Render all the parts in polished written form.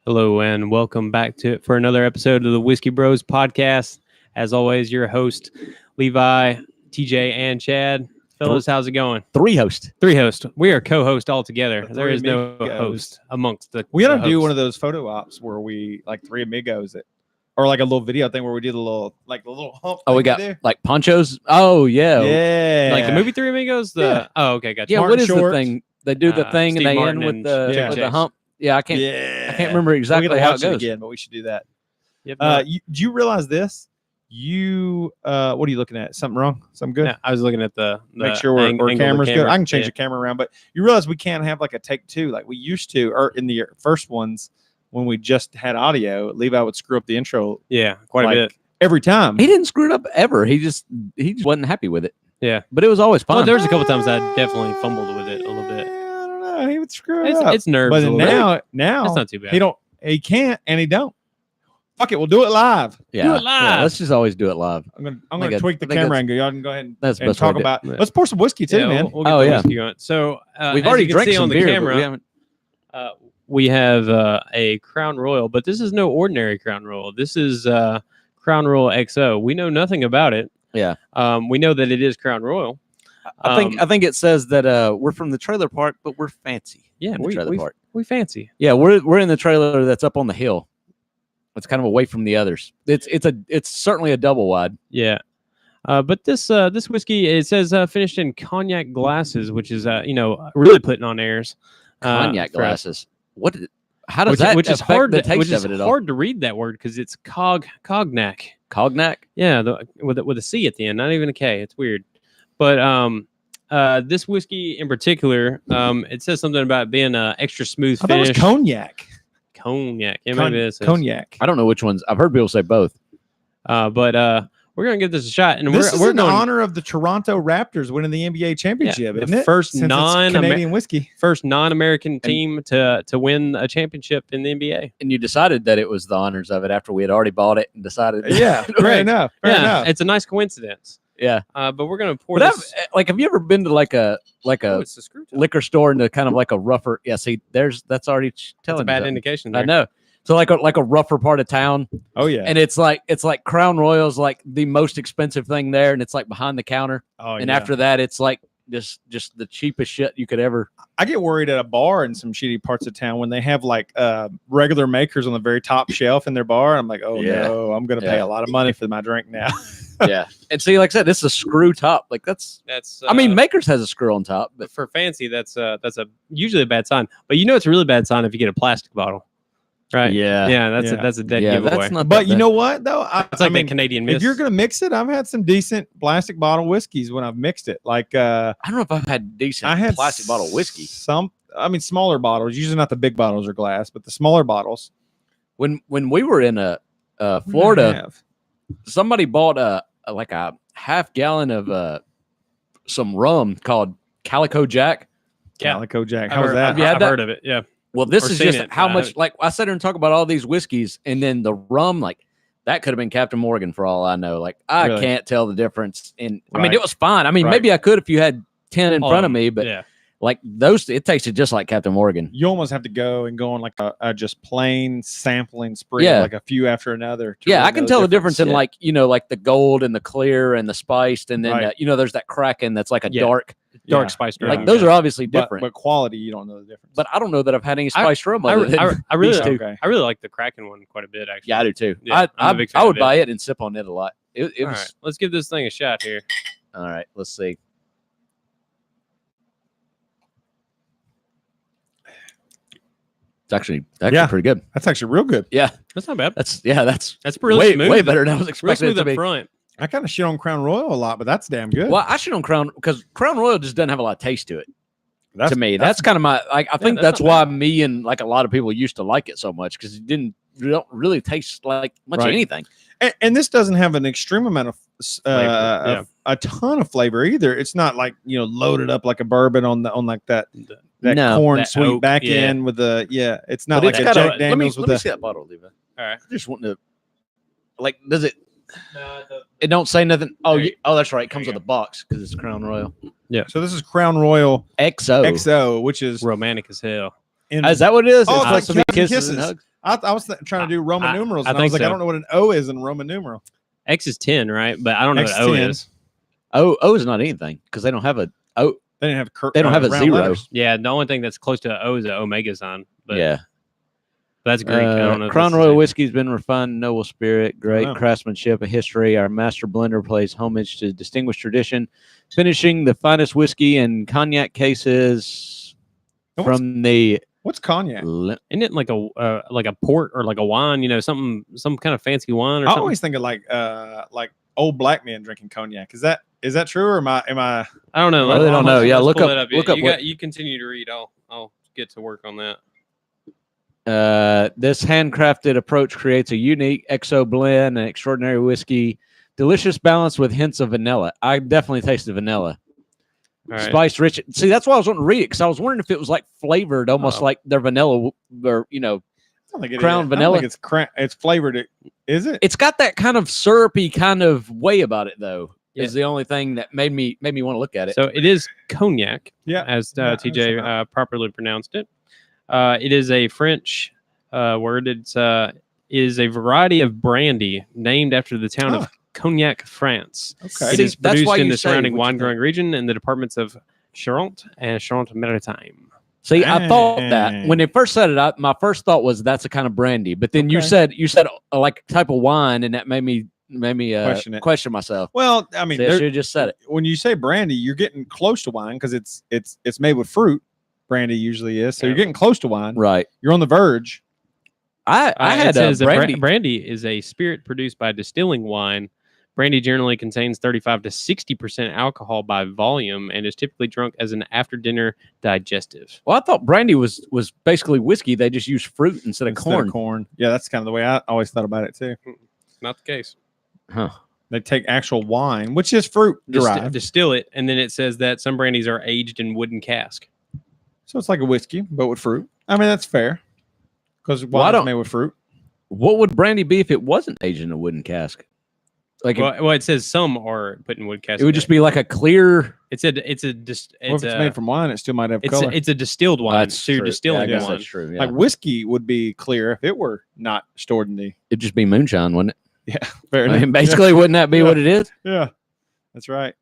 Hello and welcome back for another episode of the Whiskey Bros podcast. As always, your host, Levi, TJ, and Chad. Fellas, how's it going? Three host. We are co-host all together. There is no host amongst the We gotta the do hosts. one of those photo ops where we like three amigos or like a little video thing where we did a little hump. Oh, we got like ponchos. Oh, yeah. Yeah. Like the movie Three Amigos? Yeah. Oh, okay, gotcha. Yeah, Martin what is Short. the thing? They do the thing Steve and they Martin end with and the, Chevy with the Chase. hump. Yeah, I can't remember We'll exactly get to how watch it goes. again, but we should do that. Yep, Do you realize this? What are you looking at? Something wrong? Something good? I was looking at the Make sure angle our of the camera's good. camera. I can change Yeah. the camera around, but you realize we can't have like a take two like we used to, or in the first ones when we just had audio. Levi would screw up the intro Yeah, quite like, a bit. every time. He didn't screw it up ever. He just wasn't happy with it. Yeah. But it was always fun. Well, there was a couple times I definitely fumbled with it a little bit. I don't know. He would screw it up. It's nerves. But a little bit. now It's not too bad. he can't, and he don't. Fuck it, we'll do it live. yeah. Do it live. Yeah, let's just always do it live. I'm I gonna think tweak the I think camera angle. Y'all can go ahead That's the and best way talk to do it. about. Yeah. Let's pour some whiskey too, Yeah, man. We'll get Oh, the yeah. whiskey going. So We've as already you can drank see some on the beer, camera, but we haven't. we have a Crown Royal, but this is no ordinary Crown Royal. This is Crown Royal XO. We know nothing about it. Yeah. We know that it is Crown Royal. I think it says that we're from the trailer park, but we're fancy. Yeah, in the trailer park. we fancy. Yeah, we're in the trailer that's up on the hill. It's kind of away from the others. It's certainly a double wide. Yeah. But this whiskey, it says finished in cognac glasses, which is really putting on airs. Cognac for us. glasses. How does that which is affect hard the to, taste which is of it at all? hard to read that word because it's cognac. Cognac? Yeah, with a C at the end, not even a K. It's weird. But this whiskey in particular, it says something about being extra smooth I thought it was finish. cognac. Cognac. Yeah, maybe it is. Cognac. I don't know which ones. I've heard people say both. But we're gonna give this a shot, and This is we're in going honor of the Toronto Raptors winning the NBA championship, the isn't it? first Since it's non-Amer- Canadian whiskey. first non-American team to win a championship in the NBA. And you decided that it was the honors of it after we had already bought it and decided. Yeah, fair enough. Fair enough. It's a nice coincidence. Yeah. But we're gonna pour But this. have you ever been to like a Oh, it's the screw top. liquor store into kind of like a rougher? Yeah. See, that's already That's telling a you bad something. indication. There. I know. So like a rougher part of town, Oh yeah. and it's like Crown Royal's like the most expensive thing there, and it's like behind the counter, Oh, and yeah. after that, it's like just the cheapest shit you could ever. I get worried at a bar in some shitty parts of town when they have like regular makers on the very top shelf in their bar. I'm like, oh Yeah. no, I'm gonna pay Yeah. a lot of money for my drink now. Yeah. And see, like I said, this is a screw top. Like that's. That's. I mean, Makers has a screw on top, but but for fancy, that's a usually a bad sign. But you know, it's a really bad sign if you get a plastic bottle, right? yeah. Yeah, Yeah. that's a dead Yeah, giveaway. that's not. But that you bad. know what though? It's like that Canadian Miss. if you're gonna mix it, I've had some decent plastic bottle whiskeys when I've mixed it. Like I don't know if I've had decent I had plastic bottle whiskey. Smaller bottles, usually not the big bottles or glass, but the smaller bottles. When we were in Florida, somebody bought a half gallon of some rum called Calico Jack. Calico Jack. I've How was heard- that? I've, You had I've that? heard of it. Yeah. Well, this Or is seen just it, how but I much. haven't- Like I sat there and talk about all these whiskeys, and then the rum, like that could have been Captain Morgan for all I know. Like I Really? can't tell the difference. And I mean, Right. it was fine. I mean, Right. maybe I could if you had 10 in front of me, but yeah. like those, it tasted just like Captain Morgan. You almost have to go on like a just plain sampling spree, Yeah. like a few after another. to Yeah, really I can know tell the difference in Yeah. like like the gold and the clear and the spiced, and then Right. there's that Kraken that's like a Yeah. dark. Dark Yeah. spiced Yeah. rum. Like those are obviously But, different. but quality, you don't know the difference. But I don't know that I've had any spiced rum. I, Other than I really, these two. Okay. I really like the Kraken one quite a bit. Actually. Yeah, I do too. Yeah, I'm a big fan I would of it. buy it and sip on it a lot. It All was right, let's give this thing a shot here. all right. Let's see. It's actually Yeah. pretty good. That's actually real good. Yeah, That's not bad. that's That's really way smooth. way better than I was Real expecting it smooth to up be. front. I kind of shit on Crown Royal a lot, but that's damn good. Well, I should on Crown because Crown Royal just doesn't have a lot of taste to it. That's, To me, that's kind of my. Like, I think that's that's not why me and like a lot of people used to like it so much because it don't really taste like much of Right. anything. and this doesn't have an extreme amount of yeah. a ton of flavor either. It's not like loaded up like a bourbon on like that No, corn that sweet oak, back yeah. end with the It's not But like it's a got Jack a. Daniels Let with me the. see that bottle, Levi. All right. I just want to. Like, does it? It don't say nothing. Oh, There you- oh, that's right. It comes there with you a box because it's Crown Royal So this is Crown Royal XO. XO, which is Romantic as hell. in, Is that what it is? Oh, It's it's like supposed to be kisses. and hugs. I was trying to do Roman numerals, and I was like, so. I don't know what an O is in Roman numeral. X is 10, right? But I don't know what O 10. is. O is not anything because they don't have a O. They didn't have They don't have a round zero. letters. Yeah, the only thing that's close to an O is an omega sign. But Yeah. that's Greek. I don't know. Crown Royal whiskey's been refined, noble spirit, great Wow. craftsmanship, a history. Our master blender pays homage to distinguished tradition, finishing the finest whiskey and cognac cases And from the. What's cognac? Isn't it like a port or like a wine? You know, some kind of fancy wine or I something. always think of like old black men drinking cognac. Is that true, or am I? I don't know. I really don't know. Yeah, look pull up- that look up what- You continue to read. I'll get to work on that. This handcrafted approach creates a unique XO blend, an extraordinary whiskey, delicious balance with hints of vanilla. I definitely tasted vanilla. All right. Spice rich. See, that's why I was wanting to read it because I was wondering if it was like flavored, almost like their vanilla, or I don't think it Crown is. vanilla? I don't think it's flavored. Is it? it's got that kind of syrupy kind of way about it, though. Yeah. Is the only thing that made me want to look at it. So it is cognac, Yeah. as Yeah, I TJ understand that. properly pronounced it. It is a French word. It's is a variety of brandy named after the town of Cognac, France. Okay. It is That's produced why in you the say surrounding what you wine growing region in the departments of Charente and Charente-Maritime. See, I thought that when they first said it, my first thought was that's a kind of brandy. But then you Okay. said like a type of wine, and that made me Question question it. myself. Well, I mean, See, I should have just said it. when you say brandy, you're getting close to wine because it's made with fruit. Brandy usually is, so you're Yeah. getting close to wine. Right. You're on the verge. I It had a says that brandy. brandy is a spirit produced by distilling wine. Brandy generally contains 35 to 60% alcohol by volume and is typically drunk as an after-dinner digestive. Well, I thought brandy was basically whiskey. They just used fruit instead of Instead corn. of Yeah, that's kind of the way I always thought about it too. Not the case. Huh. They take actual wine, which is fruit derived, Distill it, and then it says that some brandies are aged in wooden cask. so it's like a whiskey but with fruit. I mean, that's fair because Well, I wine is don't- made with fruit. What would brandy be if it wasn't aged in a wooden cask? Like Well, it says some are put in wood cask. it would just be like a clear. It's a Well, if it's made from wine, it still might have color. it's a distilled wine. That's So you're true. distilling Yeah, I guess wine. that's true. Yeah. Like whiskey would be clear if it were not stored in the. It'd just be moonshine, wouldn't it? Fair I mean, enough. basically, wouldn't that be Yeah. what it is? Yeah, that's right.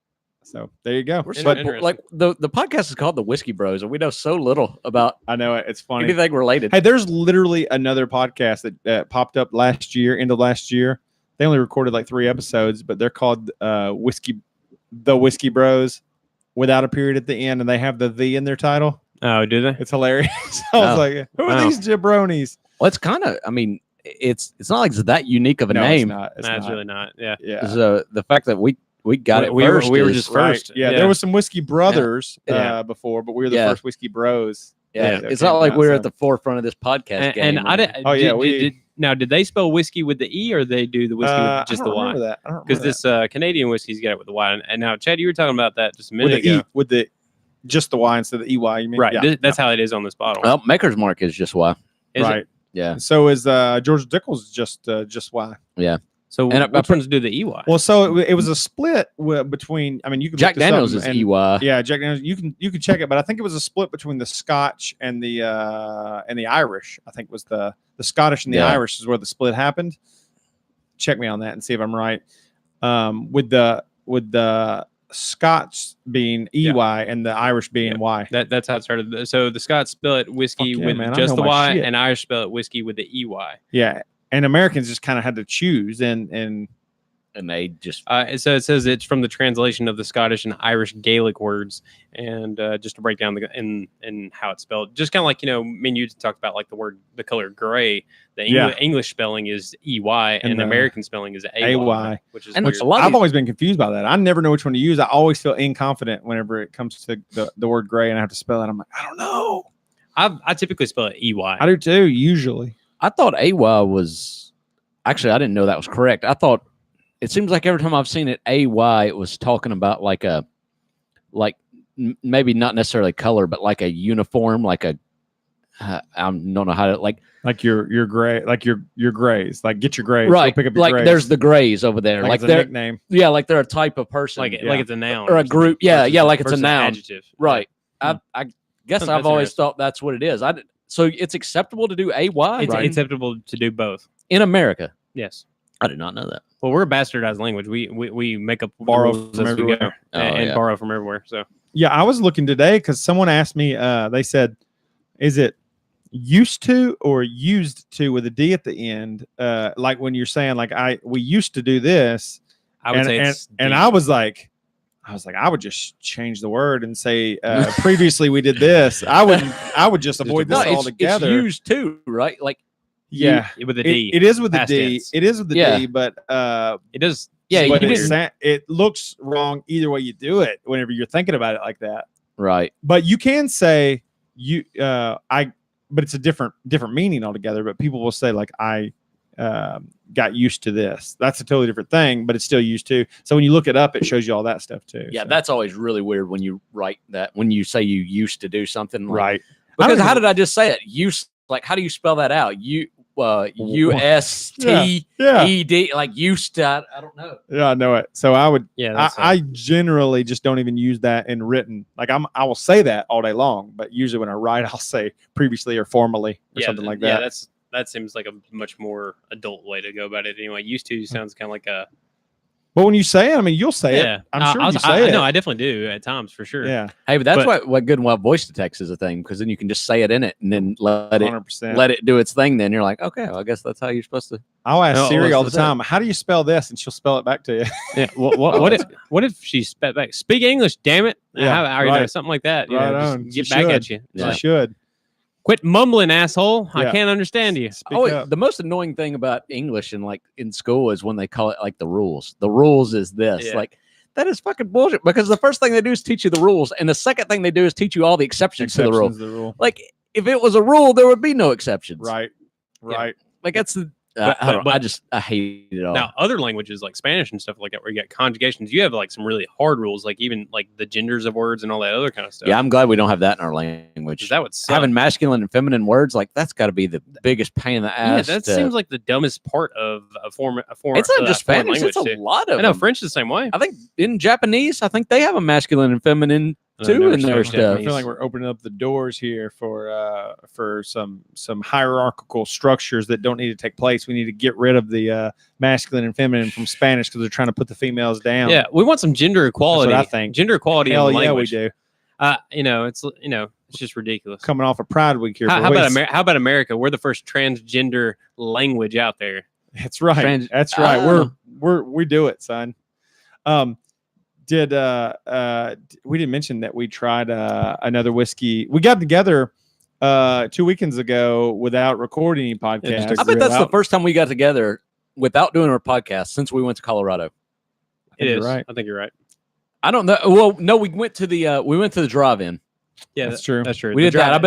So there you go. We're so but interesting. like the podcast is called the Whiskey Bros, and we know so little about I know it. It's funny. anything related. Hey, there's literally another podcast that popped up last year, end of last year. They only recorded like 3 episodes, but they're called the Whiskey Bros, without a period at the end, and they have the in their title. Oh, do they? It's hilarious. I was Oh. like, who are Wow. these jabronis? Well, it's kind of. I mean, it's not like it's that unique of a No, name. It's not. It's Nah, not. it's really not. Yeah. Yeah. So the fact that we got it We were- first. we were is- just Right. first. Yeah, Yeah. there was some Whiskey Brothers Yeah. before, but we were the Yeah. first Whiskey Bros. Yeah, that it's came not like out, we're so. at the forefront of this podcast game. And I did. Oh, yeah, we- Did they spell whiskey with the E or they do the whiskey with just I the don't Y? remember that. I don't Because remember this Canadian whiskey's got it with the Y. And now, Chad, you were talking about that just a that. minute with the ago. E, with the just the Y instead of the EY. You mean Right. Yeah. That's how it is on this bottle. Well, Maker's Mark is just why. Is it? right. Yeah. So is George Dickel's just Y. So And which ones do the EY? Well, so it was a split between. I mean, you can Jack look this up Daniels is and- EY. Yeah, Jack Daniels. You can check it, but I think it was a split between the Scotch and the Irish. I think was the Scottish and the Yeah. Irish is where the split happened. Check me on that and see if I'm right. With the Scotch being EY and the Irish being Y. That's how it started. So the Scots spell it whiskey Fuck yeah, with man, I just know the my Y, shit. and Irish spell it whiskey with the EY. Yeah, and Americans just kind of had to choose and And they just So it says it's from the translation of the Scottish and Irish Gaelic words, and just to break down in how it's spelled, just kind of like me and you talked about like the color gray. The English spelling is EY, and the the American spelling is AY, AY. which is And weird. a lot of I've these- always been confused by that. I never know which one to use. I always feel inconfident whenever it comes to the word gray and I have to spell it. I'm like, I don't know. I typically spell it EY. I do too, usually. I thought AY was actually I didn't know that was correct. I thought it seems like every time I've seen it AY it was talking about like maybe not necessarily color but like a uniform like a I don't know how to like Your gray, like your grays. Like get your grays. Go right pick up your like grays. there's the grays over there like it's a they're nickname. yeah like they're a type of person like Yeah. it's a noun Or a versus- group. Yeah, versus- yeah, like it's a versus noun. adjective. right. I guess That's I've always interesting. thought that's what it is. So it's acceptable to do AY It's acceptable to do both in America. Yes. I did not know that. Well, we're a bastardized language. We make up Borrow rules from as we go everywhere. and borrow from everywhere. So Yeah, I was looking today because someone asked me. They said, "Is it used to or used to with a D at the end?" Like when you're saying like we used to do this. I would say it's and I was like, I would just change the word and say previously we did this. I would just avoid this altogether. It's used to, right? Like yeah, with a D. It is with the Past D. tense. It is with the D, but it does. Yeah, but you it looks wrong either way you do it whenever you're thinking about it like that. Right. But you can say but it's a different meaning altogether. But people will say like I got used to this. That's a totally different thing, but it's still used to. So when you look it up, it shows you all that stuff too. Yeah, so. that's always really weird when you write that, when you say you used to do something. Like, right. Because how did I just say it? Like, how do you spell that out? U-S-T-E-D, like used to, I don't know. Yeah, I know it. So I would, yeah, I generally just don't even use that in written. Like I will say that all day long, but usually when I write, I'll say previously or formerly or something like that. Yeah, that seems like a much more adult way to go about it. Anyway, used to sounds kind of like a. But when you say it, I mean, you'll say it. I'm sure you say it. No, I definitely do at times for sure. Yeah. Hey, but that's why Good and Wild voice to text is a thing, because then you can just say it in it and then let 100%. it do its thing. Then you're like, okay, well, I guess that's how you're supposed to. I'll ask Siri all the time, how do you spell this? And she'll spell it back to you. Yeah. What if she spelled back? Speak English, damn it. Yeah. You know, something like that. You know, on. just get back at you. Yeah. She should. Quit mumbling, asshole. Yeah. I can't understand you. The most annoying thing about English in school is when they call it like the rules. The rules is this. Yeah. Like, that is fucking bullshit, because the first thing they do is teach you the rules, and the second thing they do is teach you all the exceptions to the rule. Like, if it was a rule, there would be no exceptions. Right. Yeah. Like, that's the. I hate it all. Now, other languages like Spanish and stuff like that, where you got conjugations, you have like some really hard rules, like even like the genders of words and all that other kind of stuff. Yeah, I'm glad we don't have that in our language. That would suck. Having masculine and feminine words, like that's got to be the biggest pain in the ass. Yeah, that seems like the dumbest part of a form. It's not just Spanish; it's a lot of. I know them. French is the same way. I think in Japanese, I think they have a masculine and feminine too in their stuff. I feel like we're opening up the doors here for some hierarchical structures that don't need to take place. We need to get rid of the masculine and feminine from Spanish because they're trying to put the females down. Yeah, we want some gender equality. That's what I think. Gender equality Hell in yeah, language. we do. It's just ridiculous. Coming off of Pride Week here. How about America? We're the first transgender language out there. That's right. That's right. We do it, son. We didn't mention that we tried another whiskey. We got together 2 weekends ago without recording any podcast. I bet that's the first time we got together without doing our podcast since we went to Colorado. It is. Right. I think you're right. I don't know. Well, no, we went to the drive-in. Yeah, that's true. That's true. We did that. I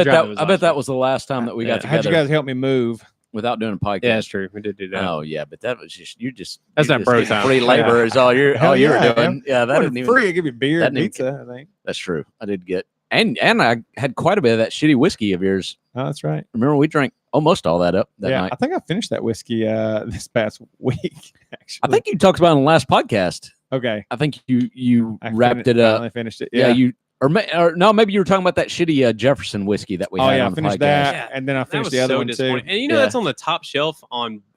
bet that was the last time that we got together. How'd you guys help me move without doing a podcast? Yeah, that's true. We did do that. Oh yeah, but that was that's not bro time. Free labor is all you were doing. Yeah, that didn't even free. I give you beer and pizza. I think that's true. I did get and I had quite a bit of that shitty whiskey of yours. Oh, that's right. Remember we drank almost all that up that night. I think I finished that whiskey this past week. Actually, I think you talked about it on the last podcast. Okay, I think you wrapped it up. I finished it. Yeah, or no, maybe you were talking about that shitty Jefferson whiskey that we had. I finished that, and then I finished the other one too. And that's on the top shelf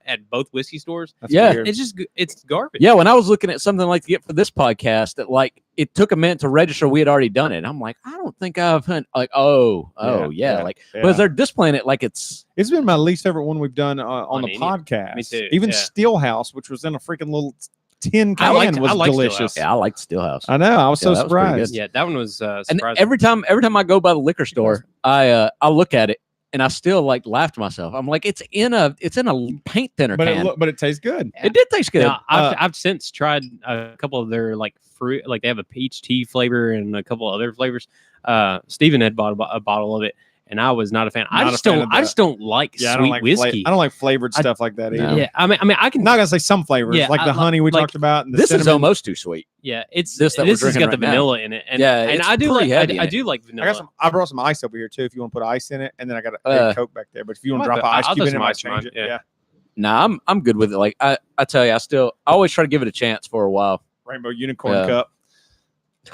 at both whiskey stores. That's weird. It's garbage. Yeah, when I was looking at something like to get for this podcast, that it took a minute to register. We had already done it. I'm like, I don't think I've been because they're displaying it like it's been my least favorite one we've done on the podcast. Me too. Even Steelhouse, which was in a freaking little tin can, was delicious. Yeah, I liked Steelhouse. I know. I was so surprised. Yeah, that one was surprising. And every time I go by the liquor store, I look at it and I still laugh to myself. I'm like, it's in a paint thinner can. But it tastes good. It did taste good. Now, I've since tried a couple of their fruit, they have a peach tea flavor and a couple other flavors. Steven had bought a bottle of it, and I was not a fan. I just don't like sweet whiskey. I don't like flavored stuff like that either. No. Yeah, I mean, I can not gonna say some flavors, like the honey we talked about. And the this cinnamon. is almost too sweet. Yeah, this has got the vanilla in it, and I do like vanilla. I brought some ice over here too. If you want to put ice in it, and then I got a Coke back there. But if you want to drop an ice cube in it, I might change it. Yeah. Nah, I'm good with it. Like I tell you, I always try to give it a chance for a while. Rainbow Unicorn Cup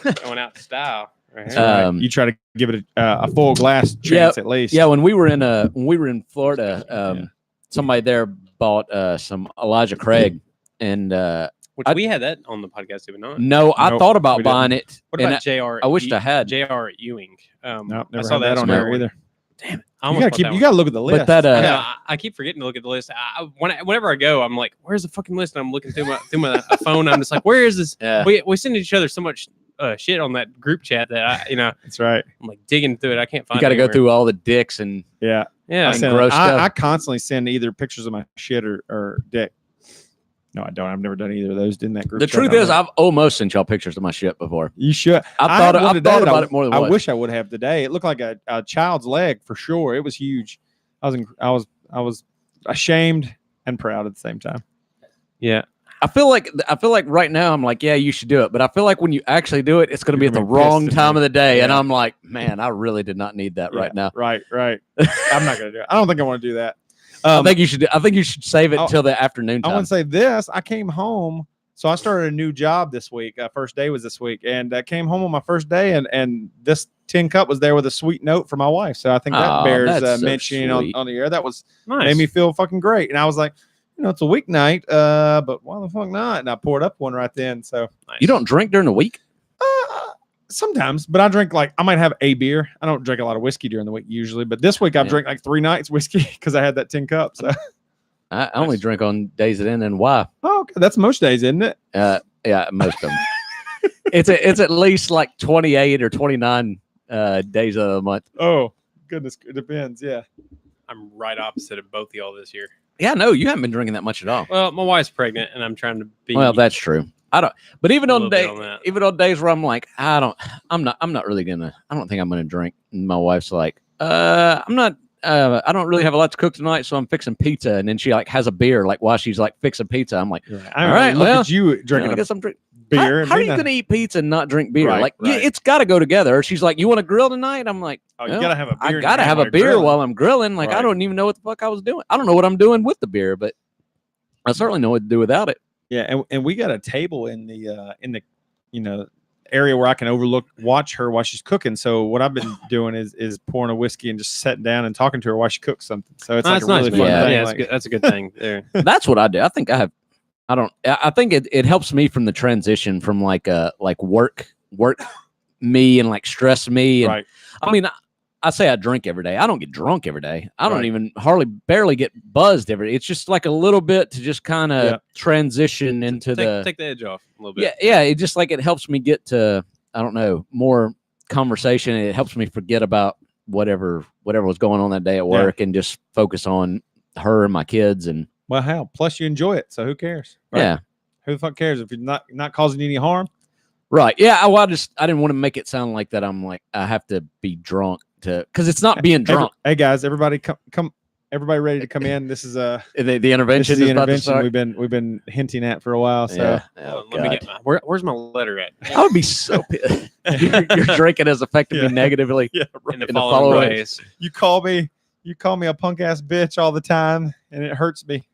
going out in style. Right. You try to give it a full glass chance at least. Yeah, when we were in Florida, somebody there bought some Elijah Craig, and which we had that on the podcast, did we not? No, I thought about buying it. What about J.R.? I wished I had J.R. Ewing. Nope, never I saw had that on there either. Damn it! You gotta look at the list. But that I keep forgetting to look at the list. Whenever I go, I'm like, "Where's the fucking list?" And I'm looking through my phone. I'm just like, "Where is this?" Yeah. We send each other so much shit on that group chat that That's right. I'm like digging through it. I can't find. You got to go through all the dicks and yeah. I constantly send either pictures of my shit or dick. No, I don't. I've never done either of those. Didn't that group? The truth is, I've almost sent y'all pictures of my shit before. You should. I've thought about it more than once. I wish I would have today. It looked like a child's leg for sure. It was huge. I was ashamed and proud at the same time. Yeah. I feel like right now I'm like, yeah, you should do it. But I feel like when you actually do it, it's going to be at the wrong time of the day. And I'm like, man, I really did not need that right now. Right. I'm not going to do it. I don't think I want to do that. I think you should save it until the afternoon time. I want to say this. I came home. So I started a new job this week. First day was this week. And I came home on my first day and this tin cup was there with a sweet note for my wife. So I think that bears mentioning on the air. That was nice. Made me feel fucking great. And I was like, it's a weeknight, but why the fuck not? And I poured up one right then. So nice. You don't drink during the week? Sometimes, but I drink I might have a beer. I don't drink a lot of whiskey during the week usually, but this week I've drank like 3 nights whiskey because I had that tin cup. So I only drink on days that end and why? Oh, okay. That's most days, isn't it? Yeah, most of them. It's at least like 28 or 29 days of the month. Oh goodness, it depends. Yeah, I'm right opposite of both of y'all this year. Yeah, no, you haven't been drinking that much at all. Well, my wife's pregnant, and I'm trying to be. Well, that's true. I don't. But even on days where I'm like, I don't think I'm gonna drink. And my wife's like, I'm not. I don't really have a lot to cook tonight, so I'm fixing pizza. And then she like has a beer like while she's like fixing pizza. I'm like, all right, look at you drinking. I guess I'm drinking beer. How are you going to eat pizza and not drink beer? Right. It's got to go together. She's like, you want to grill tonight? I'm like, you got to have a beer. I got to have a beer while I'm grilling. Like, I don't even know what the fuck I was doing. I don't know what I'm doing with the beer, but I certainly know what to do without it. Yeah, and we got a table in the area where I can watch her while she's cooking. So what I've been doing is pouring a whiskey and just sitting down and talking to her while she cooks something. So it's like a really fun thing. Yeah, that's a good thing there. That's what I do. I think I think it helps me from the transition from like work me and like stress me. And, right. I mean, I say I drink every day. I don't get drunk every day. I don't even barely get buzzed every day. It's just like a little bit to just kind of transition into take the edge off a little bit. Yeah. It just like it helps me get to, I don't know, more conversation. It helps me forget about whatever was going on that day at work and just focus on her and my kids. And well, hell, plus you enjoy it. So who cares? Right? Yeah. Who the fuck cares if you're not causing you any harm? Right. Yeah. I didn't want to make it sound like that. I'm like, I have to be drunk because it's not being drunk. Hey guys, everybody come. Everybody ready to come in? This is the intervention. This is the intervention we've been hinting at for a while. So yeah. Let me get where's my letter at? I would be so pissed. You're drinking has affected me negatively. Yeah, in the following ways. You call me a punk ass bitch all the time, and it hurts me.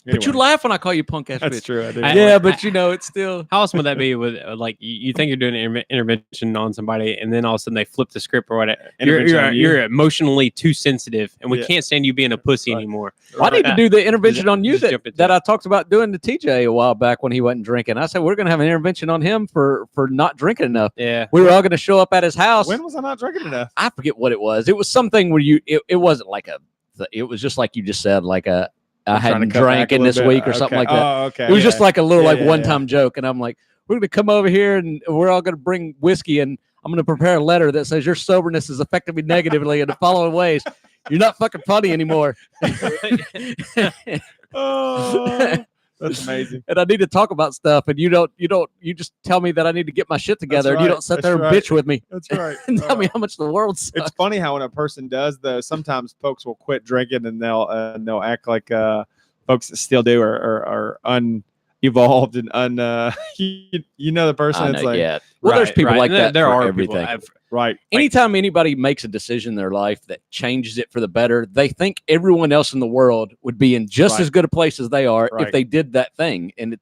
Anyway. But you laugh when I call you punk ass bitch. That's true. I do. Yeah, but it's still. How awesome would that be with like you think you're doing an intervention on somebody, and then all of a sudden they flip the script or whatever. You're emotionally too sensitive, and we can't stand you being a pussy anymore. Well, I need to do the intervention on you that I talked about doing to TJ a while back when he wasn't drinking. I said we're going to have an intervention on him for not drinking enough. Yeah, we were all going to show up at his house. When was I not drinking enough? I forget what it was. It was something where it wasn't like it was just like you just said, like I hadn't drank in this week or something like that. Oh, okay. It was just like a little one-time joke. And I'm like, we're going to come over here and we're all going to bring whiskey and I'm going to prepare a letter that says your soberness has affected me negatively in the following ways. You're not fucking funny anymore. Oh, that's amazing. And I need to talk about stuff. And you just tell me that I need to get my shit together. Right. And you don't sit there and bitch with me. That's right. And tell me how much the world sucks. It's funny how when a person does though, sometimes folks will quit drinking and they'll act like folks that still do are unevolved and the person. It's like, well, there's people like that. There are everything. Right. Anytime anybody makes a decision in their life that changes it for the better, they think everyone else in the world would be in just as good a place as they are if they did that thing. And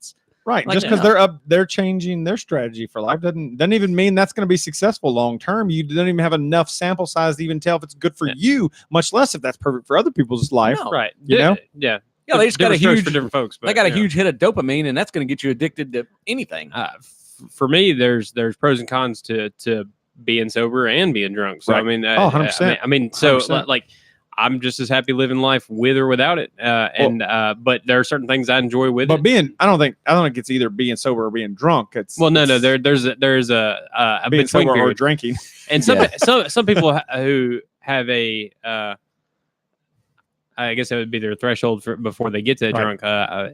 Right. Like, Just because they're changing their strategy for life doesn't even mean that's going to be successful long term. You don't even have enough sample size to even tell if it's good for you, much less if that's perfect for other people's life. No. Right. You know? Yeah. Yeah, they just got a huge for different folks. But, they got a huge hit of dopamine, and that's going to get you addicted to anything. For me, there's pros and cons to being sober and being drunk. So Right. I mean, 100%. I mean, so 100%. like, I'm just as happy living life with or without it. But there are certain things I enjoy with But it. I don't think it's either being sober or being drunk. There's a being between sober or period. drinking. And some people who have I guess that would be their threshold before they get to Right. drunk.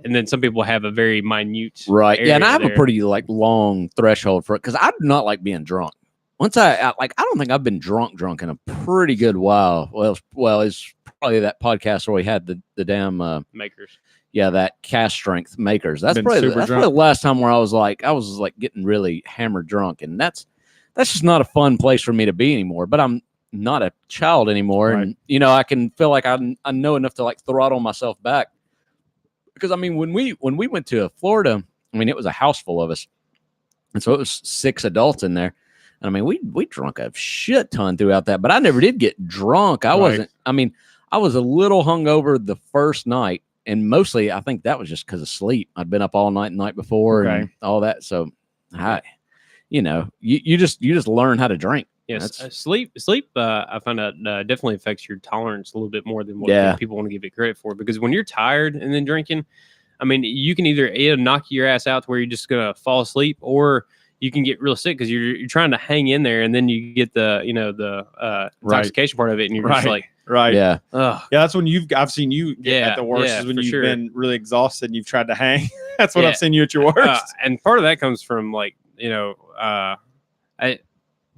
And then some people have a very minute. Right. Yeah, and I have area a pretty long threshold for it because I do not like being drunk. Once I don't think I've been drunk in a pretty good while. Well, it's probably that podcast where we had the damn makers. Yeah, that cast strength makers. That's Been probably super the drunk. last time where I was getting really hammered drunk, and that's just not a fun place for me to be anymore. But I'm not a child anymore, Right. and I can feel like I know enough to like throttle myself back. Because I mean, when we went to Florida, I mean, it was a house full of us, and so it was 6 adults in there. And I mean, we drank a shit ton throughout that, but I never did get drunk. I wasn't. I mean, I was a little hungover the first night, and mostly I think that was just because of sleep. I'd been up all night the night before and all that. So, you just learn how to drink. Yes, sleep. I find out definitely affects your tolerance a little bit more than what people want to give it credit for. Because when you're tired and then drinking, I mean, you can either knock your ass out to where you're just gonna fall asleep, or you can get real sick because you're trying to hang in there, and then you get the intoxication part of it, and you're just like, yeah, that's when I've seen you get at the worst is when you've been really exhausted and you've tried to hang. That's when I've seen you at your worst. And part of that comes from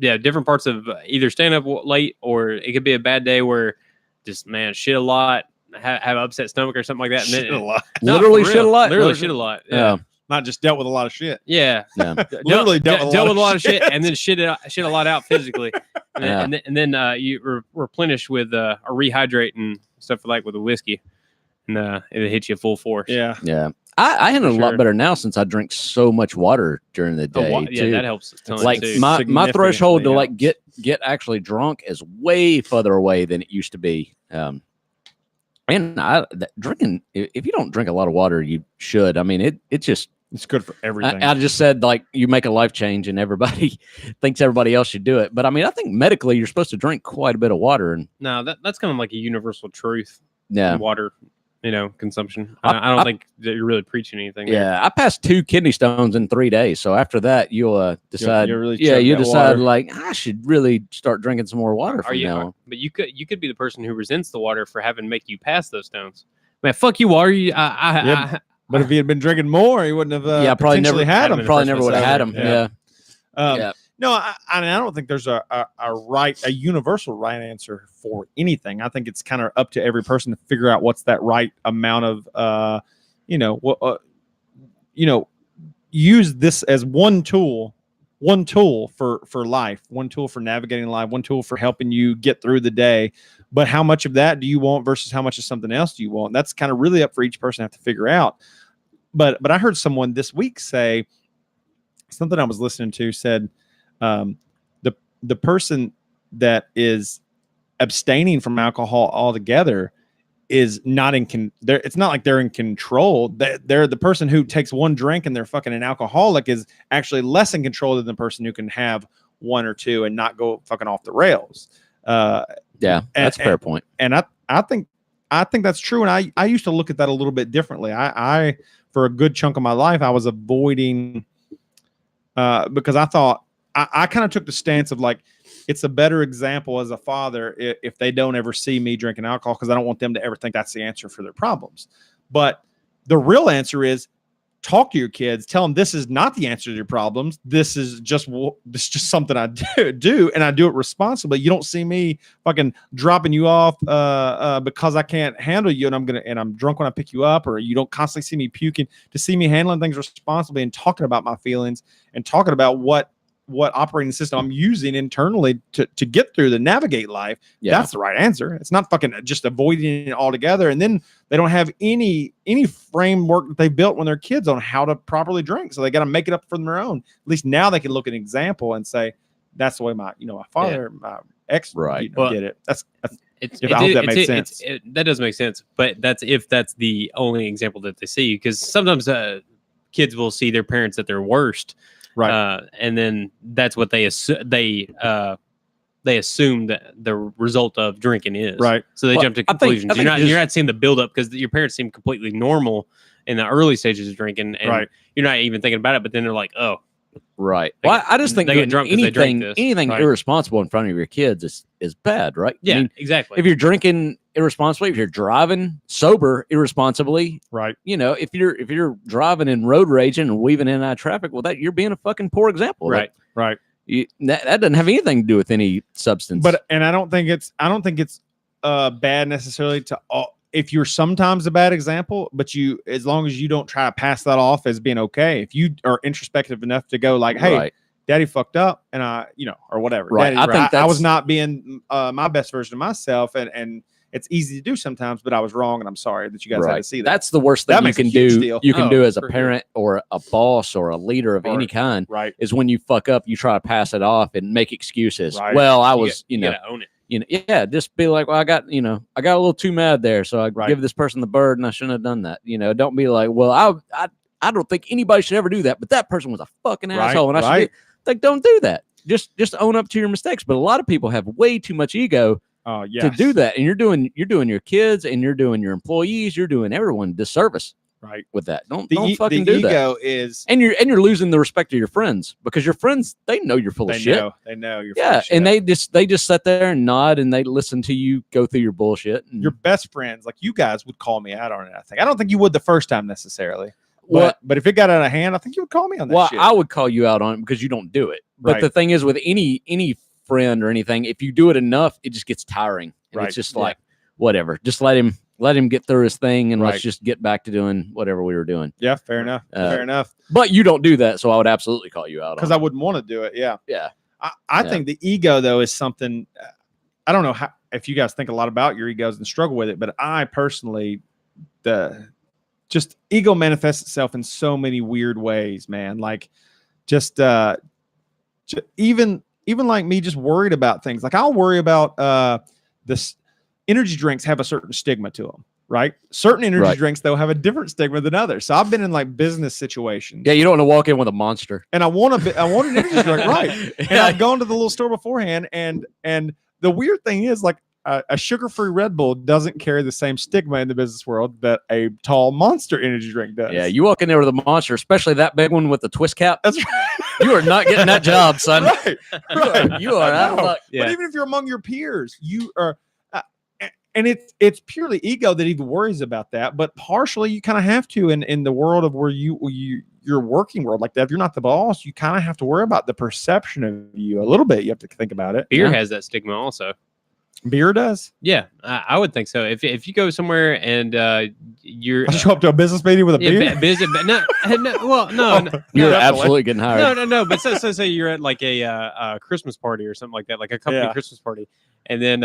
different parts of either staying up late, or it could be a bad day where just shit a lot, have upset stomach or something like that. Shit a lot. Literally shit a lot. Literally shit a lot. Yeah. Not just dealt with a lot of shit. Yeah. Literally dealt with a lot of shit, and then shit a lot out physically, and then you replenish with a rehydrate and stuff like with a whiskey, and it hits you full force. Yeah. I handle a lot better now since I drink so much water during the day. Yeah, that helps a ton. Like too. my threshold to like get actually drunk is way further away than it used to be. And drinking, if you don't drink a lot of water, you should. I mean, it's good for everything. I just said, like, you make a life change and everybody thinks everybody else should do it. But I mean, I think medically you're supposed to drink quite a bit of water. And no, that's kind of like a universal truth. Yeah. Water, consumption. I don't think that you're really preaching anything. Yeah. I passed 2 kidney stones in 3 days. So after that, you'll decide. You decide water. like, I should really start drinking some more water from now on. But you could be the person who resents the water for having to make you pass those stones. Man, fuck you, water. But if he had been drinking more, he wouldn't have. Probably never had them. Probably never would have had them. Yeah. No, I don't think there's a universal right answer for anything. I think it's kind of up to every person to figure out what's that right amount of, use this as one tool for life, one tool for navigating life, one tool for helping you get through the day. But how much of that do you want versus how much of something else do you want? That's kind of really up for each person to have to figure out. But I heard someone this week say something I was listening to said, the person that is abstaining from alcohol altogether is not it's not like they're in control. They're the person who takes one drink and they're fucking an alcoholic is actually less in control than the person who can have 1 or 2 and not go fucking off the rails. That's a fair point. And I think that's true. And I used to look at that a little bit differently. I for a good chunk of my life, I was avoiding because I thought I kind of took the stance of like, it's a better example as a father if they don't ever see me drinking alcohol, because I don't want them to ever think that's the answer for their problems. But the real answer is talk to your kids, tell them this is not the answer to your problems. This is just something I do, and I do it responsibly. You don't see me fucking dropping you off because I can't handle you, and I'm drunk when I pick you up, or you don't constantly see me puking. To see me handling things responsibly and talking about my feelings and talking about what what operating system I'm using internally to get through to navigate life, that's the right answer. It's not fucking just avoiding it altogether. And then they don't have any framework that they built when they're kids on how to properly drink. So they got to make it up for their own. At least now they can look at an example and say, that's the way my father, my ex did it. I hope that makes sense. That does make sense. But that's if that's the only example that they see, because sometimes kids will see their parents at their worst. Right. And then that's what they assume that the result of drinking is. Right. So they jump to conclusions. You're not seeing the buildup because your parents seem completely normal in the early stages of drinking, and you're not even thinking about it. But then they're like, oh, right. Well, I just think they get drunk anything irresponsible in front of your kids is bad, right? Yeah, I mean, exactly. If you're drinking irresponsibly, if you're driving sober irresponsibly, right? If you're driving and road raging and weaving in and out of traffic, well, you're being a fucking poor example, right? That doesn't have anything to do with any substance. And I don't think it's bad necessarily to all. If you're sometimes a bad example, but as long as you don't try to pass that off as being okay, if you are introspective enough to go like, hey, daddy fucked up and or whatever. Right. Daddy, I was not being my best version of myself. And it's easy to do sometimes, but I was wrong. And I'm sorry that you guys had to see that. That's the worst thing you can do. You can do as a parent or a boss or a leader of any kind. Right. Is when you fuck up, you try to pass it off and make excuses. Right. Well, I was, you gotta own it. Just be like, well, I got a little too mad there, so I give this person the bird, and I shouldn't have done that. Don't be like, well, I don't think anybody should ever do that, but that person was a fucking asshole, and I should like, don't do that. Just own up to your mistakes. But a lot of people have way too much ego to do that, and you're doing your kids, and you're doing your employees, you're doing everyone disservice. Right. With that. Don't fucking do that. The ego is, and you're losing the respect of your friends, because your friends, they know you're full of shit. They know you're full of shit. And they just sit there and nod and they listen to you go through your bullshit. And your best friends, like you guys, would call me out on it. I don't think you would the first time necessarily. But if it got out of hand, I think you would call me on that shit. I would call you out on it because you don't do it. But the thing is, with any friend or anything, if you do it enough, it just gets tiring. And it's just like, whatever. Just let him get through his thing, and let's just get back to doing whatever we were doing. Yeah, fair enough. Fair enough. But you don't do that, so I would absolutely call you out because I wouldn't want to do it. Yeah, yeah. I think the ego though is something. I don't know if you guys think a lot about your egos and struggle with it, but I personally, just ego manifests itself in so many weird ways, man. Like just even like me, just worried about things. Like I'll worry about this. Energy drinks have a certain stigma to them, right? Certain energy drinks, though, have a different stigma than others. So I've been in like business situations. Yeah, you don't want to walk in with a Monster. And I want an energy drink, right? And I've gone to the little store beforehand, and the weird thing is, like, a sugar-free Red Bull doesn't carry the same stigma in the business world that a tall Monster energy drink does. Yeah, you walk in there with a Monster, especially that big one with the twist cap. That's right. You are not getting that job, son. Right. You are out of luck. Yeah. But even if you're among your peers, you are. And it's purely ego that even worries about that, but partially you kind of have to in the world of where your working world like that. If you're not the boss, you kind of have to worry about the perception of you a little bit. You have to think about it. Beer has that stigma also. Beer does? Yeah, I would think so. If you go somewhere and you're I'll show up to a business meeting with a beer. No, you're absolutely getting hired. No. But so you're at like a Christmas party or something like that, like a company Christmas party, and then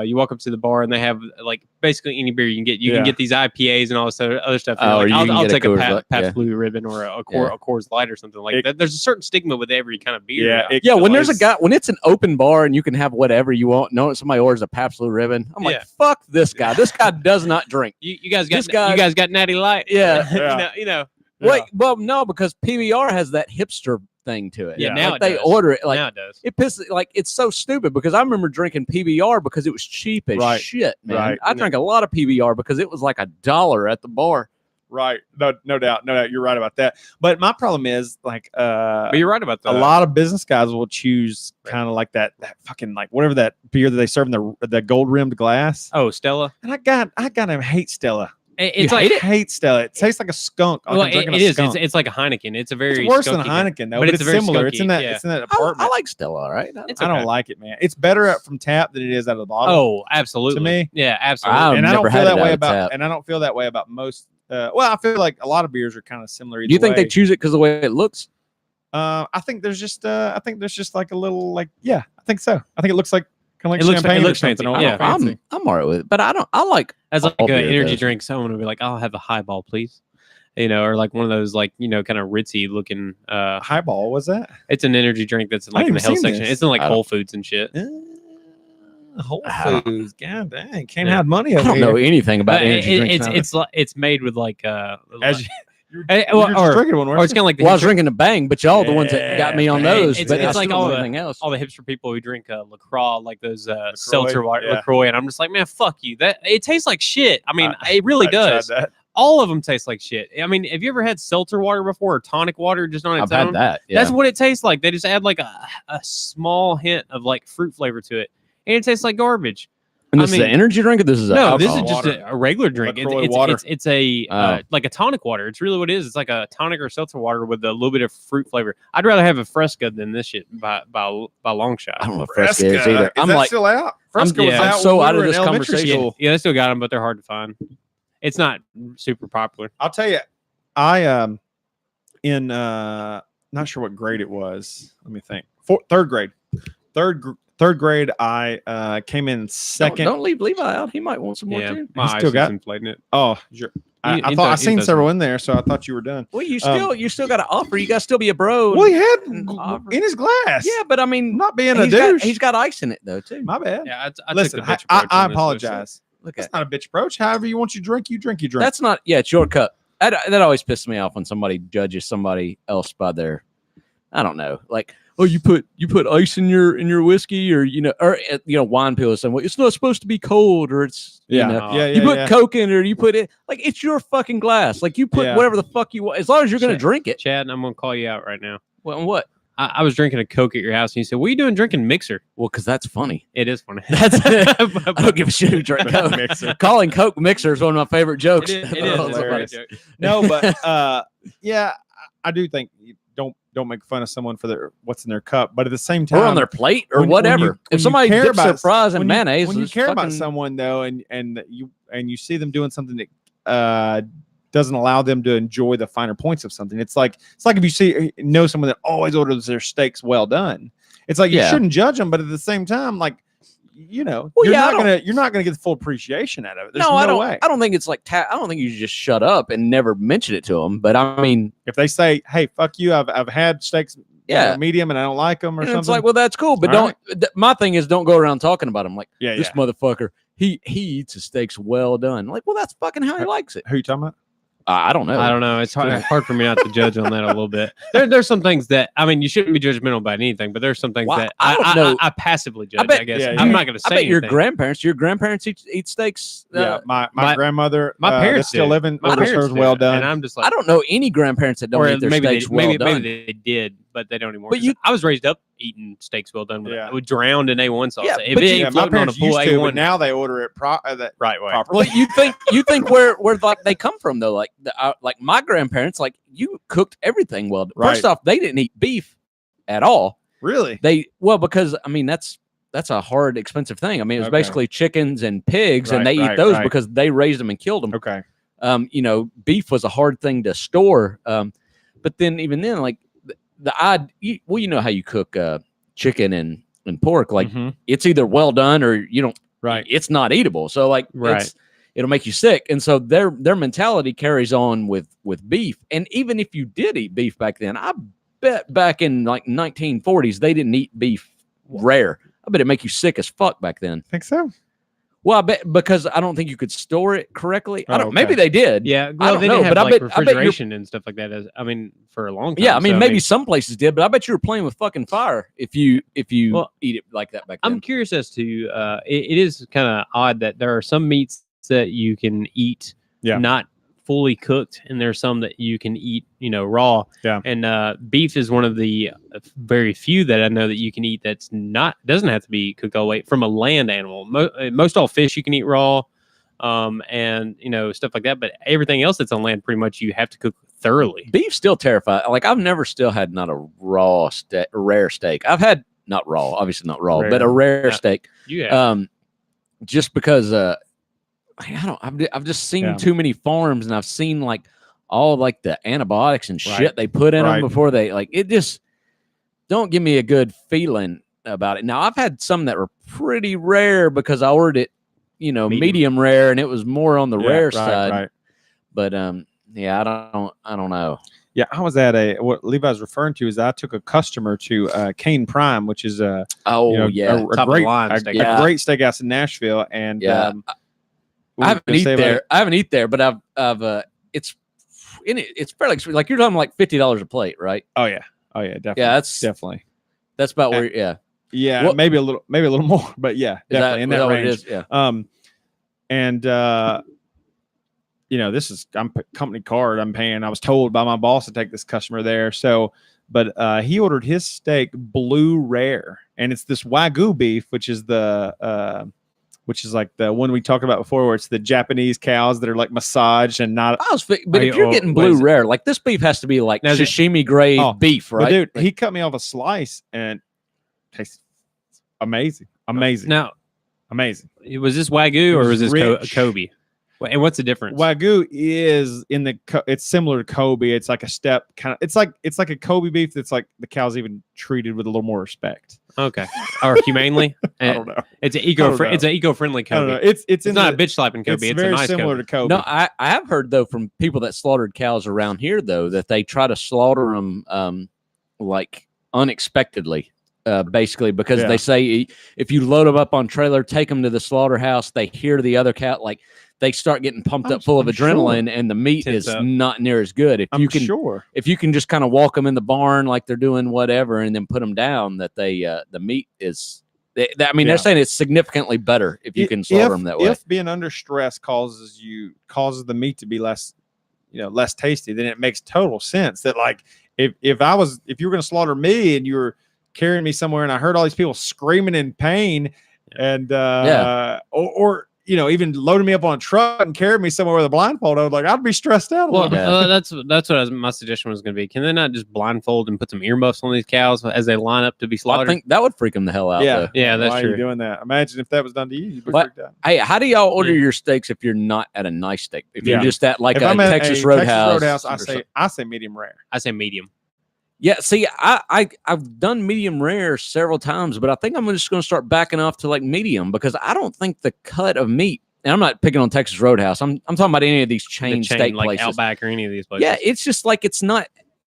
you walk up to the bar and they have like basically any beer you can get. You can get these IPAs and all this other stuff. Like, I'll take a Pabst Blue Ribbon or a Coors Light or something like that. There's a certain stigma with every kind of beer. When it's an open bar and you can have whatever you want. No, somebody orders a Pabst Blue Ribbon. I'm like, fuck this guy. This guy does not drink. You guys got Natty Light. Yeah. you know. Wait, well, no, because PBR has that hipster thing to it. Yeah, now like they order it. Like now it does. It pisses. Like it's so stupid because I remember drinking PBR because it was cheap as shit, man. Right. I drank a lot of PBR because it was like $1 at the bar. Right. No doubt. You're right about that. But my problem is like, but you're right about that. A lot of business guys will choose kind of like that fucking like whatever that beer that they serve in the gold rimmed glass. Oh, Stella. And I gotta hate Stella. It's I hate Stella. It tastes like a skunk. Well, it is. It's like a Heineken. It's a very worse than a Heineken though, but it's similar. Skunky. It's in that apartment. I like Stella, all right? I don't like it, man. It's better from tap than it is out of the bottle. Oh, absolutely. To me, yeah, absolutely. And I don't feel that way about most. Well, I feel like a lot of beers are kind of similar. Do you think they choose it because of the way it looks? I think there's just like a little like I think so. I think it looks like kind of like It champagne looks or something. fancy. Yeah, fancy. I'm alright with it, but I like as like all an beer energy does. drink. Someone would be like, "I'll have a highball, please." Or like one of those like kind of ritzy looking. Highball was that? It's an energy drink that's like in the health section. It's in like Whole Foods and shit. Whole Foods, god dang, can't have money I over don't here. know anything about energy drinks. It's made with like As you're or drinking one, it's kind of like the I was drinking a Bang, but y'all the ones that got me on those. It's but like I still all don't know the anything else. all the hipster people who drink LaCroix, like those seltzer water, yeah. LaCroix, and I'm just like, man, fuck you. That it tastes like shit. I mean, it really I does. tried that. All of them taste like shit. I mean, have you ever had seltzer water before or tonic water just on its own? I've had that. Yeah. That's what it tastes like. They just add like a small hint of like fruit flavor to it, and it tastes like garbage. And this is an energy drink, or this is no, this alcohol? is just a regular drink. It's a like a tonic water. It's really what it is. It's like a tonic or seltzer water with a little bit of fruit flavor. I'd rather have a Fresca than this shit by a long shot. I don't know if Fresca is either. Is that still out? Fresca was out. I'm so when out we of were this in elementary conversation. school. Yeah, they still got them, but they're hard to find. It's not super popular. I'll tell you, I in not sure what grade it was. Let me think. Third grade. Third grade, I came in second. Don't leave Levi out. He might want some more too. My still got inflating it. Oh, I thought I seen several in there, so I thought you were done. Well, you still got to offer. You got to still be a bro. Well, he had offer. in his glass. Yeah, but I mean, not being a douche. He's got ice in it though too. My bad. Yeah, I listen. took the bitch approach I on this apologize. Look That's at not a bitch approach. However you want you drink, you drink. That's not. Yeah, it's your cup. That always pisses me off when somebody judges somebody else by their, I don't know, like, oh, you put ice in your whiskey, or wine people saying, well, it's not supposed to be cold, or it's you put Coke in it, or you put it like it's your fucking glass, like you put whatever the fuck you want, as long as you're gonna drink it. Chad, I'm gonna call you out right now. Well, what? I was drinking a Coke at your house, and you said, "What are you doing drinking mixer?" Well, because that's funny. It is funny. I don't give a shit who drink Coke. Mixer. Calling Coke mixer is one of my favorite jokes. It is. No, but yeah, I do think don't make fun of someone for what's in their cup, but at the same time, or on their plate or whatever. If somebody dips their fries in mayonnaise, when you care about someone though, and you see them doing something that doesn't allow them to enjoy the finer points of something. It's like if you know someone that always orders their steaks well done. It's like you shouldn't judge them, but at the same time, like you're not gonna get the full appreciation out of it. There's no way. I don't think it's like I don't think you should just shut up and never mention it to them. But I mean, if they say, "Hey, fuck you, I've had steaks medium and I don't like them," or something, it's like, well, that's cool, but my thing is, don't go around talking about them like this motherfucker. He eats his steaks well done. Like, well, that's fucking how he likes it. Who you talking about? I don't know. It's hard for me not to judge on that a little bit. There's some things that, I mean, you shouldn't be judgmental about anything, but there's some things that I passively judge, I guess. I'm not going to say anything. Your grandparents eat steaks. My grandmother, my parents still living, orders hers well done. And I'm just like, I don't know any grandparents that don't eat their steaks well done. Maybe they did, but they don't anymore. But I was raised up eating steaks well done with drowned in A1 sauce. My parents used to, but now they order it that right way. Well, you think where like they come from though, like my grandparents, like you cooked everything well. Right. First off, they didn't eat beef at all. Really? Because I mean that's a hard, expensive thing. I mean, it was basically chickens and pigs, and they eat those because they raised them and killed them. Okay. Beef was a hard thing to store. But then even then, like you know how you cook chicken and pork. Like it's either well done or you don't. Right. It's not eatable. So like it'll make you sick. And so their mentality carries on with beef. And even if you did eat beef back then, I bet back in like 1940s they didn't eat beef rare. I bet it make you sick as fuck back then. Think so? Well, I bet because I don't think you could store it correctly. Maybe they did. Yeah, well, they didn't have like refrigeration and stuff like that. For a long time. Yeah, I mean, maybe some places did, but I bet you were playing with fucking fire if you eat it like that back then. I'm curious as to it is kind of odd that there are some meats that you can eat not fully cooked, and there's some that you can eat raw. Yeah. And beef is one of the very few that I know that you can eat doesn't have to be cooked all the way from a land animal. Most all fish you can eat raw, and stuff like that. But everything else that's on land, pretty much you have to cook thoroughly. Beef still terrified. Like I've never still had not a rare steak. I've had not raw, obviously not raw, but a rare steak. Yeah. Just because I've just seen too many farms, and I've seen like all like the antibiotics and shit Right. they put in Right. them before they like it. Just don't give me a good feeling about it. Now I've had some that were pretty rare because I ordered it, medium rare, and it was more on the rare side. Right. But yeah, I don't know. Yeah, I was at what Levi's referring to is I took a customer to Cane Prime, which is a Oh a yeah, top of the line a steakhouse. great steakhouse in Nashville, and Yeah. I haven't eaten there, but I've it's fairly expensive. Like you're talking like $50 a plate, right? Oh yeah, definitely. Yeah, definitely. that's about where. Yeah, Yeah, What- maybe a little more, but yeah, definitely in that what it range. is? Yeah. And this is company card I'm paying. I was told by my boss to take this customer there. So, but he ordered his steak blue rare, and it's this Wagyu beef, which is like the one we talked about before, where it's the Japanese cows that are like massaged and not. But if you're getting blue rare, like this beef has to be like sashimi grade beef, right? But dude, he cut me off a slice and it tastes amazing. Now, Amazing. was this Wagyu or was this rich. Kobe? And what's the difference? Wagyu is it's similar to Kobe. It's like a step kind of. It's like a Kobe beef that's like the cow's even treated with a little more respect. Okay, or humanely? I don't know. It's an eco-friendly I don't Kobe. know. It's not a bitch slapping Kobe. It's It's a very nice similar Kobe. to Kobe. No, I have heard though from people that slaughtered cows around here though that they try to slaughter them like unexpectedly. Basically, because they say if you load them up on trailer, take them to the slaughterhouse, they hear the other cow, like they start getting pumped up full of adrenaline, and the meat is not near as good. If you can just kind of walk them in the barn like they're doing whatever, and then put them down, that the meat is. They're saying it's significantly better if you can slaughter them that way. If being under stress causes the meat to be less tasty, then it makes total sense that like if you were going to slaughter me and you were carrying me somewhere and I heard all these people screaming in pain and or even loading me up on a truck and carrying me somewhere with a blindfold, I'd be stressed out a little bit. That's what my suggestion was going to be. Can they not just blindfold and put some earmuffs on these cows as they line up to be slaughtered? I think that would freak them the hell out. Yeah, though. Yeah, that's Why true. are you doing that? Imagine if that was done to you, you'd be freaked out. Hey, how do y'all order your steaks if you're not at a a steak? If you're just at like if a I'm at Texas a Roadhouse, I say medium rare. I say medium. Yeah, see, I've done medium rare several times, but I think I'm just going to start backing off to like medium because I don't think the cut of meat. And I'm not picking on Texas Roadhouse. I'm talking about any of these chain steak like places, Outback or any of these places. Yeah, it's just like it's not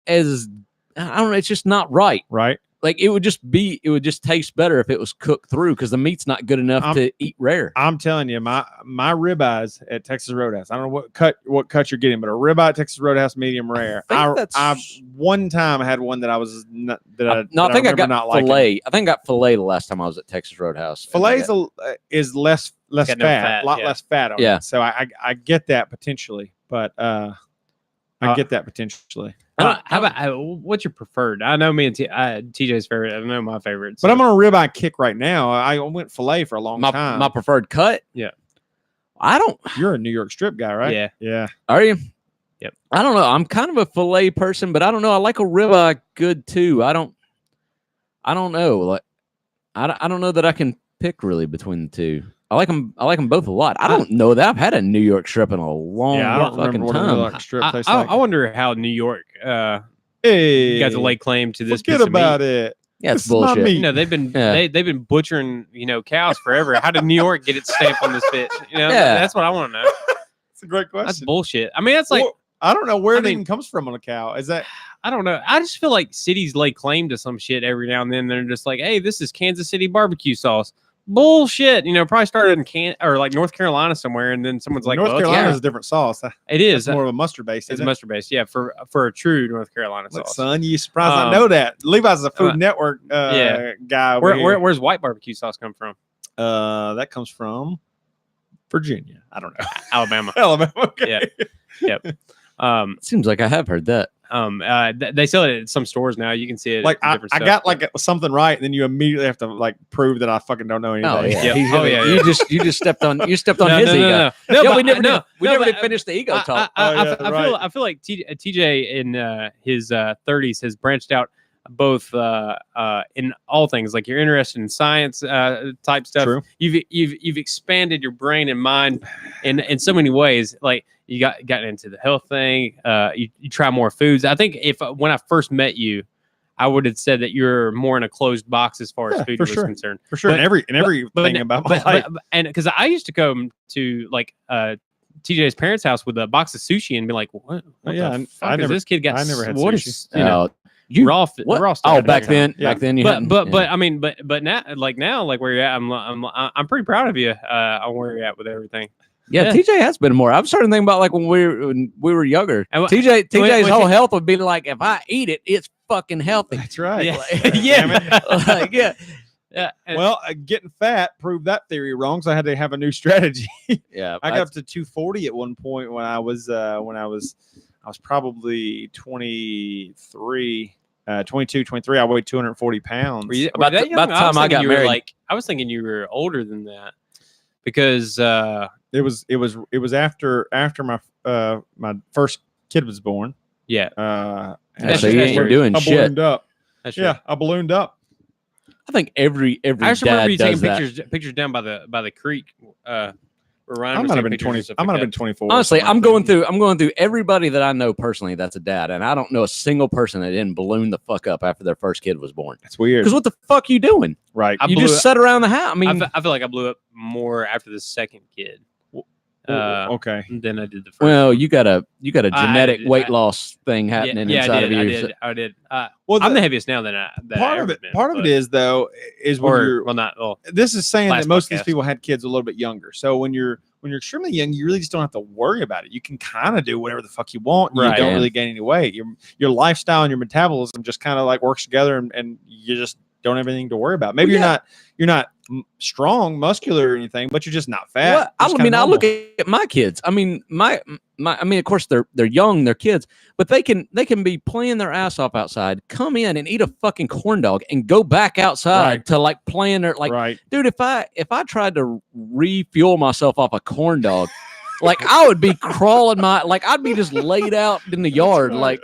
as I don't know. It's just not right. Right. Like it would just taste better if it was cooked through because the meat's not good enough to eat rare. I'm telling you, my ribeyes at Texas Roadhouse. I don't know what cut you're getting, but a ribeye at Texas Roadhouse medium rare. I one time I had one that I was not, I think I got filet. I think I got filet the last time I was at Texas Roadhouse. Filet is less fat, a lot less fat on it. So I get that potentially, but I get that potentially. How about what's your preferred? I know me and TJ's favorite. I know my favorite. But I'm on a ribeye kick right now. I went filet for a long time. My preferred cut. Yeah. You're a New York strip guy, right? Yeah. Yeah. Are you? Yep. I don't know. I'm kind of a filet person, but I don't know. I like a ribeye good too. I don't know. Like I don't know that I can pick really between the two. I like them both a lot. I don't know that I've had a New York strip in a long fucking time. I wonder how New York got to lay claim to this. Forget about it. Yeah, it's bullshit. They've been butchering cows forever. How did New York get its stamp on this bitch? That's what I want to know. It's a great question. That's bullshit. I mean, that's like I don't know where it even comes from on a cow. Is that I don't know. I just feel like cities lay claim to some shit every now and then. They're just like, hey, this is Kansas City barbecue sauce. Bullshit. Probably started in North Carolina somewhere, and then someone's like, North Carolina is a different sauce. It is more of a mustard base. It's mustard based, yeah. For a true North Carolina sauce. Son, you surprised I know that. Levi's is a Food Network guy. Where's white barbecue sauce come from? That comes from Virginia. I don't know. Alabama. Okay. Yeah. Yep. Seems like I have heard that. They sell it at some stores now. You can see it. Like I got something right, and then you immediately have to prove that I fucking don't know anything. Oh yeah. You just stepped on his ego. No, we never did finish the ego talk. I feel like TJ in his 30s has branched out both in all things. Like you're interested in science type stuff. True. You've expanded your brain and mind in so many ways. Like you got into the health thing. You try more foods. I think when I first met you, I would have said that you're more in a closed box as far as food was concerned. For sure. Everything about my life. And because I used to come to like TJ's parents' house with a box of sushi and be like, "What the fuck is this kid got? I never had what sushi. Is, you know, raw stuff." Oh, back then, you hadn't. But I mean, but now, like where you're at, I'm pretty proud of you on where you're at with everything. Yeah, TJ has been more. I'm starting to think about like when we were younger. TJ's whole health would be like, if I eat it, it's fucking healthy. That's right. Yeah. Yeah. Well, getting fat proved that theory wrong, so I had to have a new strategy. Yeah, I got up to 240 at one point when I was probably 23, 22, 23. I weighed 240 pounds. About the time I got married, I was thinking you were older than that because it was after my first kid was born. Yeah. So you ain't doing shit. Ballooned up. I ballooned up. I think every I just remember you taking pictures down by the creek. I might have been 20. I might have been 24. Honestly, I'm going through everybody that I know personally that's a dad, and I don't know a single person that didn't balloon the fuck up after their first kid was born. That's weird. Because what the fuck you doing? Right. You just sat around the house. I mean, I feel like I blew up more after the second kid. Okay. Than I did the first. Well, you got a genetic weight loss thing happening inside of you. I did. Well, I'm the heaviest now than part of it is though is when you're not. Well, this is saying that most of these people had kids a little bit younger. So when you're extremely young, you really just don't have to worry about it. You can kind of do whatever the fuck you want. You don't really gain any weight. Your lifestyle and your metabolism just kind of like works together, and you just don't have anything to worry about. Maybe you're not strong, muscular or anything, but you're just not fat. Well, I look at my kids. I mean, of course they're young, they're kids, but they can be playing their ass off outside, come in and eat a fucking corn dog and go back outside to like playing their dude, if I tried to refuel myself off a corn dog, like I would be crawling I'd be just laid out in the yard. I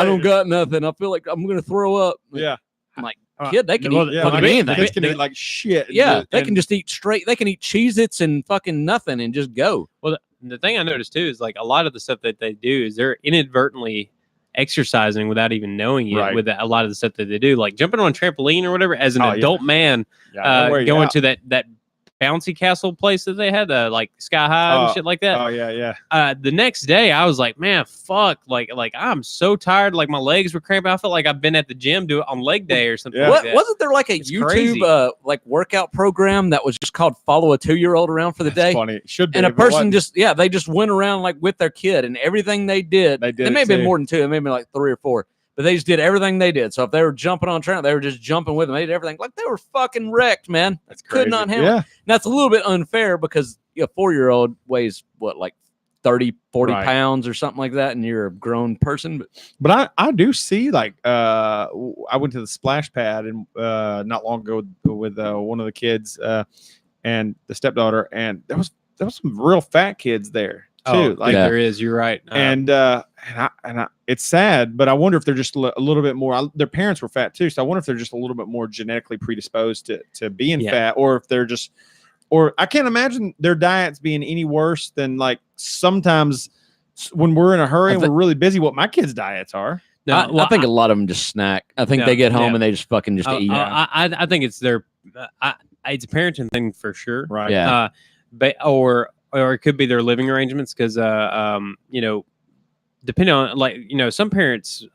don't got nothing. I feel like I'm gonna throw up. Yeah. I'm like, kid, they can eat fucking anything. They can eat like shit. Yeah, they can just eat straight. They can eat Cheez-Its and fucking nothing and just go. Well, the thing I noticed too is like a lot of the stuff that they do is they're inadvertently exercising without even knowing it with a lot of the stuff that they do, like jumping on a trampoline or whatever as an adult man, going to that bouncy castle place that they had, like Sky High and shit like that. Oh yeah. The next day I was like, man, fuck, like I'm so tired, like my legs were cramping. I felt like I've been at the gym do it on leg day or something. Yeah. Like that. Wasn't there like a It's YouTube like workout program that was just called Follow a 2-Year-Old Around for the Day? Funny. It should be. And a person they just went around like with their kid, and everything they did. It may have been more than 2. It may have been like 3 or 4. But they just did everything they did. So if they were jumping on tramp, they were just jumping with them. They did everything. Like they were fucking wrecked, man. That's crazy. Could not handle it. Now it's a little bit unfair because a 4-year-old weighs what, like 30, 40 pounds or something like that, and you're a grown person. But I do see, like, I went to the splash pad and not long ago with one of the kids and the stepdaughter, and there was some real fat kids there too. There is. You're right. And it's sad, but I wonder if they're just a little bit more. Their parents were fat too, so I wonder if they're just a little bit more genetically predisposed to being fat, or if they're just. Or I can't imagine their diets being any worse than like sometimes when we're in a hurry and we're really busy. What my kids' diets are. No, I think a lot of them just snack. I think they get home and they just fucking just eat. I think it's their. It's a parenting thing for sure. Right. Yeah. Or it could be their living arrangements because depending on some parents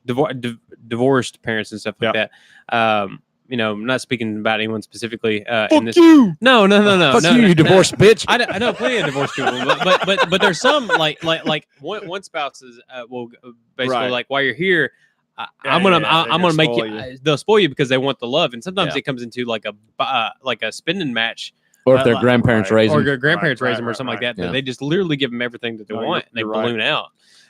divorced parents and stuff like that. I'm not speaking about anyone specifically. Fuck you! No. Fuck you, you divorced bitch. I know plenty of divorced people, but there's some like one spouse is will basically like while you're here, I'm gonna make you. They'll spoil you because they want the love, and sometimes it comes into like a spending match. Or if their grandparents raise them. Or their grandparents raise them or something like that. Yeah. They just literally give them everything that they want, and they balloon out.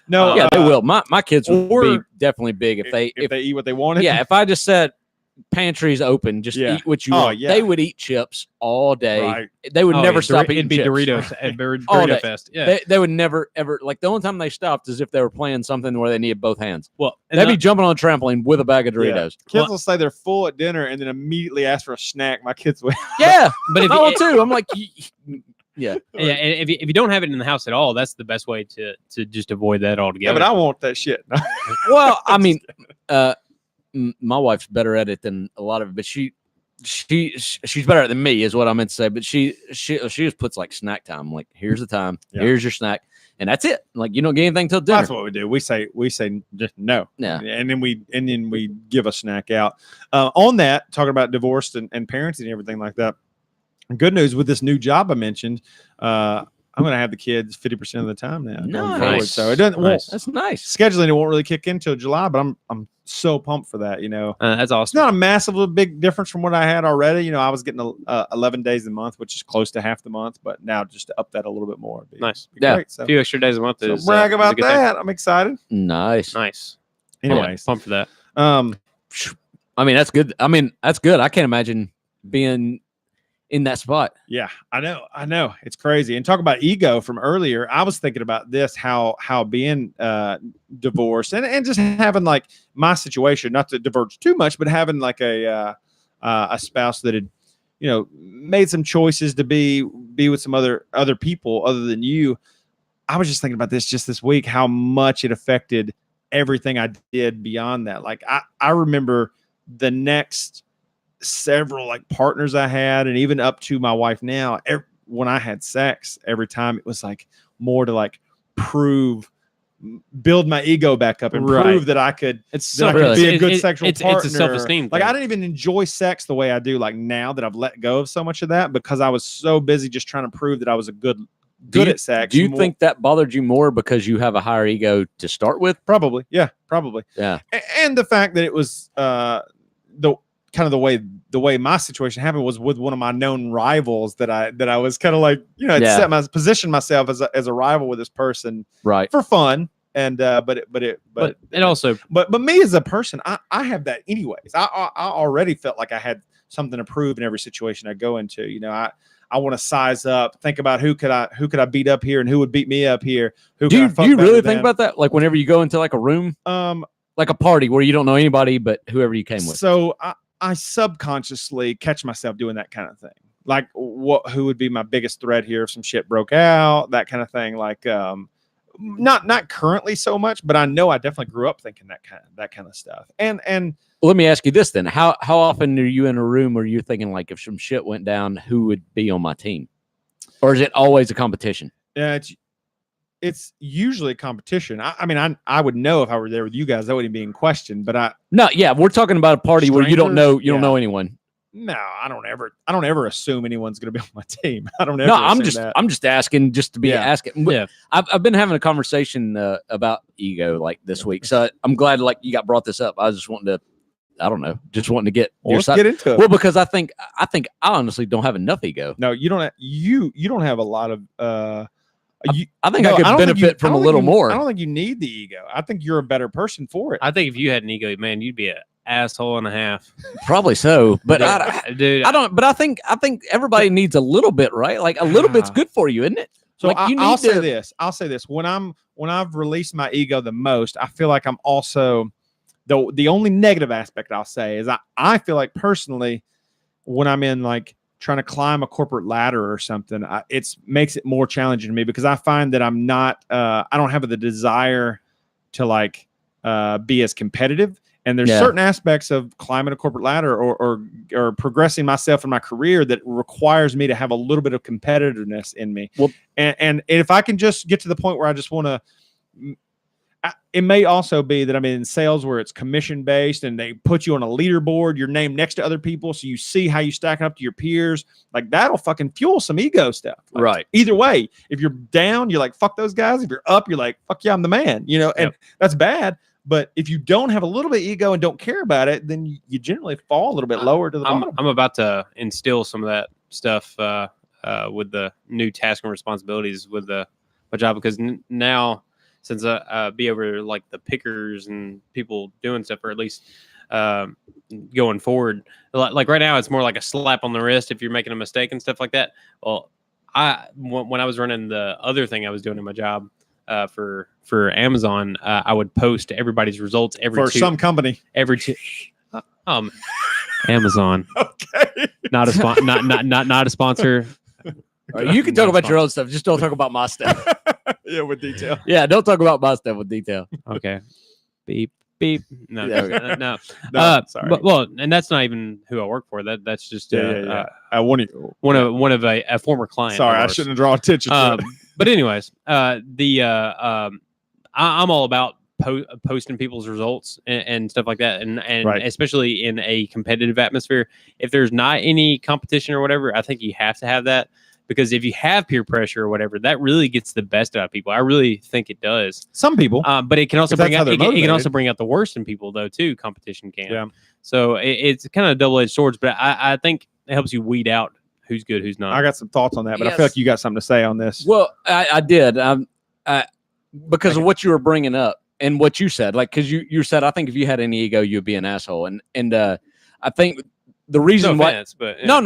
No, they will. My kids would be definitely big if they eat what they wanted. Yeah, if I just said, pantries open, just eat what you want. Yeah. They would eat chips all day. Right. They would never stop eating It'd be chips. Doritos, Dorito Fest. Yeah. They would never, ever, like the only time they stopped is if they were playing something where they needed both hands. Well, they'd be jumping on a trampoline with a bag of Doritos. Kids will say they're full at dinner and then immediately ask for a snack. My kids will. Yeah. But if I too, I'm like, yeah. And if you don't have it in the house at all, that's the best way to just avoid that altogether. Yeah, but I want that shit. Well, I mean, my wife's better at it than a lot of it, but she's better at it than me, is what I meant to say. But she just puts like snack time. Like, here's the time, here's your snack, and that's it. Like, you don't get anything till dinner. That's what we do. We say just no. Yeah. And then we give a snack out. On that, talking about divorced and parenting and everything like that. Good news with this new job I mentioned. I'm going to have the kids 50% of the time now. Nice. So it doesn't. That's nice. Scheduling it won't really kick in until July, but I'm so pumped for that. That's awesome. It's not a massive big difference from what I had already. I was getting 11 days a month, which is close to half the month, but now just to up that a little bit more. Nice. Great. So, a few extra days a month is brag about a good that. thing. I'm excited. Nice. Anyways, pumped for that. I mean, that's good. I can't imagine being in that spot. Yeah, I know. It's crazy. And talk about ego from earlier. I was thinking about this, how being divorced and just having like my situation, not to diverge too much, but having like a spouse that had, made some choices to be with some other people other than you. I was just thinking about this just this week, how much it affected everything I did beyond that. Like I remember the next several like partners I had, and even up to my wife now, when I had sex, every time it was like more to like build my ego back up and prove that I could be a good sexual partner. It's a self-esteem like thing. I didn't even enjoy sex the way I do like now that I've let go of so much of that, because I was so busy just trying to prove that I was a good at sex. Do you think that bothered you more because you have a higher ego to start with? Probably. Yeah, probably. Yeah. And the fact that it was the way my situation happened was with one of my known rivals that I was kind of like, positioned myself as a rival with this person, right, for fun. And but me as a person, I have that anyways. I already felt like I had something to prove in every situation I go into. I want to size up, think about who could I beat up here and who would beat me up here. Do you really think about that? Like whenever you go into like a room, like a party where you don't know anybody but whoever you came with. So I subconsciously catch myself doing that kind of thing. Like who would be my biggest threat here if some shit broke out, that kind of thing. Like not currently so much, but I know I definitely grew up thinking that kind of stuff. And let me ask you this then. How often are you in a room where you're thinking like, if some shit went down, who would be on my team? Or is it always a competition? Yeah, it's usually a competition. I mean, I would know if I were there with you guys, that wouldn't be in question. But we're talking about a party where you don't know anyone. No, I don't ever assume anyone's going to be on my team. I don't ever. No, that. I'm just asking, just to be asking. Yeah, I've been having a conversation about ego like this week, so I'm glad like you got brought this up. I was just wanting to, just wanting to get your side. Get into it. Well, because I think I honestly don't have enough ego. No, you don't. You don't have a lot of. I think I could benefit from a little more. I don't think you need the ego. I think you're a better person for it. I think if you had an ego, man, you'd be an asshole and a half. Probably so, but dude, I don't. But I think everybody needs a little bit, right? Like a little bit's good for you, isn't it? So like I'll say this. When I've released my ego the most, I feel like I'm also the only negative aspect I'll say is I feel like personally when I'm in like trying to climb a corporate ladder or something, it makes it more challenging to me because I find that I'm not, I don't have the desire to like be as competitive. And there's certain aspects of climbing a corporate ladder or progressing myself in my career that requires me to have a little bit of competitiveness in me. Well, and if I can just get to the point where I just want to, it may also be that I'm in sales where it's commission based and they put you on a leaderboard, your name next to other people. So you see how you stack up to your peers. Like that'll fucking fuel some ego stuff. Like, right. Either way, if you're down, you're like, fuck those guys. If you're up, you're like, fuck yeah, I'm the man, and that's bad. But if you don't have a little bit of ego and don't care about it, then you generally fall a little bit lower to the bottom. I'm about to instill some of that stuff with the new task and responsibilities with my job because now, since I be over like the pickers and people doing stuff, or at least going forward. Like right now, it's more like a slap on the wrist if you're making a mistake and stuff like that. Well, when I was running the other thing I was doing in my job for Amazon, I would post everybody's results some company every two. Amazon. Okay. Not a sponsor. You can talk about your own stuff. Just don't talk about my stuff. Yeah, with detail. Yeah, don't talk about my stuff with detail. Okay. Beep. No. Sorry. Well, and that's not even who I work for. That's just one of a former client. Sorry, I shouldn't draw attention to it. But anyways, I'm all about posting people's results and stuff like that, and right. especially in a competitive atmosphere. If there's not any competition or whatever, I think you have to have that, because if you have peer pressure or whatever, that really gets the best out of people. I really think it does. Some people, but it can also bring out it can also bring out the worst in people though too. Competition can. Yeah. So it's kind of double-edged swords, but I think it helps you weed out who's good, who's not. I got some thoughts on that, but I feel like you got something to say on this. Well, I did. Because of what you were bringing up. And what you said, like, because you said, I think if you had any ego, you'd be an asshole. And I think the reason no offense, but no,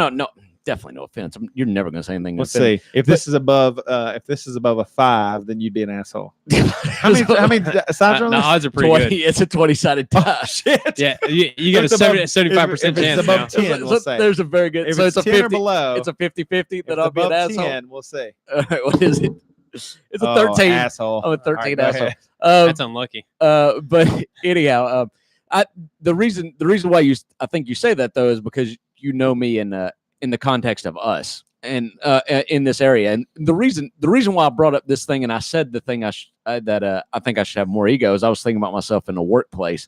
definitely no offense. You're never going to say anything. Let's see. If this is above a 5, then you'd be an asshole. How many sides are on the this? odds are pretty 20, good. It's a 20-sided tie. Oh, shit. Yeah, you got a 75% chance. Above Now. 10, we'll say. There's a very good. If so it's a 10 50 or below. It's a 50-50 that I'll be above an asshole. 10, we'll say. All right, what is it? It's a 13. Asshole. I'm a 13 asshole. That's unlucky. But anyhow, the reason why I think you say that though is because you know me in the context of us and in this area, and the reason why I brought up this thing and I said the thing that I think I should have more ego is I was thinking about myself in the workplace,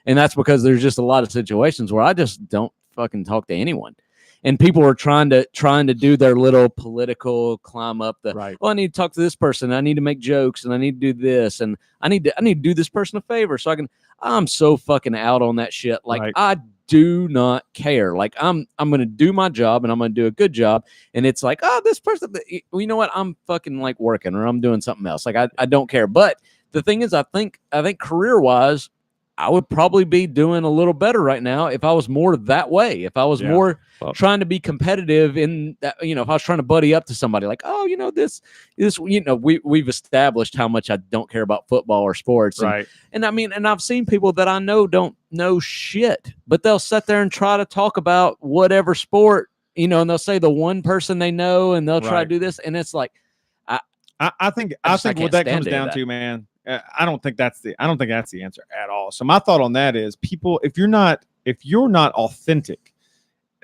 and that's because there's just a lot of situations where I just don't fucking talk to anyone. And people are trying to do their little political climb up the right. Well, I need to talk to this person. I need to make jokes, and I need to do this, and I need to do this person a favor so I can. I'm so fucking out on that shit. Like right. I do not care. Like I'm gonna do my job, and I'm gonna do a good job. And it's like, oh, this person. Well, you know what? I'm fucking like working, or I'm doing something else. Like I don't care. But the thing is, I think career wise, I would probably be doing a little better right now if I was more that way. If I was more trying to be competitive in that, if I was trying to buddy up to somebody like, oh, this, we've established how much I don't care about football or sports. Right. And I mean, and I've seen people that I know don't know shit, but they'll sit there and try to talk about whatever sport, and they'll say the one person they know, and they'll try to do this. And it's like, I think what that comes down to, man, I don't think that's the answer at all. So my thought on that is, people, if you're not authentic,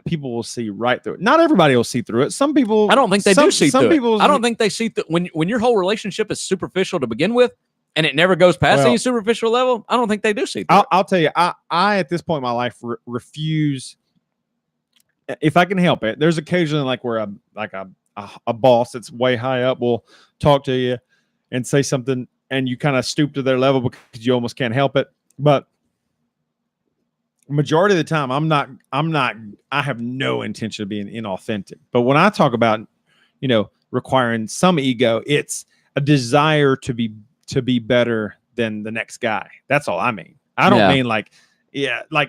people will see right through it. Not everybody will see through it. Some people, I don't think they do see through it. I don't think they see when your whole relationship is superficial to begin with, and it never goes past any superficial level. I don't think they do see through it. I'll tell you, I at this point in my life refuse, if I can help it. There's occasionally like where a boss that's way high up will talk to you and say something, and you kind of stoop to their level because you almost can't help it. But majority of the time, I have no intention of being inauthentic. But when I talk about, requiring some ego, it's a desire to be better than the next guy. That's all I mean. I don't mean like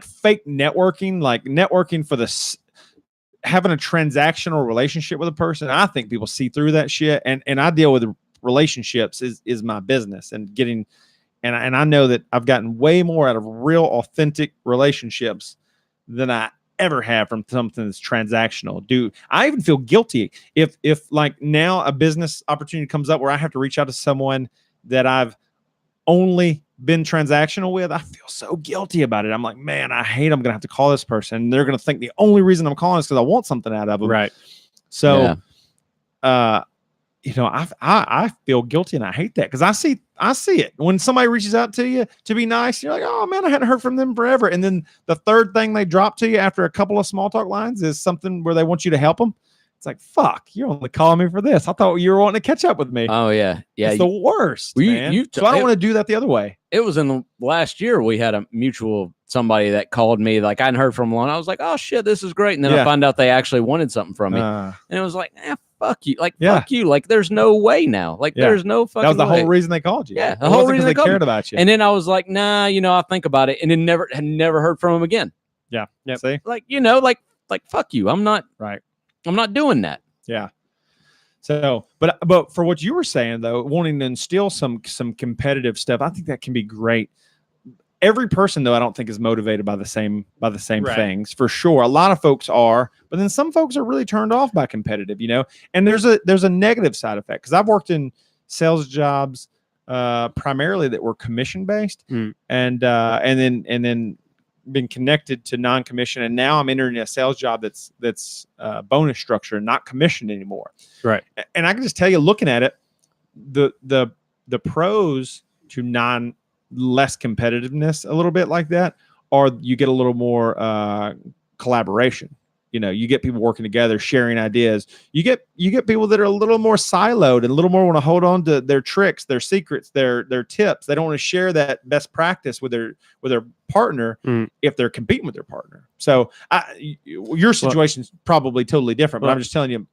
fake networking, like networking for having a transactional relationship with a person. I think people see through that shit, and I deal with relationships is my business, and getting, and I know that I've gotten way more out of real authentic relationships than I ever have from something that's transactional. Dude, I even feel guilty if like now a business opportunity comes up where I have to reach out to someone that I've only been transactional with. I feel so guilty about it. I'm like, man, I hate I'm gonna have to call this person, and they're gonna think the only reason I'm calling is because I want something out of them. Right. So I feel guilty, and I hate that because I see it when somebody reaches out to you to be nice. You're like, oh man, I hadn't heard from them forever. And then the third thing they drop to you after a couple of small talk lines is something where they want you to help them. It's like, fuck, you're only calling me for this. I thought you were wanting to catch up with me. Oh yeah. It's the worst, man. So I don't want to do that the other way. It was in the last year we had a mutual somebody that called me, like I hadn't heard from one. I was like, oh shit, this is great. And then I find out they actually wanted something from me. And it was like, fuck you. Like, fuck you. Like, there's no way now. Like, there's no fucking way. That was the whole reason they called you. Yeah. The whole reason they cared about you. And then I was like, nah, I'll think about it. And then never heard from him again. Yeah. Yep. See? Like, like, fuck you. I'm not doing that. Yeah. So, but for what you were saying though, wanting to instill some competitive stuff, I think that can be great. Every person though, I don't think is motivated by the same things for sure. A lot of folks are, but then some folks are really turned off by competitive, and there's a negative side effect. Cause I've worked in sales jobs, primarily that were commission based and then been connected to non-commission, and now I'm entering a sales job that's bonus structure and not commissioned anymore. Right. And I can just tell you, looking at it, the pros to less competitiveness a little bit like that, or you get a little more collaboration. You get people working together, sharing ideas. You get people that are a little more siloed and a little more want to hold on to their tricks, their secrets, their tips. They don't want to share that best practice with their partner if they're competing with their partner. So your situation's probably totally different, but I'm just telling you,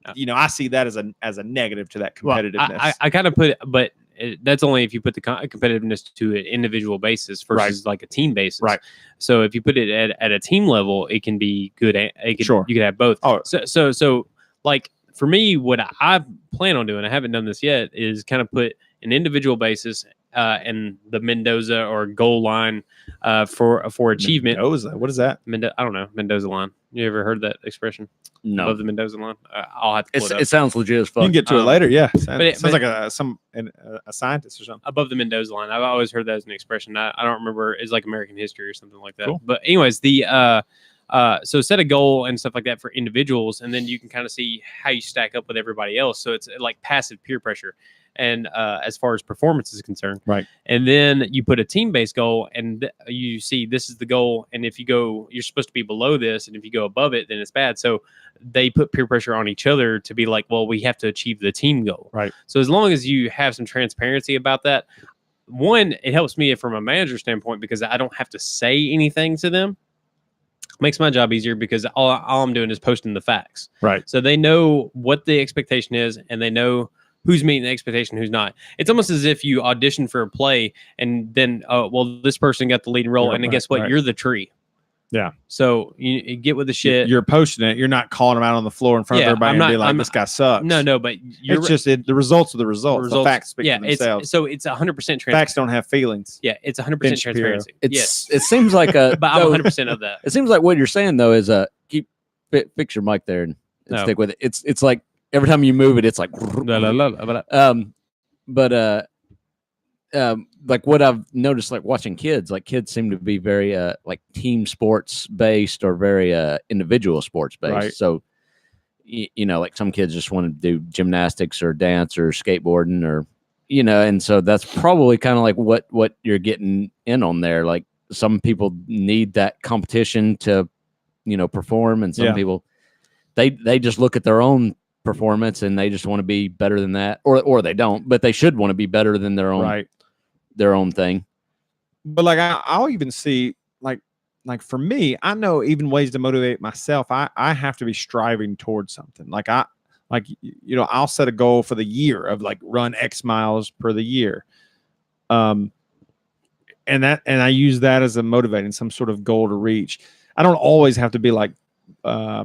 I see that as a negative to that competitiveness. Well, I kind of put it, but that's only if you put the competitiveness to an individual basis versus like a team basis. Right. So if you put it at a team level, it can be good. You can have both. Oh. So like for me, what I plan on doing, I haven't done this yet, is kind of put an individual basis and the Mendoza or goal line for achievement. Mendoza, what is that? I don't know. Mendoza line. You ever heard that expression? No. Above the Mendoza line? I'll have to pull it up. It sounds legit as fuck. You can get to it later. Yeah. It sounds like a scientist or something. Above the Mendoza line. I've always heard that as an expression. I don't remember. It's like American history or something like that. Cool. But anyways, so set a goal and stuff like that for individuals, and then you can kind of see how you stack up with everybody else. So it's like passive peer pressure. And as far as performance is concerned, right. And then you put a team-based goal, and you see this is the goal. And if you go, you're supposed to be below this, and if you go above it, then it's bad. So they put peer pressure on each other to be like, well, we have to achieve the team goal, right? So as long as you have some transparency about that, one, it helps me from a manager standpoint because I don't have to say anything to them. Makes my job easier because all I'm doing is posting the facts, right? So they know what the expectation is, and they know who's meeting the expectation, who's not. It's almost as if you audition for a play and then, this person got the leading role. And then guess what? Right. You're the tree. Yeah. So you get with the shit. You're posting it. You're not calling them out on the floor in front of everybody and be like, this guy sucks. No, but it's just the results are the results. The facts speak for themselves. It's 100% transparency. Facts don't have feelings. Yeah, it's 100% transparency. It seems like but I'm 100% of that. It seems like what you're saying though is fix your mic there and stick with it. It's like every time you move it, it's like like what I've noticed, like watching kids seem to be very like team sports based or very individual sports based. Right. So like some kids just want to do gymnastics or dance or skateboarding or and so that's probably kind of like what you're getting in on there. Like some people need that competition to perform, and some people they just look at their own performance and they just want to be better than that, or they don't, but they should want to be better than their own thing. But like I'll even see like for me, I know even ways to motivate myself. I have to be striving towards something. I'll set a goal for the year of like run X miles per the year, and I use that as a motivating, some sort of goal to reach. I don't always have to be like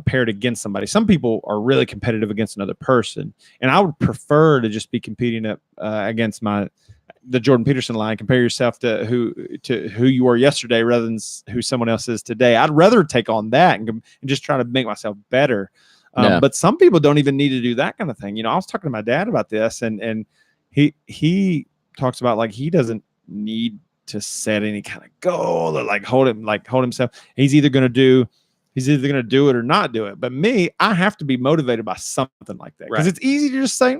paired against somebody. Some people are really competitive against another person, and I would prefer to just be competing against the Jordan Peterson line. Compare yourself to who you were yesterday rather than who someone else is today. I'd rather take on that and just try to make myself better. But some people don't even need to do that kind of thing. I was talking to my dad about this, and he talks about like he doesn't need to set any kind of goal or hold himself. He's either going to do it or not do it. But me, I have to be motivated by something like that, because it's easy to just say,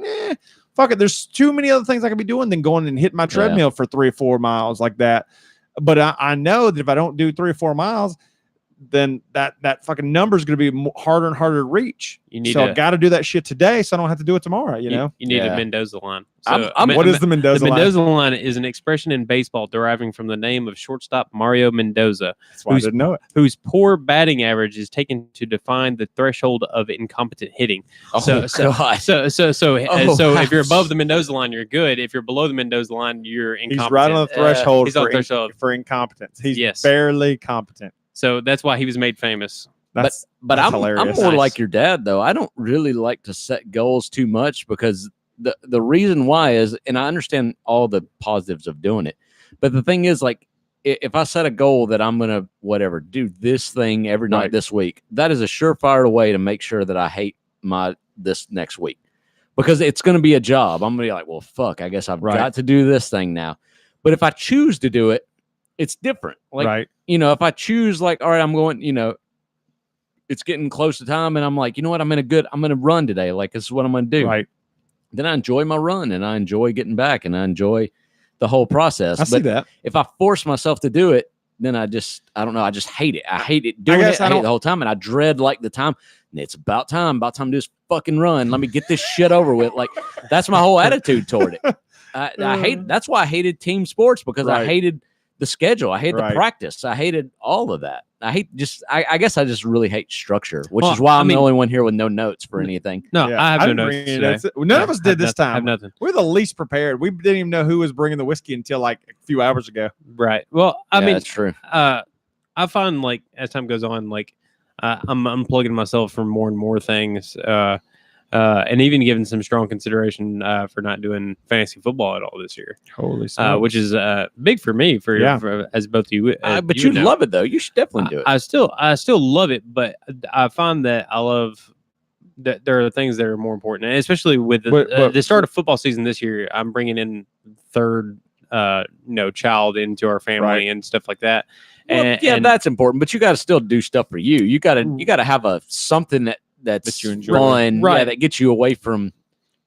fuck it. There's too many other things I could be doing than going and hitting my treadmill for 3 or 4 miles like that. But I know that if I don't do 3 or 4 miles, then that fucking number is going to be harder and harder to reach. I got to do that shit today, so I don't have to do it tomorrow. You know, you need a Mendoza line. So, what is the Mendoza line? The Mendoza line is an expression in baseball deriving from the name of shortstop Mario Mendoza, That's why I didn't know it. Whose poor batting average is taken to define the threshold of incompetent hitting. So if you're above the Mendoza line, you're good. If you're below the Mendoza line, you're incompetent. He's right on the threshold for incompetence. He's barely competent. So that's why he was made famous. But I'm more like your dad, though. I don't really like to set goals too much because the reason why is, and I understand all the positives of doing it, but the thing is, like, if I set a goal that I'm going to do this thing every night this week, that is a surefire way to make sure that I hate this next week, because it's going to be a job. I'm going to be like, well, fuck, I guess I've got to do this thing now. But if I choose to do it, it's different. Like, if I choose, like, all right, I'm going, it's getting close to time, and I'm like, you know what, I'm going to run today. Like, this is what I'm going to do. Right. Then I enjoy my run, and I enjoy getting back, and I enjoy the whole process. I see that. If I force myself to do it, then I just hate it. I hate it doing it. I hate it the whole time, and I dread like the time. And it's about time to just fucking run. Let me get this shit over with. Like, that's my whole attitude toward it. I hate. That's why I hated team sports, because I hated the schedule. I hated the practice. I hated all of that. I guess I just really hate structure, which is why I'm the only one here with no notes for anything. No, I have no notes today. None of us did this time. I have nothing. We're the least prepared. We didn't even know who was bringing the whiskey until like a few hours ago. Right. Well, I mean, that's true. I find, like, as time goes on, like, I'm unplugging myself from more and more things. And even given some strong consideration for not doing fantasy football at all this year. Holy smokes. Which is big for me for as both of you. But you love it, though. You should definitely do it. I still love it, but I find that I love that there are things that are more important, and especially with the start of football season this year. I'm bringing in third child into our family and stuff like that. Well, and that's important, but you got to still do stuff for you. You got to have something that's fun, that gets you away from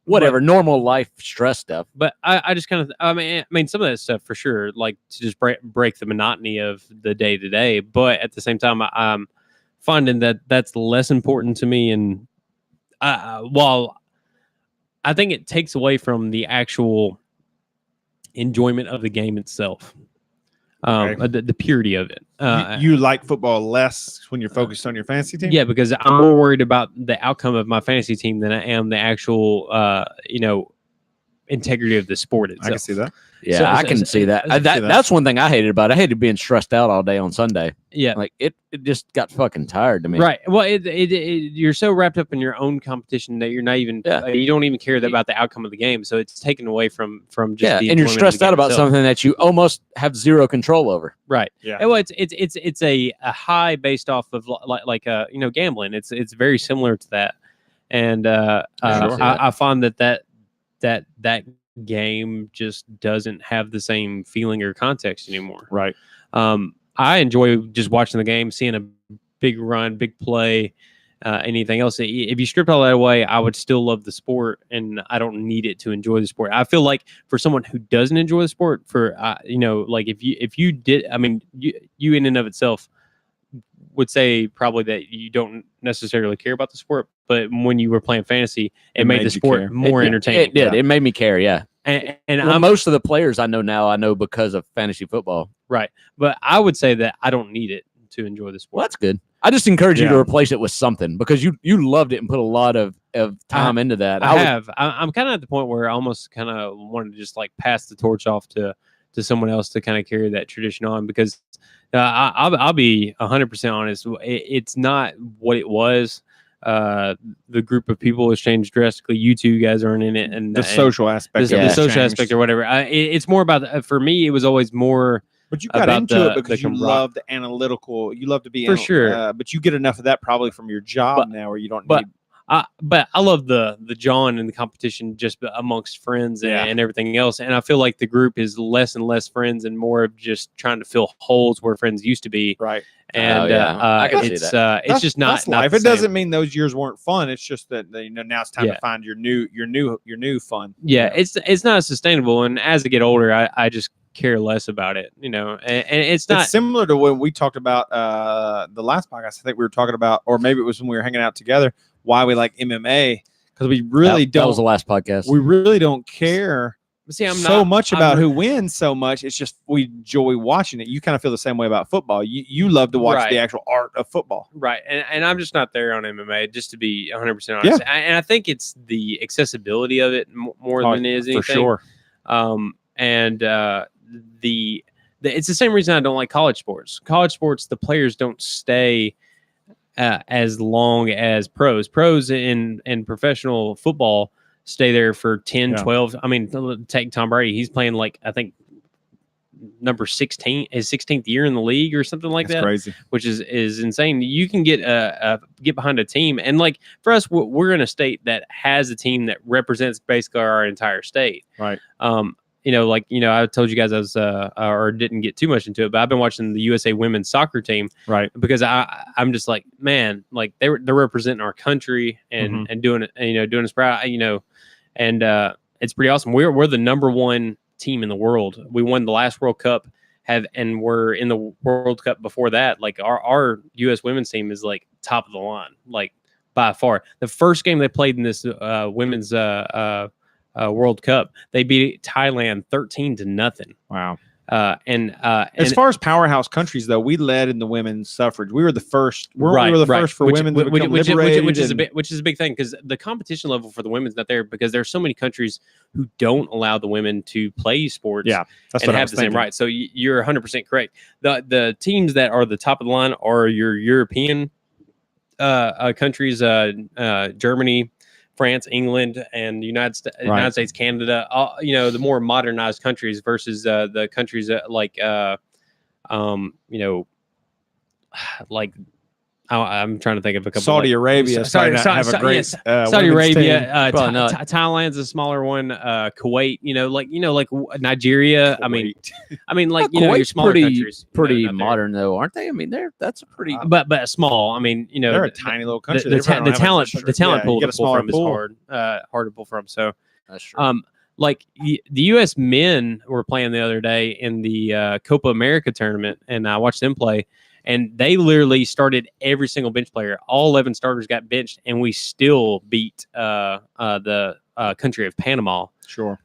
whatever normal life stress stuff. But I just kind of, I mean, some of that stuff for sure, like to just break the monotony of the day to day. But at the same time, I'm finding that that's less important to me. And while I think it takes away from the actual enjoyment of the game itself. The purity of it. You like football less when you're focused on your fantasy team? Yeah, because I'm more worried about the outcome of my fantasy team than I am the actual, integrity of the sport itself. I can see that. Yeah, I can see that. That's one thing I hated about it. I hated being stressed out all day on Sunday. Yeah. Like, it just got fucking tired to me. Right. Well, you're so wrapped up in your own competition that you're not even, you don't even care about the outcome of the game. So it's taken away from just the and you're stressed out about something that you almost have zero control over. Right. Yeah. And, well, it's a high based off of like gambling. It's very similar to that. And I find that game just doesn't have the same feeling or context anymore. Right. I enjoy just watching the game, seeing a big run, big play, anything else. If you stripped all that away, I would still love the sport, and I don't need it to enjoy the sport. I feel like for someone who doesn't enjoy the sport, like if you did, I mean, you in and of itself would say probably that you don't necessarily care about the sport, but when you were playing fantasy, it made the sport more entertaining. It did. It made me care. Yeah. And most of the players I know because of fantasy football. Right. But I would say that I don't need it to enjoy the sport. Well, that's good. I just encourage you to replace it with something, because you loved it and put a lot of time into that. I'm kind of at the point where I almost kind of wanted to just like pass the torch off to someone else to kind of carry that tradition on, because I'll be 100% honest. It's not what it was. The group of people has changed drastically. You two guys aren't in it, and the social aspect, the social aspect or whatever. It's more about for me. It was always more. But you got into it because you loved analytical. You love to be for sure. But you get enough of that probably from your job now, where you don't need. But I love the John and the competition just amongst friends and everything else. And I feel like the group is less and less friends and more of just trying to fill holes where friends used to be. Right. And I can see that. It's just not that's life. the It same. doesn't mean those years weren't fun. It's just that now it's time to find your new fun. Yeah, it's not sustainable. And as I get older, I just care less about it, and it's not similar to when we talked about the last podcast. I think we were talking about, or maybe it was when we were hanging out together, why we like MMA, because we really don't. That was the last podcast. We really don't care much about who wins so much. It's just we enjoy watching it. You kind of feel the same way about football. You love to watch the actual art of football. Right. And I'm just not there on MMA, just to be 100% honest. Yeah. And I think it's the accessibility of it more than it is anything. For sure. It's the same reason I don't like college sports. College sports, the players don't stay as long as pros. Pros in professional football stay there for 10, 12. I mean, take Tom Brady. He's playing I think number 16, his 16th year in the league or something like that. Crazy. Which is insane. You can get behind a team. And for us, we're in a state that has a team that represents basically our entire state. Right. I told you guys I was or didn't get too much into it, but I've been watching the USA women's soccer team, right? Because I'm just like, man, they're representing our country and doing it, doing us proud, and it's pretty awesome. We're the number one team in the world. We won the last World Cup, and we're in the World Cup before that. Our US women's team is top of the line, by far. The first game they played in this women's World Cup, they beat Thailand 13-0. Wow. And as far as powerhouse countries, though, we led in the women's suffrage. We were the first. We were the first for women to become liberated, which is a big thing, because the competition level for the women's not there, because there's so many countries who don't allow the women to play sports. Yeah, that's and have the same rights. So you're 100% correct. The teams that are the top of the line are your European countries, Germany, France, England, and United States, Canada, the more modernized countries versus the countries I'm trying to think of a couple. Saudi Arabia, Saudi Arabia, Thailand's a smaller one. Kuwait, Nigeria. Kuwait. Your smaller countries, pretty modern though, aren't they? I mean, that's a pretty, but small. I mean, they're a tiny little country. The talent pool to pull from is hard to pull from. So that's true. The U.S. men were playing the other day in the Copa America tournament, and I watched them play. And they literally started every single bench player. All 11 starters got benched, and we still beat the country of Panama. Sure.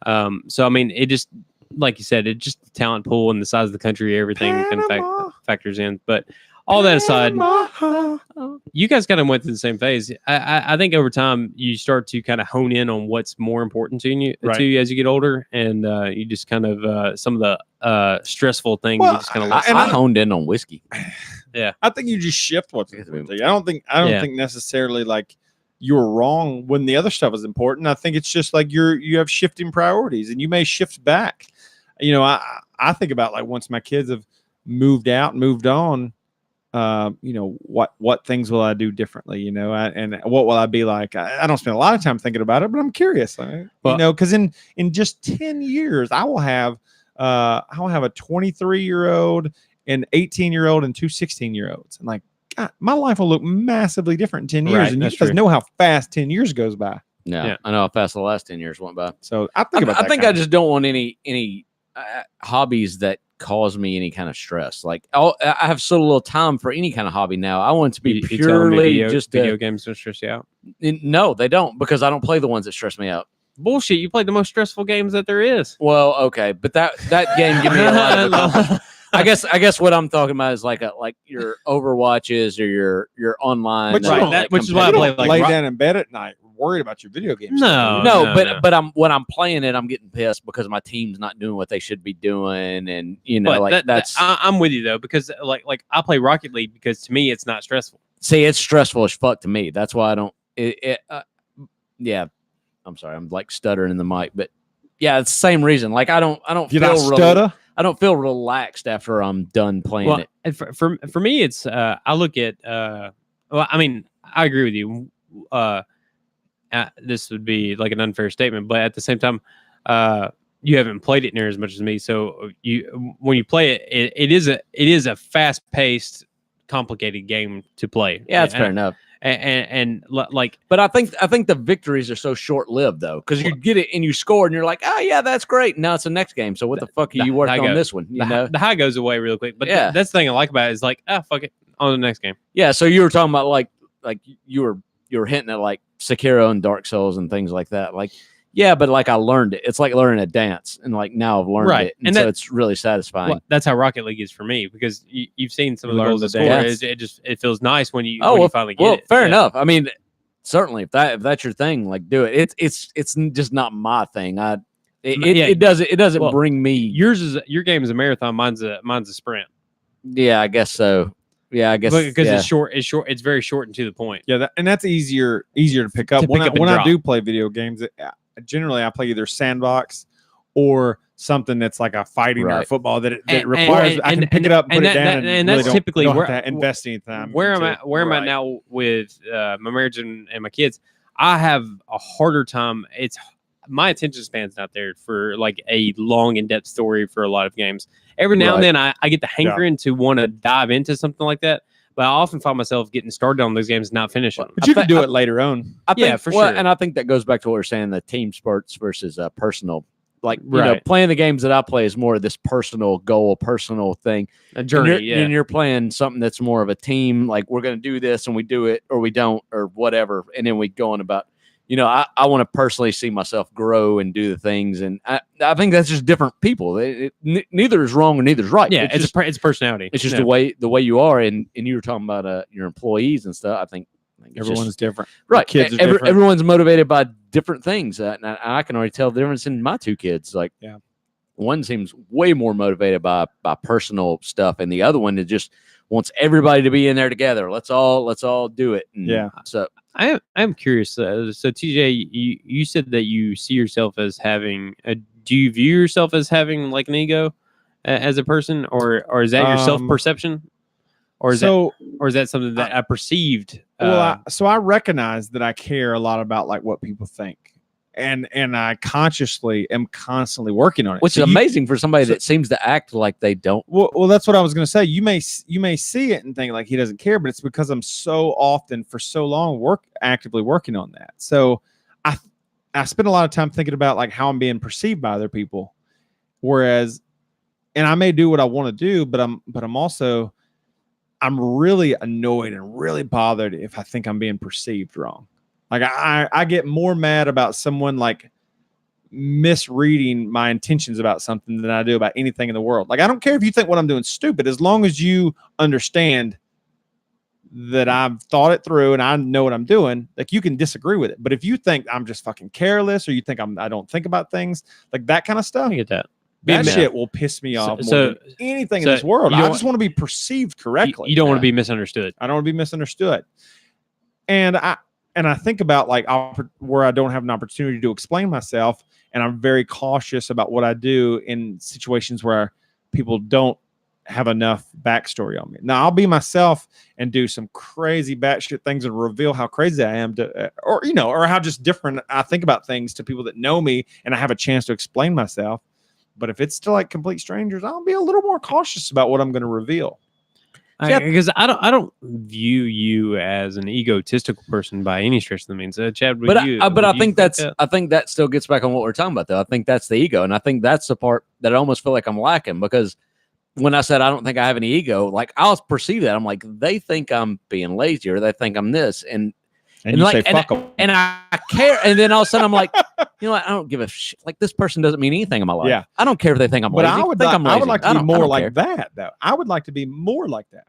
So, I mean, it just, like you said, it just the talent pool and the size of the country, everything factors in. But all that aside, you guys kind of went through the same phase. I think over time, you start to kind of hone in on what's more important to you as you get older. And you just kind of, some of the stressful things, you just kind of I honed in on whiskey. Yeah, I think you just shift what's important. I don't think necessarily you were wrong when the other stuff is important. I think it's just you have shifting priorities, and you may shift back. I think about once my kids have moved out and moved on, what things will I do differently? And what will I be like? I don't spend a lot of time thinking about it, but I'm curious. Because in just 10 years, I will have a 23-year-old, an 18-year-old, and two 16-year-olds. And God, my life will look massively different in 10 years. Right, and you guys know how fast 10 years goes by. Yeah, I know how fast the last 10 years went by. So I think I just don't want any hobbies that cause me any kind of stress. I have so little time for any kind of hobby now. I want it to be purely just video games don't stress you out. No, they don't, because I don't play the ones that stress me out. Bullshit! You play the most stressful games that there is. Well, okay, but that game give me a lot of I guess what I'm talking about is like your Overwatches or your online. Which is why I play lay down in bed at night worried about your video games. No. But when I'm playing it, I'm getting pissed because my team's not doing what they should be doing, and I'm with you though, because like I play Rocket League because to me it's not stressful. See, it's stressful as fuck to me. That's why I don't. Yeah, I'm sorry, I'm stuttering in the mic, but yeah, it's the same reason. I don't I don't feel relaxed after I'm done playing it. For me, it's I look at. I mean, I agree with you. this would be like an unfair statement, but at the same time, you haven't played it near as much as me. So when you play it, it is a fast paced, complicated game to play. Yeah, that's fair enough. And like, but I think the victories are so short lived though, because you get it and you score and you're like, oh yeah, that's great. Now it's the next game. So what the fuck are you working on this one? You know, the high goes away real quick. But yeah, that's the thing I like about it is like, fuck it, on the next game. Yeah. So you were talking about like you were hinting at like Sekiro and Dark Souls and things like that. Like, yeah, but like I learned it. It's like learning a dance, and like now I've learned it, and so it's really satisfying. Well, that's how Rocket League is for me, because you've seen some of the goals of score. It feels nice when you finally get it. Fair enough. I mean, certainly if that's your thing, like do it. It's just not my thing. It doesn't bring me. Your game is a marathon. Mine's a sprint. Yeah, I guess so. Yeah, I guess because it's short. It's very short and to the point. Yeah, and that's easier to pick up. When I do play video games, generally I play either sandbox or something that's like a fighting or a football that requires I can pick it up and put it down, and that's really typically don't where have to invest any time. Where I'm at now with my marriage and my kids, I have a harder time. My attention span's not there for like a long, in-depth story for a lot of games. Every now and then I get the hankering to want to dive into something like that. But I often find myself getting started on those games and not finishing. But you can do it later on. For sure. And I think that goes back to what we're saying, the team sports versus personal. Like, you know, playing the games that I play is more of this personal goal, personal thing. A journey, and you're playing something that's more of a team. Like, we're going to do this and we do it or we don't or whatever. And then we go on about, you know, I want to personally see myself grow and do the things. And I think that's just different people. Neither is wrong and neither is right. Yeah, it's personality. It's just the way you are. And you were talking about your employees and stuff. I think everyone's different. Right. Kids are different. Everyone's motivated by different things. And I can already tell the difference in my two kids. Like, one seems way more motivated by personal stuff. And the other one is just wants everybody to be in there together. Let's all do it. And so I'm curious. So TJ, you said that you see yourself as having do you view yourself as having like an ego as a person, or is that your self-perception, or is that something that I perceived? So I recognize that I care a lot about like what people think. And I consciously am constantly working on it, which is amazing for somebody that seems to act like they don't. Well, that's what I was going to say. You may see it and think like he doesn't care, but it's because I'm so often for so long actively working on that. So I spend a lot of time thinking about like how I'm being perceived by other people, whereas, and I may do what I want to do, but I'm really annoyed and really bothered if I think I'm being perceived wrong. Like I get more mad about someone like misreading my intentions about something than I do about anything in the world. Like, I don't care if you think what I'm doing is stupid, as long as you understand that I've thought it through and I know what I'm doing. Like, you can disagree with it, but if you think I'm just fucking careless, or you think I don't think about things like that kind of stuff, I get that. That shit will piss me off more than anything in this world. I just want to be perceived correctly. You don't want to be misunderstood. I don't want to be misunderstood. And I think about like where I don't have an opportunity to explain myself, and I'm very cautious about what I do in situations where people don't have enough backstory on me. Now, I'll be myself and do some crazy batshit things and reveal how crazy I am or how just different I think about things to people that know me, and I have a chance to explain myself. But if it's to like complete strangers, I'll be a little more cautious about what I'm going to reveal. Because I don't view you as an egotistical person by any stretch of the means. Chad, I think that still gets back on what we're talking about, though. I think that's the ego, and I think that's the part that I almost feel like I'm lacking, because when I said I don't think I have any ego, like, I'll perceive that I'm like, they think I'm being lazy, or they think I'm this, and you like, say fuck them, and I care, and then all of a sudden I'm like, you know what? I don't give a shit. Like, this person doesn't mean anything in my life. Yeah, I don't care if they think I'm lazy. I would like to be more like that, though. I would like to be more like that,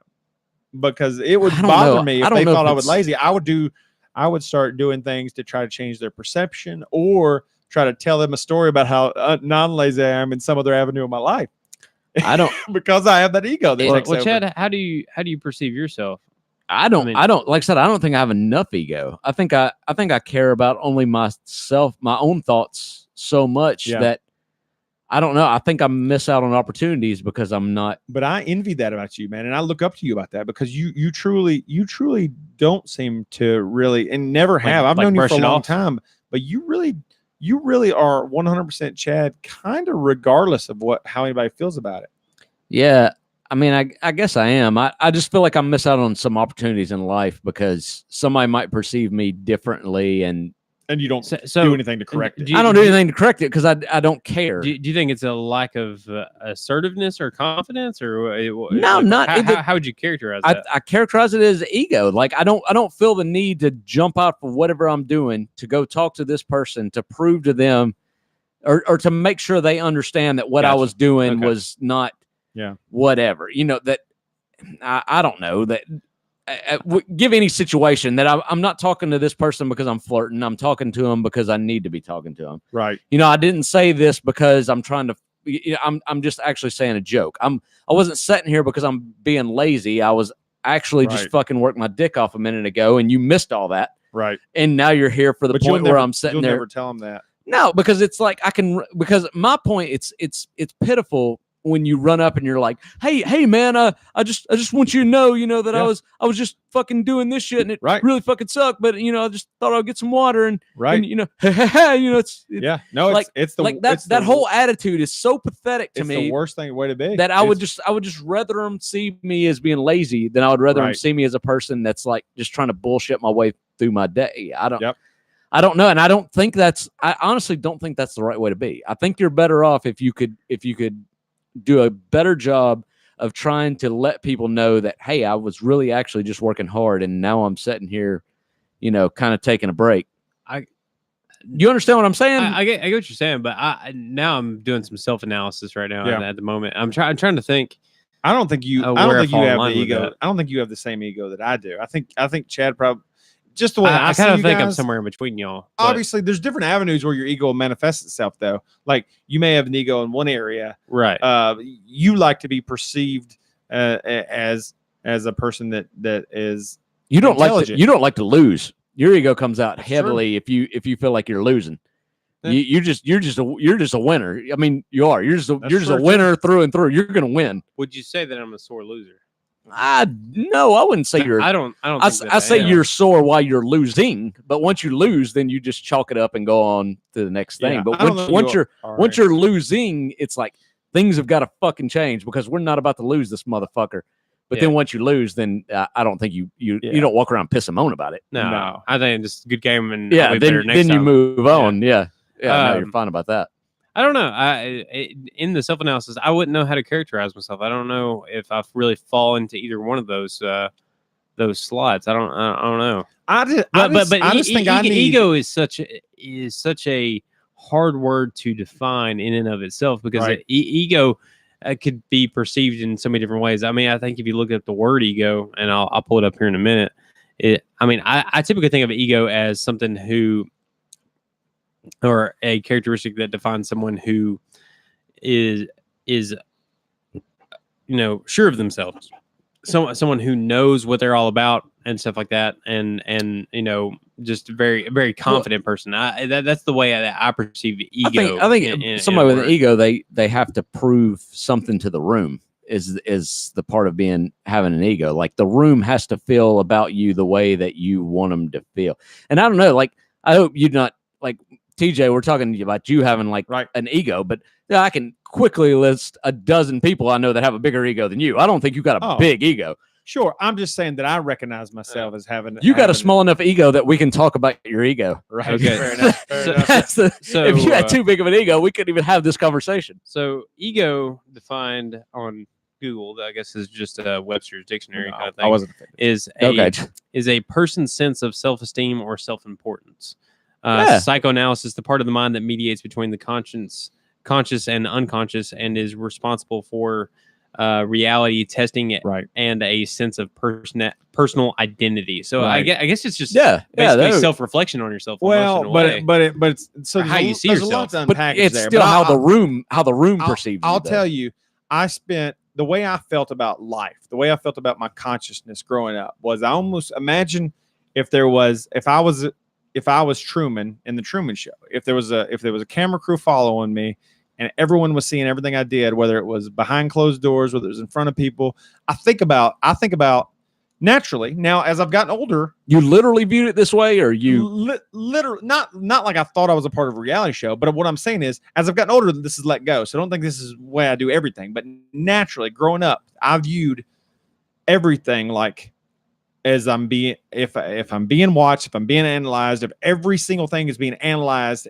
because it would bother me if they thought I was lazy. I would start doing things to try to change their perception, or try to tell them a story about how non-lazy I am in some other avenue of my life. I don't because I have that ego. Well, Chad, how do you perceive yourself? I don't like I said, I don't think I have enough ego. I think I care about only myself, my own thoughts so much that I don't know. I think I miss out on opportunities because I'm not. But I envy that about you, man, and I look up to you about that because you truly don't seem to really, and never have. I've known you for a long time, but you really are 100% Chad, kind of regardless of how anybody feels about it. Yeah. I mean, I guess I am. I just feel like I miss out on some opportunities in life because somebody might perceive me differently, and you don't do anything to correct it. I don't do anything to correct it because I don't care. Do you think it's a lack of assertiveness or confidence, or no, not how would you characterize that? I characterize it as ego. Like I don't feel the need to jump out for whatever I'm doing to go talk to this person to prove to them, or to make sure they understand that what I was doing was not. Yeah. Whatever, that I don't know that give any situation that I'm not talking to this person because I'm flirting. I'm talking to him because I need to be talking to him. Right. I didn't say this because I'm trying to, I'm just actually saying a joke. I wasn't sitting here because I'm being lazy. I was actually just fucking worked my dick off a minute ago, and you missed all that. Right. And now you're here for the point where I'm sitting there. You'll never tell them that. No, because it's like because my point, it's pitiful when you run up and you're like, hey man, I just want you to know that I was just fucking doing this shit and it really fucking sucked, but I just thought I'd get some water and it's it's the like that whole attitude is so pathetic to me. It's the worst way to be. That I would just rather them see me as being lazy than I would rather them see me as a person that's like just trying to bullshit my way through my day. I don't know, and I honestly don't think that's the right way to be. I think you're better off if you could do a better job of trying to let people know that, hey, I was really actually just working hard, and now I'm sitting here, kind of taking a break. You understand what I'm saying? I get what you're saying, but now I'm doing some self-analysis right now. At the moment, I'm trying to think. I don't think you have the ego. I don't think you have the same ego that I do. I think Chad probably. Just the way I kind of think I'm somewhere in between y'all. Obviously, there's different avenues where your ego manifests itself, though. Like you may have an ego in one area, right? You like to be perceived as a person that is. You don't like to lose. Your ego comes out heavily if you feel like you're losing. You're just a winner. I mean, you are. You're just a winner through and through. You're gonna win. Would you say that I'm a sore loser? No, I wouldn't say you're. I don't. I say you're sore while you're losing, but once you lose, then you just chalk it up and go on to the next thing. But once you're losing, it's like things have got to fucking change because we're not about to lose this motherfucker. But then once you lose, then I don't think you don't walk around piss and moan about it. No. I think it's just a good game, and then you move on. No, you're fine about that. I don't know. In the self-analysis, I wouldn't know how to characterize myself. I don't know if I've really fallen into either one of those slots. I don't know. I just think ego is such a hard word to define in and of itself because ego could be perceived in so many different ways. I mean, I think if you look at the word ego, and I'll pull it up here in a minute. I typically think of ego as something or a characteristic that defines someone who is sure of themselves, someone who knows what they're all about and stuff like that, and just a very, very confident person. That's the way I perceive ego. I think somebody with an ego, they have to prove something to the room. Is the part of having an ego. Like the room has to feel about you the way that you want them to feel. And I don't know, like I hope you're not like TJ. We're talking about you having an ego, but I can quickly list a dozen people I know that have a bigger ego than you. I don't think you got a big ego. Sure, I'm just saying that I recognize myself as having. You got a small enough ego that we can talk about your ego. Right. Okay. Fair enough. So if you had too big of an ego, we couldn't even have this conversation. So ego defined on Google, I guess, is just a Webster's dictionary kind of thing. I wasn't. Is a person's sense of self-esteem or self-importance. Psychoanalysis, the part of the mind that mediates between the conscious and unconscious, and is responsible for reality testing and a sense of personal identity. So I guess it's just basically self-reflection on yourself. Well, but it's so how you see yourself. But it's still how the room perceives. I'll tell you, I spent the way I felt about life, the way I felt about my consciousness growing up was I almost imagine if I was Truman in the Truman Show, if there was a camera crew following me and everyone was seeing everything I did, whether it was behind closed doors, whether it was in front of people. I think about naturally now as I've gotten older. You literally viewed it this way, or you literally not like I thought I was a part of a reality show, but what I'm saying is, as I've gotten older, this is let go. So I don't think this is the way I do everything, but naturally, growing up, I viewed everything like as I'm being, if I'm being watched, if I'm being analyzed, if every single thing is being analyzed,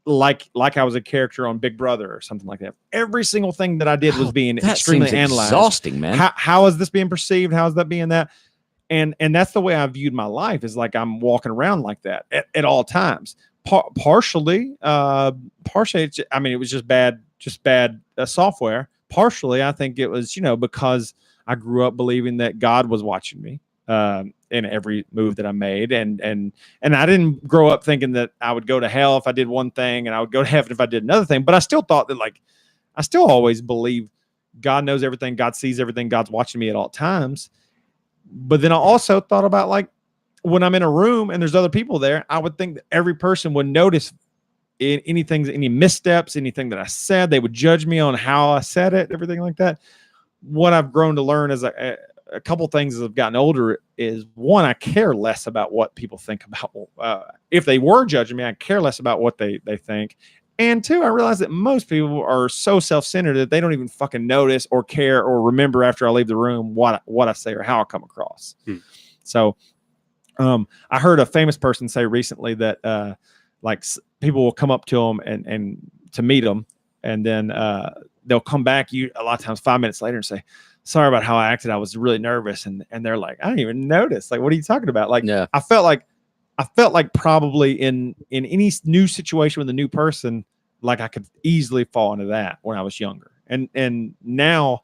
like I was a character on Big Brother or something like that. Every single thing that I did was being extremely analyzed. Exhausting, man. How is this being perceived? How is that being that? And that's the way I viewed my life, is like I'm walking around like that at all times. Partially, I mean, it was just bad software. Partially, I think it was, because I grew up believing that God was watching me in every move that I made. And I didn't grow up thinking that I would go to hell if I did one thing and I would go to heaven if I did another thing. But I still thought that, like, I still always believe God knows everything. God sees everything. God's watching me at all times. But then I also thought about, like, when I'm in a room and there's other people there, I would think that every person would notice any missteps, anything that I said. They would judge me on how I said it, everything like that. What I've grown to learn is a couple things as I've gotten older is, one, I care less about what people think about. If they were judging me, I care less about what they think. And two, I realize that most people are so self-centered that they don't even fucking notice or care or remember after I leave the room what I say or how I come across. So I heard a famous person say recently that like people will come up to them and to meet them, and then they'll come back a lot of times 5 minutes later and say, sorry about how I acted. I was really nervous. And they're like, I didn't even notice. Like, what are you talking about? Like, yeah. I felt like probably in any new situation with a new person, like I could easily fall into that when I was younger. And now,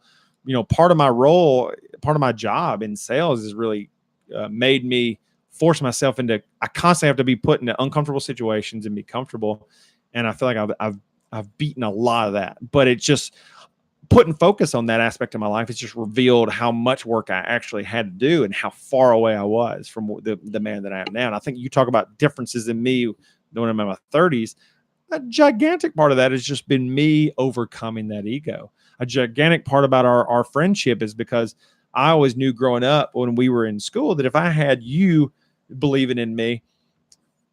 part of my role, part of my job in sales is really made me force myself into, I constantly have to be put into uncomfortable situations and be comfortable. And I feel like I've beaten a lot of that, but it's just putting focus on that aspect of my life. It's just revealed how much work I actually had to do and how far away I was from the man that I am now. And I think you talk about differences in me when I'm in my 30s. A gigantic part of that has just been me overcoming that ego. A gigantic part about our friendship is because I always knew growing up when we were in school that if I had you believing in me,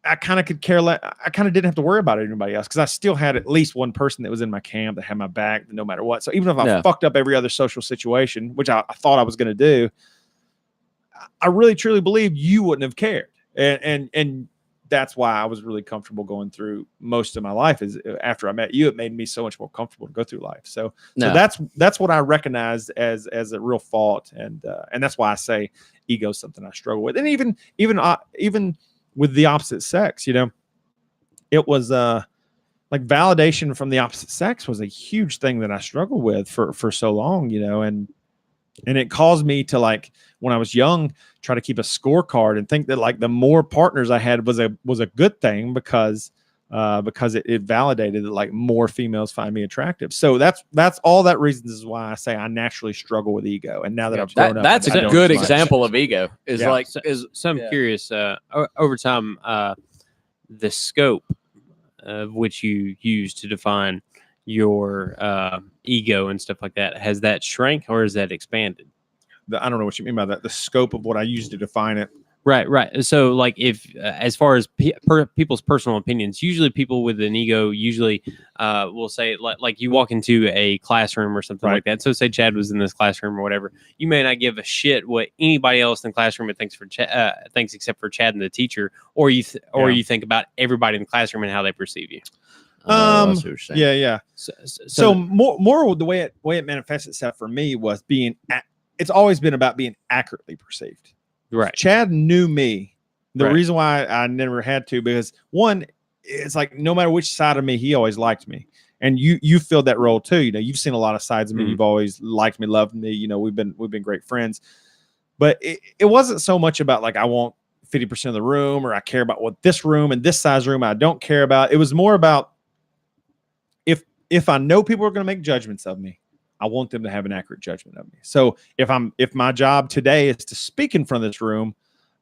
I kind of could care less. I kind of didn't have to worry about anybody else because I still had at least one person that was in my camp that had my back no matter what. So even if I fucked up every other social situation, which I thought I was going to do, I really truly believe you wouldn't have cared. And that's why I was really comfortable going through most of my life. Is after I met you, it made me so much more comfortable to go through life. So that's what I recognized as a real fault. And that's why I say ego is something I struggle with. And even with the opposite sex, it was like validation from the opposite sex was a huge thing that I struggled with for so long, and it caused me to, like, when I was young, try to keep a scorecard and think that, like, the more partners I had was a good thing because it validated that, like, more females find me attractive. So that's all that reasons is why I say I naturally struggle with ego. And now that I've grown up, that's a good example of ego. So I'm curious, over time, the scope of which you use to define your ego and stuff like that, has that shrank or is that expanded? I don't know what you mean by that. The scope of what I use to define it. Right. So, like, if as far as people's personal opinions, usually people with an ego will say, like you walk into a classroom or something like that. So, say Chad was in this classroom or whatever, you may not give a shit what anybody else in the classroom thinks except for Chad and the teacher, or you think about everybody in the classroom and how they perceive you. Yeah. So more the way it manifests itself for me was it's always been about being accurately perceived. Right. Chad knew me. The reason why I never had to, because one, it's like no matter which side of me, he always liked me. And you filled that role too. You've seen a lot of sides of me. You've always liked me, loved me. We've been great friends. But it wasn't so much about, like, I want 50% of the room, or I care about what this room and this size room I don't care about. It was more about if I know people are going to make judgments of me, I want them to have an accurate judgment of me. So if my job today is to speak in front of this room,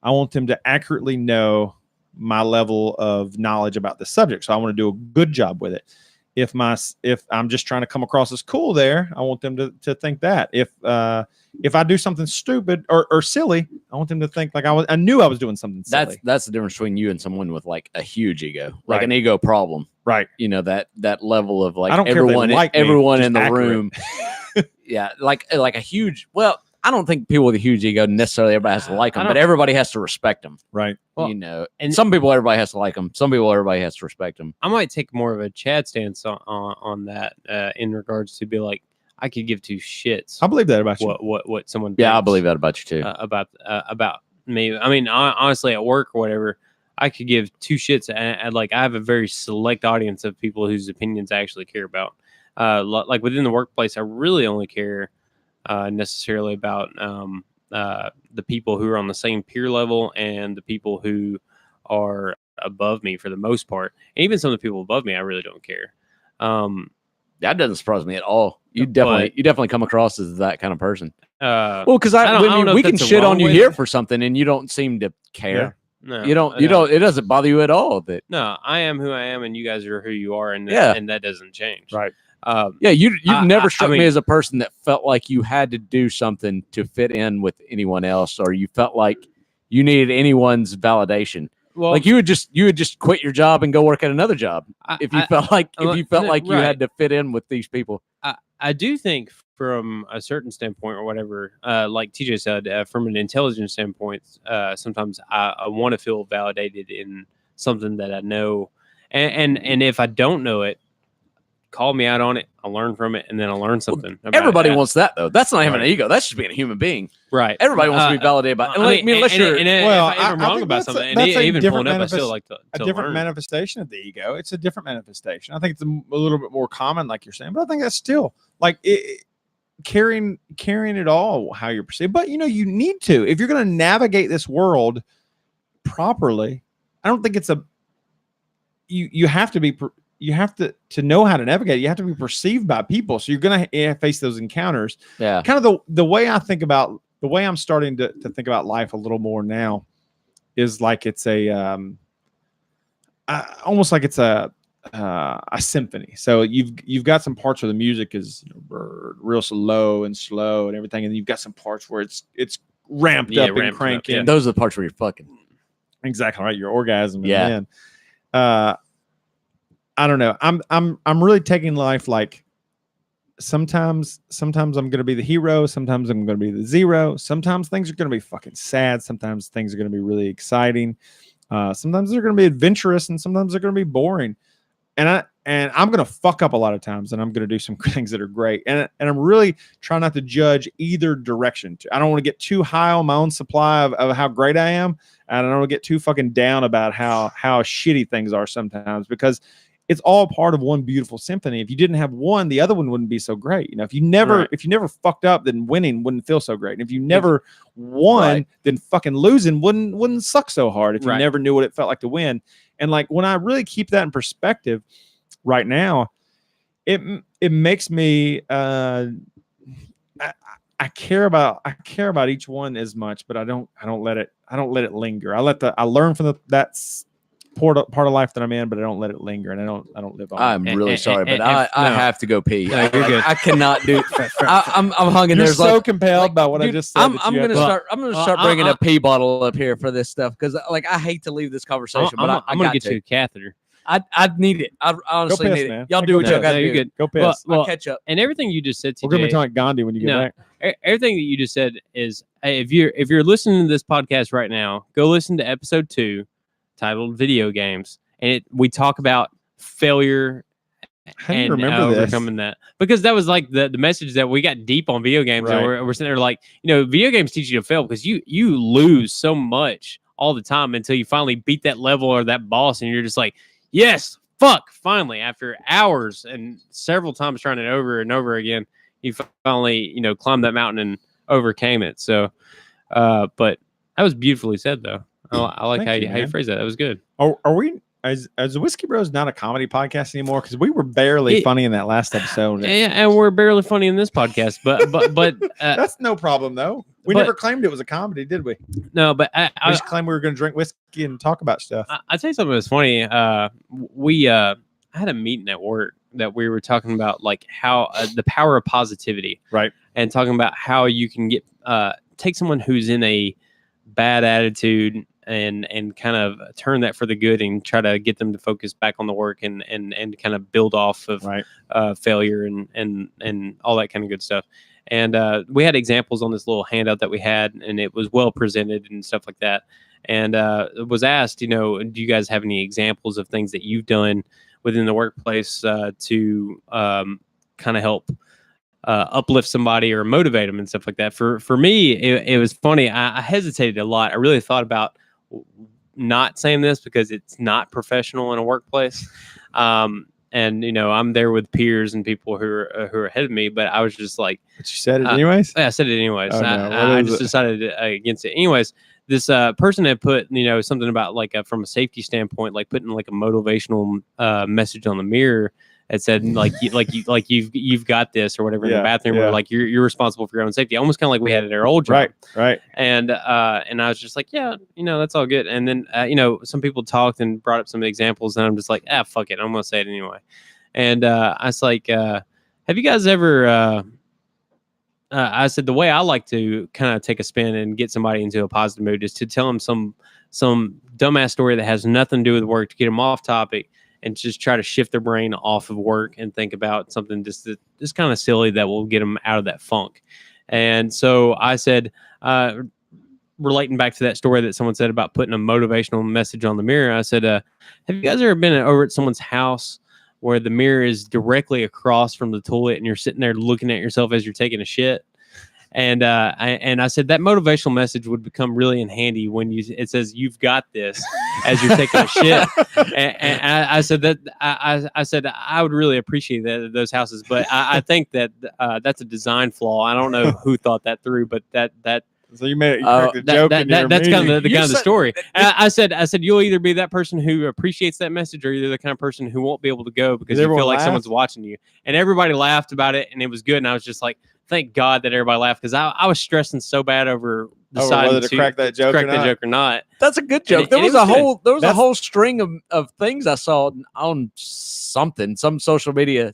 I want them to accurately know my level of knowledge about the subject. So I want to do a good job with it. If I'm just trying to come across as cool there, I want them to think that. If I do something stupid or silly, I want them to think like I knew I was doing something silly. That's the difference between you and someone with like a huge ego, like Right. an ego problem. Right. You know, that level of like I don't care if they like me, everyone just in the accurate. room. Yeah, like a huge. Well, I don't think people with a huge ego necessarily everybody has to like them, but everybody has to respect them. Right. Well, you know, and some people everybody has to like them. Some people everybody has to respect them. I might take more of a Chad stance on that in regards to be like, I could give two shits. I believe that about you. What someone Yeah, I thinks, believe that about you too. About me. I mean, honestly, at work or whatever, I could give two shits. And like, I have a very select audience of people whose opinions I actually care about. Like within the workplace, I really only care necessarily about the people who are on the same peer level and the people who are above me for the most part. And even some of the people above me, I really don't care. That doesn't surprise me at all. You definitely come across as that kind of person. Well, because we can shit on you here for something, and you don't seem to care. No, you don't. It doesn't bother you at all. That no, I am who I am, and you guys are who you are, and and that doesn't change. Right. You've never struck me as a person that felt like you had to do something to fit in with anyone else, or you felt like you needed anyone's validation. Well, like you would just quit your job and go work at another job if you felt like you had to fit in with these people. I do think from a certain standpoint or whatever, like TJ said, from an intelligence standpoint, sometimes I want to feel validated in something that I know, and if I don't know it, call me out on it. I'll learn from it, and then I'll learn something. Everybody wants that, though. That's not having an ego. That's just being a human being. Right. Everybody wants to be validated by. Unless you're if I'm wrong about something, and even pulling up, I still like to a different manifestation of the ego. It's a different manifestation. I think it's a little bit more common, like you're saying, but I think that's still like carrying it all how you're perceived. But you need to, if you're going to navigate this world properly. I don't think it's you have to be. You have to know how to navigate. You have to be perceived by people. So you're going to face those encounters. Yeah. Kind of the way I think about the way I'm starting to think about life a little more now is like it's almost like it's a symphony. So you've got some parts where the music is real slow and everything. And you've got some parts where it's ramped up and cranking. Yeah. Those are the parts where you're fucking. Exactly right. Your orgasm. Yeah. I don't know. I'm really taking life like sometimes I'm going to be the hero. Sometimes I'm going to be the zero. Sometimes things are going to be fucking sad. Sometimes things are going to be really exciting. Sometimes they're going to be adventurous, and sometimes they're going to be boring. And I'm going to fuck up a lot of times, and I'm going to do some things that are great. And I'm really trying not to judge either direction. I don't want to get too high on my own supply of how great I am, and I don't want to get too fucking down about how shitty things are sometimes, because it's all part of one beautiful symphony. If you didn't have one, the other one wouldn't be so great. If you never fucked up, then winning wouldn't feel so great. And if you never won, then fucking losing wouldn't suck so hard if you never knew what it felt like to win. And like when I really keep that in perspective right now, it makes me I care about each one as much, but I don't let it linger. I learn from that's part of life that I'm in, but I don't let it linger, and I don't live on. I'm really sorry, but I have to go pee. No, you're good. I cannot do. I'm hung in there. You're so compelled by what I just said. I'm gonna start bringing a pee bottle up here for this stuff, because I hate to leave this conversation, but I'm gonna get you a catheter. I need it. I honestly need it. Y'all do what y'all gotta do. Good. Go piss. I'll catch up. And everything you just said, TJ, we're gonna be talking Gandhi when you get back. Everything that you just said is, if you're listening to this podcast right now, go listen to episode 2, titled "Video Games." And we talk about failure and overcoming that, because that was like the message that we got deep on video games. Right. And we're sitting there like, video games teach you to fail, because you lose so much all the time until you finally beat that level or that boss. And you're just like, yes, fuck, finally, after hours and several times trying it over and over again, you finally, climbed that mountain and overcame it. So, but that was beautifully said though. I like how you phrased that. That was good. Are we? As the Whiskey Bros not a comedy podcast anymore, because we were barely funny in that last episode. Yeah, and we're barely funny in this podcast, but that's no problem though. We never claimed it was a comedy, did we? No, but we just claimed we were going to drink whiskey and talk about stuff. I'll tell you something that's funny. I had a meeting at work, that we were talking about like how the power of positivity, right? And talking about how you can get take someone who's in a bad attitude and kind of turn that for the good and try to get them to focus back on the work and kind of build off of failure and all that kind of good stuff. And we had examples on this little handout that we had, and it was well presented and stuff like that. And it was asked, you know, do you guys have any examples of things that you've done within the workplace to kind of help uplift somebody or motivate them and stuff like that? For me, it was funny. I hesitated a lot. I really thought about not saying this because it's not professional in a workplace. And you know, I'm there with peers and people who are ahead of me, but I was just like, but you said it anyways. Yeah, I said it anyways. Oh, no. I just decided against it. Anyways, this person had put, you know, something about like from a safety standpoint, like putting like a motivational message on the mirror. It said like you've got this or whatever in the bathroom, or like you're responsible for your own safety. Almost kind of like we had at our old job. Right. And I was just like, yeah, you know, that's all good. And then you know, some people talked and brought up some examples, and I'm just like, fuck it, I'm gonna say it anyway. And I was like, have you guys ever? I said the way I like to kind of take a spin and get somebody into a positive mood is to tell them some dumbass story that has nothing to do with work to get them off topic. And just try to shift their brain off of work and think about something just kind of silly that will get them out of that funk. And so I said, relating back to that story that someone said about putting a motivational message on the mirror, I said, have you guys ever been over at someone's house where the mirror is directly across from the toilet and you're sitting there looking at yourself as you're taking a shit? And I said that motivational message would become really in handy when it says you've got this as you're taking a shit. And I said that I said I would really appreciate that at those houses, but I think that that's a design flaw. I don't know who thought that through, but that. So you made a joke. That's kind of the story. I said you'll either be that person who appreciates that message, or you're the kind of person who won't be able to go because you feel like someone's watching you. And everybody laughed about it, and it was good. And I was just like, thank God that everybody laughed, because I was stressing so bad over deciding whether to crack that joke or not. That's a good joke. There was a whole string of things I saw on some social media,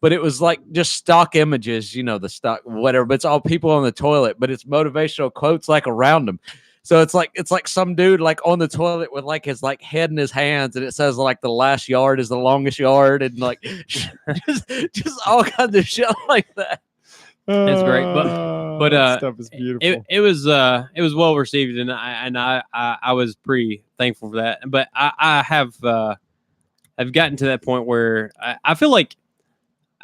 but it was like just stock images, you know, the stock whatever, but it's all people on the toilet, but it's motivational quotes like around them. So it's like some dude like on the toilet with like his like head in his hands, and it says like the last yard is the longest yard, and like just all kinds of shit like that. It's great, but stuff is beautiful. It was well received, and I was pretty thankful for that. But I've gotten to that point where I feel like,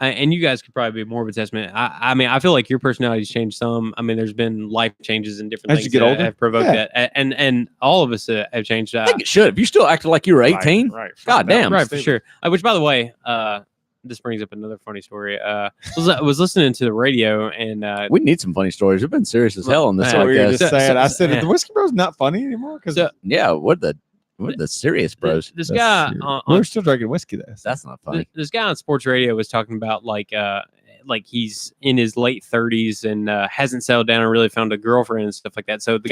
and you guys could probably be more of a testament. I mean, I feel like your personality's changed some. I mean, there's been life changes and different things that have provoked that, and all of us have changed. I think it should. If you still acted like you were 18, right. God damn, right, for sure. Which, by the way, this brings up another funny story. I was listening to the radio, and we need some funny stories. We've been serious as hell on this. What you're just saying. I said, the Whiskey Bros not funny anymore? Because what the serious bros? This guy, we're still drinking whiskey. That's not funny. This guy on sports radio was talking about like he's in his late 30s and hasn't settled down and really found a girlfriend and stuff like that. So the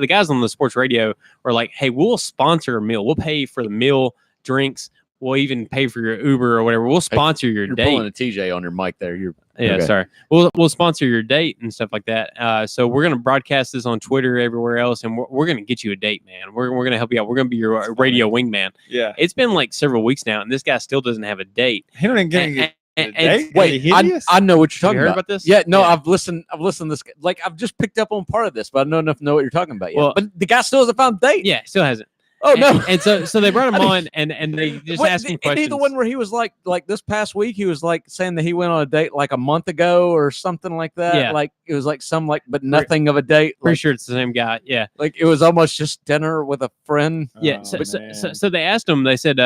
guys on the sports radio were like, "Hey, we'll sponsor a meal. We'll pay for the meal, drinks. We'll even pay for your Uber or whatever. We'll sponsor your date." You're pulling a TJ on your mic there. Sorry. We'll sponsor your date and stuff like that. So we're gonna broadcast this on Twitter, everywhere else, and we're gonna get you a date, man. We're gonna help you out. We're gonna be your radio wingman. Yeah. It's been like several weeks now, and this guy still doesn't have a date. He don't get wait, I know what you're talking about. This? Yeah, no, yeah. I've listened to this. Like, I've just picked up on part of this, but I don't know enough to know what you're talking about yet. Well, but the guy still hasn't found a date. Yeah, still hasn't. Oh, no. And so they brought him on, and they just asked him questions. Ain't the one where he was like this past week, he was like saying that he went on a date like a month ago or something like that. Yeah. Like it was like but nothing of a date. Pretty sure it's the same guy. Yeah. Like it was almost just dinner with a friend. Yeah. So they asked him, they said,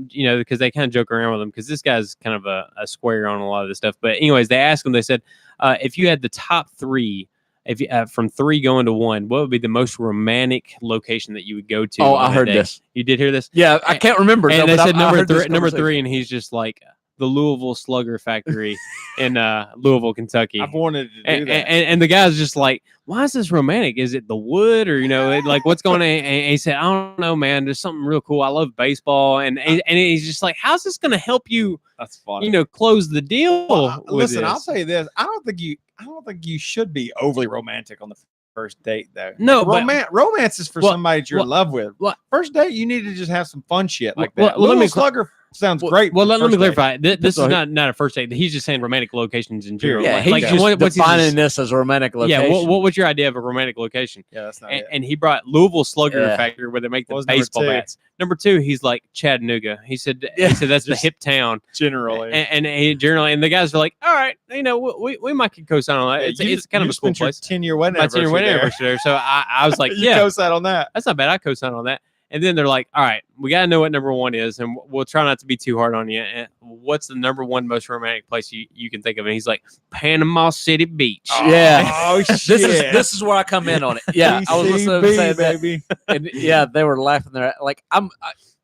you know, because they kind of joke around with him because this guy's kind of a square on a lot of this stuff. But anyways, they asked him, they said, if you had the top three, if you from 3 going to 1, what would be the most romantic location that you would go to? Oh, I heard this. You did hear this? Yeah, I can't remember. And they said number three, and he's just like, the Louisville Slugger Factory in Louisville, Kentucky. I've wanted to do that. And the guy's just like, why is this romantic? Is it the wood or, like what's going on? And he said, I don't know, man. There's something real cool. I love baseball. And he's just like, how's this going to help you, That's funny. close the deal? Listen, I'll tell you this. I don't think you should be overly romantic on the first date, though. No, romance is for somebody that you're in love with. First date, you need to just have some fun shit like that. Let me Slugger sounds great. Well, let me clarify. This is not a first date. He's just saying romantic locations in general. Yeah, he's just defining this as a romantic location. Yeah, what's your idea of a romantic location? Yeah, that's not and he brought Louisville Slugger Factory where they make the baseball bats. Number 2, he's like Chattanooga. He said that's the hip town generally. And the guys are like, all right, we might could co-sign on that. It's kind of a cool place. 10-year wedding anniversary there. So I was like, you co-sign on that. That's not bad. I co-sign on that. And then they're like, all right, we got to know what number 1 is, and we'll try not to be too hard on you. And what's the number 1 most romantic place you can think of? And he's like, Panama City Beach. Yeah. Oh, shit. This is where I come in on it. Yeah. I was listening to say baby. That. And they were laughing there. Like,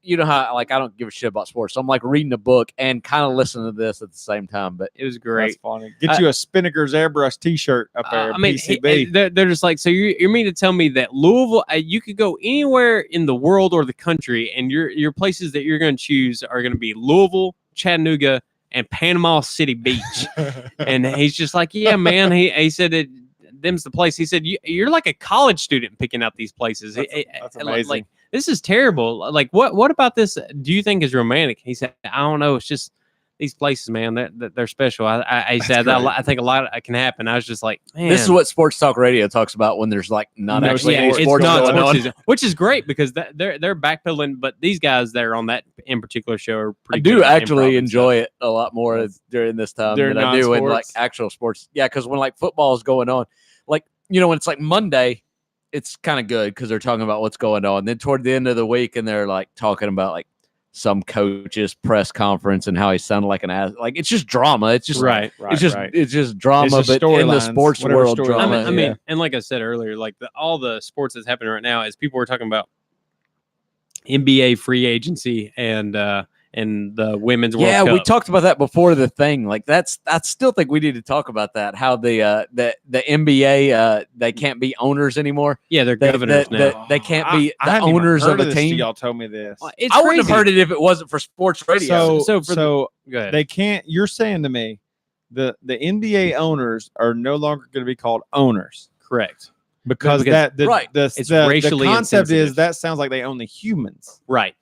you know how I don't give a shit about sports. So I'm like reading a book and kind of listening to this at the same time. But it was great. That's funny. Get you a Spinnaker's Airbrush T-shirt up there. PCB. They're just like, so you mean to tell me that Louisville, you could go anywhere in the world or the country, and your places that you're going to choose are going to be Louisville, Chattanooga, and Panama City Beach. And he's just like, yeah, man. He said that them's the place. He said you're like a college student picking out these places. That's amazing. Like, this is terrible. Like, what about this? Do you think is romantic? He said, I don't know. It's just these places, man. They're special. I said I think a lot can happen. I was just like, man, this is what sports talk radio talks about when there's like not actually any sports going on, which is great because they're backpedaling. But these guys that are on that in particular show are pretty. I do actually enjoy it a lot more during this time than I do in like actual sports. Yeah, because when like football is going on, like when it's like Monday. It's kind of good because they're talking about what's going on. Then toward the end of the week, and they're like talking about like some coach's press conference and how he sounded like an ass. Like it's just drama. It's just it's just drama, it's just but in the sports world, drama. I mean, and like I said earlier, like all the sports that's happening right now is people were talking about NBA free agency and the women's World Cup. Yeah, we talked about that before the thing. Like I still think we need to talk about that. How the NBA they can't be owners anymore. Yeah, they're governors now. They can't be the owners of a team. Y'all told me this. Well, I wouldn't have heard it if it wasn't for sports radio. So go ahead. They can't. You're saying to me the NBA owners are no longer going to be called owners, correct? Because it's the racially concept insensitive. is that sounds like they own the humans, right?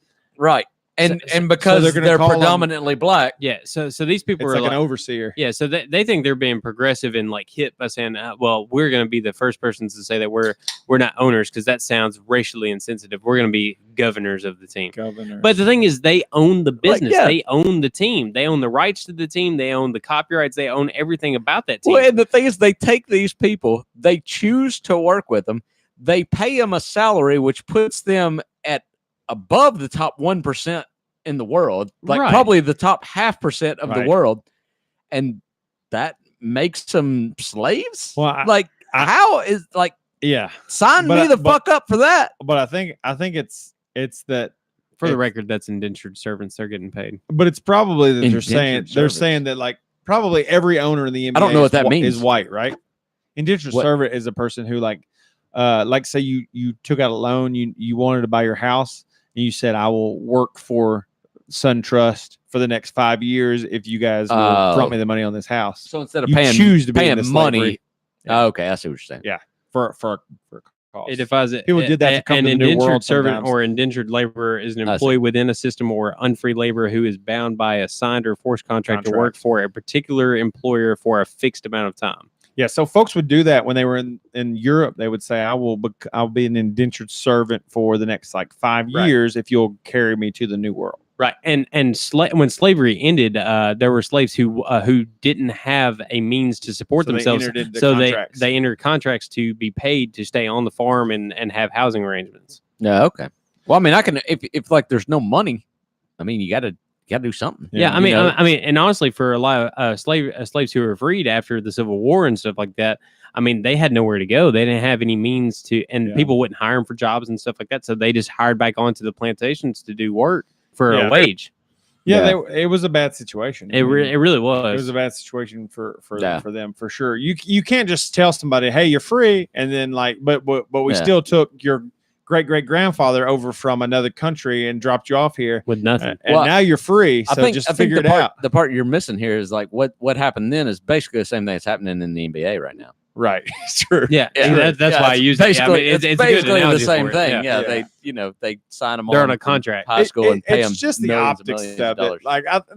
And because they're predominantly black. Yeah. So these people it's are like an overseer. Yeah. So they think they're being progressive and like hip by saying, well, we're going to be the first persons to say that we're not owners because that sounds racially insensitive. We're going to be governors of the team. But the thing is, they own the business. They own the team. They own the rights to the team. They own the copyrights. They own everything about that team. Well, and the thing is, they take these people, they choose to work with them. They pay them a salary, which puts them at above the top 1% in the world, like probably the top 0.5% of the world, and that makes them slaves. Well, how is like sign me the fuck up for that. But I think it's that for the record, that's indentured servants. They're getting paid, but it's probably that they're saying that like probably every owner in the NBA I don't know what that means is white, right? Indentured servant is a person who like say you took out a loan, you wanted to buy your house. And you said, I will work for SunTrust for the next 5 years if you guys will front me the money on this house. So instead of choose to paying be money. Okay, I see what you're saying. Yeah. For a cost. It defines it. People did that to come an to the new indentured world servant sometimes. or indentured laborer is an employee within a system or unfree laborer who is bound by a signed or forced contract to work for a particular employer for a fixed amount of time. Yeah, so folks would do that when they were in Europe. They would say, "I'll be an indentured servant for the next like 5 years if you'll carry me to the new world." Right, and when slavery ended, there were slaves who didn't have a means to support themselves, so they entered contracts to be paid to stay on the farm and have housing arrangements. Yeah, okay. Well, I mean, I can if like there's no money, I mean, you got to do something. Yeah, I mean, and honestly, for a lot of slaves who were freed after the Civil War and stuff like that, I mean, they had nowhere to go. They didn't have any means to, and people wouldn't hire them for jobs and stuff like that. So they just hired back onto the plantations to do work for a wage. Yeah, it was a bad situation. It really was. It was a bad situation for them for sure. You can't just tell somebody, "Hey, you're free," and then but we still took your great grandfather over from another country and dropped you off here with nothing, and now you're free. So I think figure it out. The part you're missing here is like what happened then is basically the same thing that's happening in the NBA right now. Right. It's true. Yeah. That's why I use it. Yeah, I mean, it's basically the same it. thing. Yeah. They sign them on a contract, high school, and pay them. It's just the optics of it.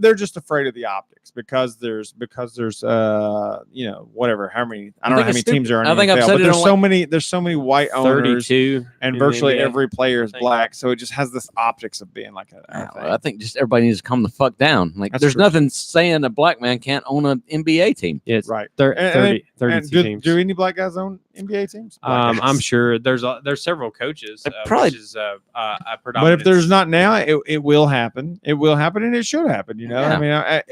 They're just afraid of the optics because there's whatever. How many? I don't know how many teams are in the NFL, but there's so many white owners, 32, and virtually every player is black. So it just has this optics of being like I think just everybody needs to calm the fuck down. There's nothing saying a black man can't own an NBA team. Yeah, it's right. 32 teams. Do any black guys own NBA teams? I'm sure there's several coaches. Probably. Which is a but if there's not now, it will happen. It will happen, and it should happen. I mean,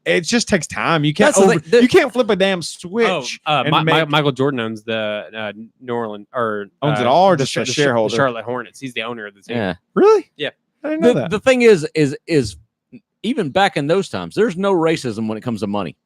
it just takes time. You can't you can't flip a damn switch. Michael Jordan owns the New Orleans owns it all, or just a shareholder. The Charlotte Hornets. He's the owner of the team. Yeah, really? Yeah, I didn't know that. The thing is even back in those times, there's no racism when it comes to money.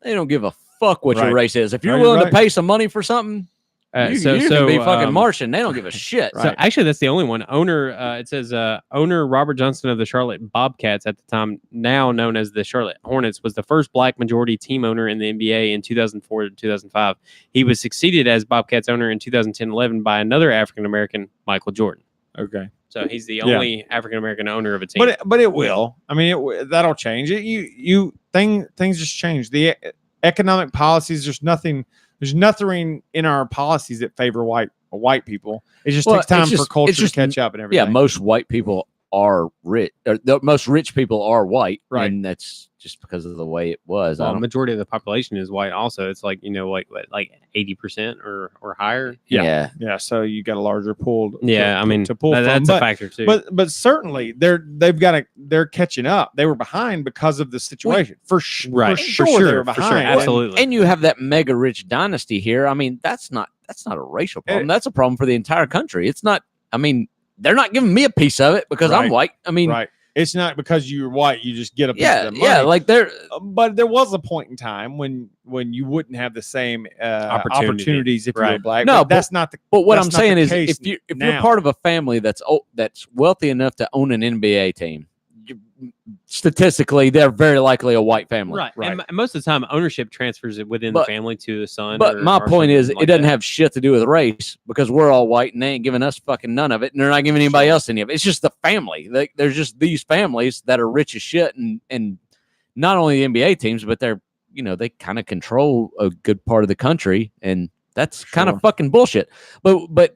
They don't give a fuck what your race is. If you're willing to pay some money for something, you can be fucking Martian. They don't give a shit. So actually, that's the only one. Owner, it says owner Robert Johnston of the Charlotte Bobcats at the time, now known as the Charlotte Hornets, was the first black majority team owner in the NBA in 2004 to 2005. He was succeeded as Bobcats owner in 2010-11 by another African American, Michael Jordan. Okay. So he's the only African American owner of a team. But it will. I mean, that'll change it. Things just change. The economic policies. There's nothing in our policies that favor white people. It just takes time for culture to catch up and everything. Yeah, most white people are rich. The most rich people are white, right? And that's just because of the way it was. Well, the majority of the population is white. Also, it's like 80% or higher. Yeah. So you got a larger pool. To pull from. That's a factor too. But certainly they're catching up. They were behind because of the situation. For sure, they were behind. For sure, absolutely. And you have that mega rich dynasty here. I mean, that's not a racial problem. That's a problem for the entire country. It's not. I mean, they're not giving me a piece of it because I'm white. I mean, right. It's not because you're white, you just get a piece of the money. Yeah, like but there was a point in time when you wouldn't have the same opportunities if you were black. No, but that's not the. But what I'm saying is, if you're part of a family that's wealthy enough to own an NBA team, statistically, they're very likely a white family. Right. And most of the time, ownership transfers it within the family to the son. But my point is, it doesn't have shit to do with race because we're all white and they ain't giving us fucking none of it. And they're not giving anybody else any of it. It's just the family. There's just these families that are rich as shit. And not only the NBA teams, but they're, they kind of control a good part of the country. And that's kind of fucking bullshit. But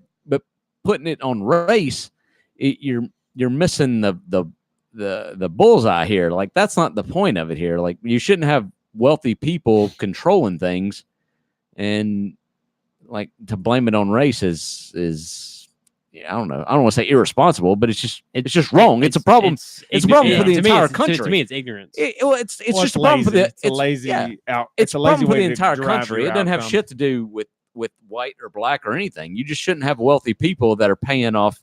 putting it on race, you're missing the bullseye here. Like, that's not the point of it here. Like, you shouldn't have wealthy people controlling things, and like to blame it on race is I don't know. I don't want to say irresponsible, but it's just wrong. It's a problem. It's a problem for the entire country. To me, it's ignorance. It's just a problem for the. It's a lazy. It's a problem for the entire country. It doesn't have shit to do with white or black or anything. You just shouldn't have wealthy people that are paying off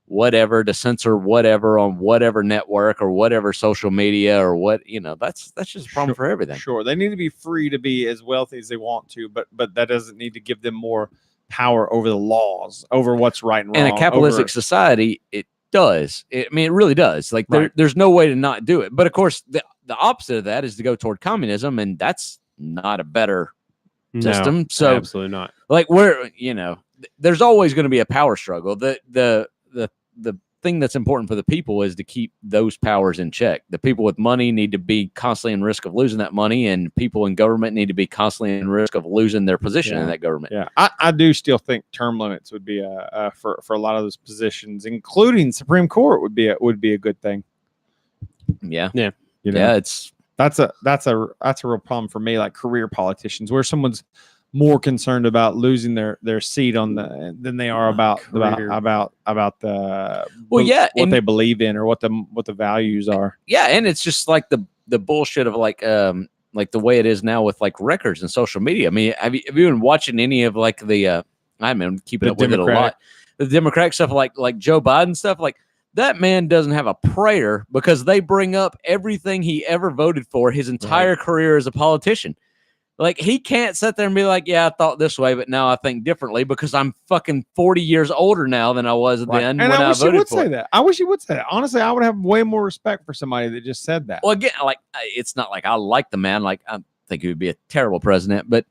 whatever to censor whatever on whatever network or whatever social media or that's just a problem for everything. Sure, they need to be free to be as wealthy as they want to, but that doesn't need to give them more power over the laws, over what's right and wrong. In a capitalistic society, it does. It really does. Like there's no way to not do it. But of course, the opposite of that is to go toward communism, and that's not a better system. No, So absolutely not. Like there's always going to be a power struggle. The thing that's important for the people is to keep those powers in check. The people with money need to be constantly in risk of losing that money, and people in government need to be constantly in risk of losing their position in that government. Yeah, I do still think term limits would be for a lot of those positions, including Supreme Court, would be a good thing. Yeah. That's a real problem for me. Like career politicians, where someone's more concerned about losing their seat than they are about the what they believe in or what the values are. Yeah, and it's just like the bullshit of like the way it is now with like records and social media. I mean, have you been watching any of like the I've been keeping up with it a lot. The Democratic stuff, like Joe Biden stuff, like that man doesn't have a prayer because they bring up everything he ever voted for his entire career as a politician. Like, he can't sit there and be like, yeah, I thought this way, but now I think differently because I'm fucking 40 years older now than I was then when I voted for it. That. I wish he would say that. Honestly, I would have way more respect for somebody that just said that. Well, again, like, it's not like I like the man. Like, I think he would be a terrible president, but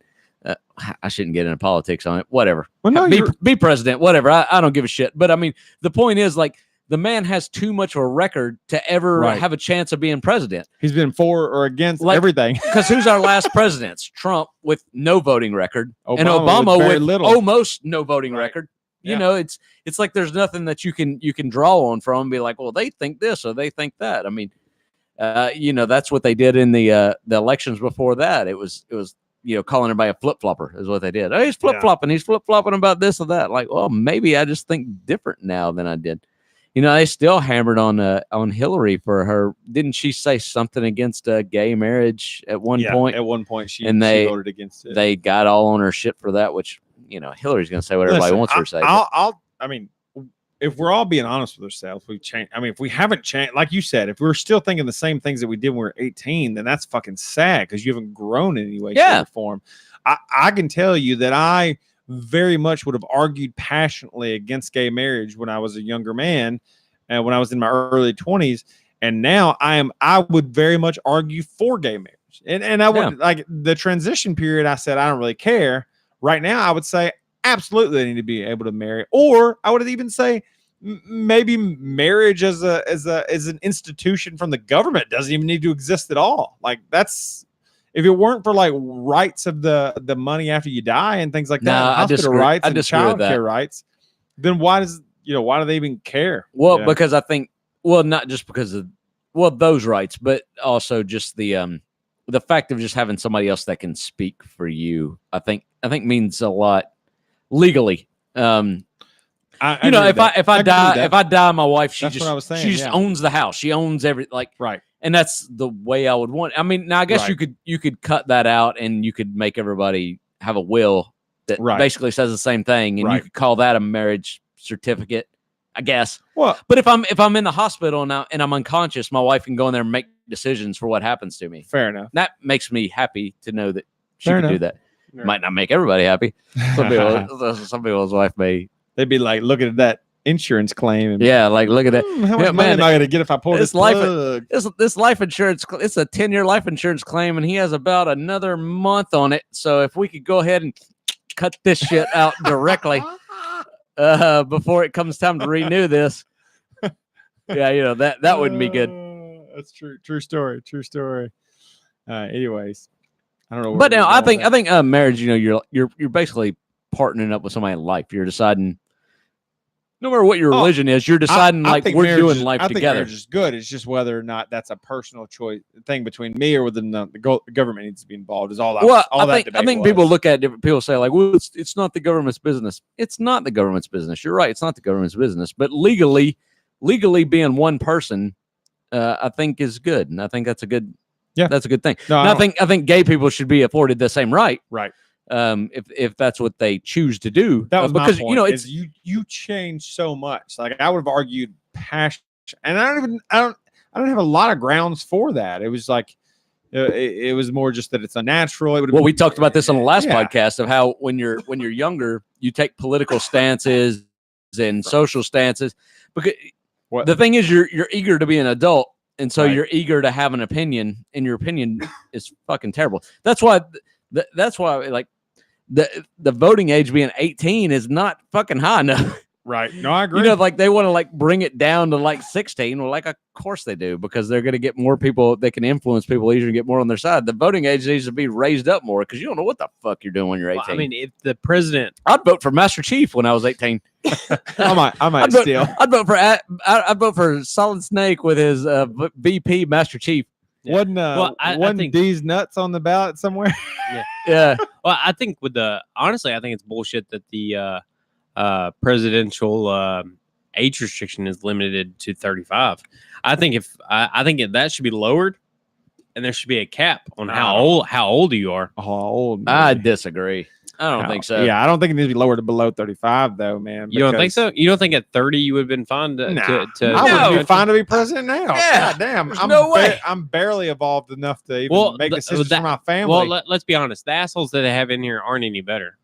I shouldn't get into politics on it. Whatever. Well, no, be president, whatever. I don't give a shit. But I mean, the point is, like, the man has too much of a record to ever have a chance of being president. He's been for or against everything. Because who's our last presidents? Trump with no voting record, and Obama with almost no voting record. You know, it's like there's nothing that you can draw on from and be like, well, they think this or they think that. I mean, you know, that's what they did in the elections before that. It was you know, calling everybody a flip-flopper is what they did. Oh, he's flip-flopping. He's flip-flopping about this or that. Like, well, maybe I just think different now than I did. You know, they still hammered on Hillary for her. Didn't she say something against gay marriage at one point? At one point, she voted against it. They got all on her shit for that, which, you know, Hillary's going to say what everybody wants her to say. I mean, if we're all being honest with ourselves, we've changed. I mean, if we haven't changed, like you said, if we're still thinking the same things that we did when we were 18, then that's fucking sad because you haven't grown in any way, shape, or form. I can tell you that I very much would have argued passionately against gay marriage when I was a younger man and when I was in my early 20s. And now I would very much argue for gay marriage. And I would like the transition period. I said, I don't really care. Right now, I would say absolutely they need to be able to marry, or I would even say maybe marriage as an institution from the government doesn't even need to exist at all. Like, that's, if it weren't for like rights of the money after you die and things like that, hospital rights and child care rights, then why do they even care? Well, because I think, not just because of those rights, but also just the fact of just having somebody else that can speak for you, I think means a lot legally. If I die, my wife, she just owns the house. She owns everything. Right. And that's the way I would want. I mean, now I guess you could cut that out and you could make everybody have a will that basically says the same thing, and you could call that a marriage certificate, I guess. Well, but if I'm in the hospital now and I'm unconscious, my wife can go in there and make decisions for what happens to me. Fair enough. That makes me happy to know that she can do that. Might not make everybody happy. Some people's wife may. They'd be like looking at that insurance claim. And, like, look at that. How much money am I going to get if I pull this plug? This life insurance, it's a 10-year life insurance claim, and he has about another month on it. So if we could go ahead and cut this shit out directly before it comes time to renew this. Yeah, that wouldn't be good. That's true. True story. Anyways, I don't know. But now I think marriage, you're basically partnering up with somebody in life. You're deciding, no matter what your religion is, you're deciding we're doing life together. I think marriage is good. It's just whether or not that's a personal choice thing between me or whether the government needs to be involved. Is all that. Well, I think people look at different. People say like, well, it's not the government's business. It's not the government's business. You're right. It's not the government's business. But legally being one person, I think is good, and I think that's a good. Yeah, that's a good thing. No, I think gay people should be afforded the same right. Right. If that's what they choose to do. That was because my point, it's you change so much. Like, I would have argued passion, and I don't have a lot of grounds for that. It was like it was more just that it's unnatural. We talked about this on the last podcast of how when you're younger, you take political stances and social stances, because the thing is you're eager to be an adult. And so you're eager to have an opinion, and your opinion is fucking terrible. That's why like the voting age being 18 is not fucking high enough. Right. No, I agree. Like they want to like bring it down to like 16. Well, like, of course they do, because they're going to get more people. They can influence people easier and get more on their side. The voting age needs to be raised up more, because you don't know what the fuck you're doing when you're 18. Well, I mean, if the president, I'd vote for Master Chief when I was 18. I might steal. I'd vote for Solid Snake with his VP Master Chief. Yeah. Wasn't D's nuts on the ballot somewhere? Yeah. Well, I think honestly, I think it's bullshit that the presidential age restriction is limited to 35. I think that should be lowered, and there should be a cap on how old you are. How old? I disagree. I don't think so. Yeah, I don't think it needs to be lowered to below 35, though, man. You don't think so? You don't think at 30 you would have been fine to? I would be fine to be president now. Yeah, God damn, no way. I'm barely evolved enough to even make decisions for my family. Well, let's be honest. The assholes that they have in here aren't any better.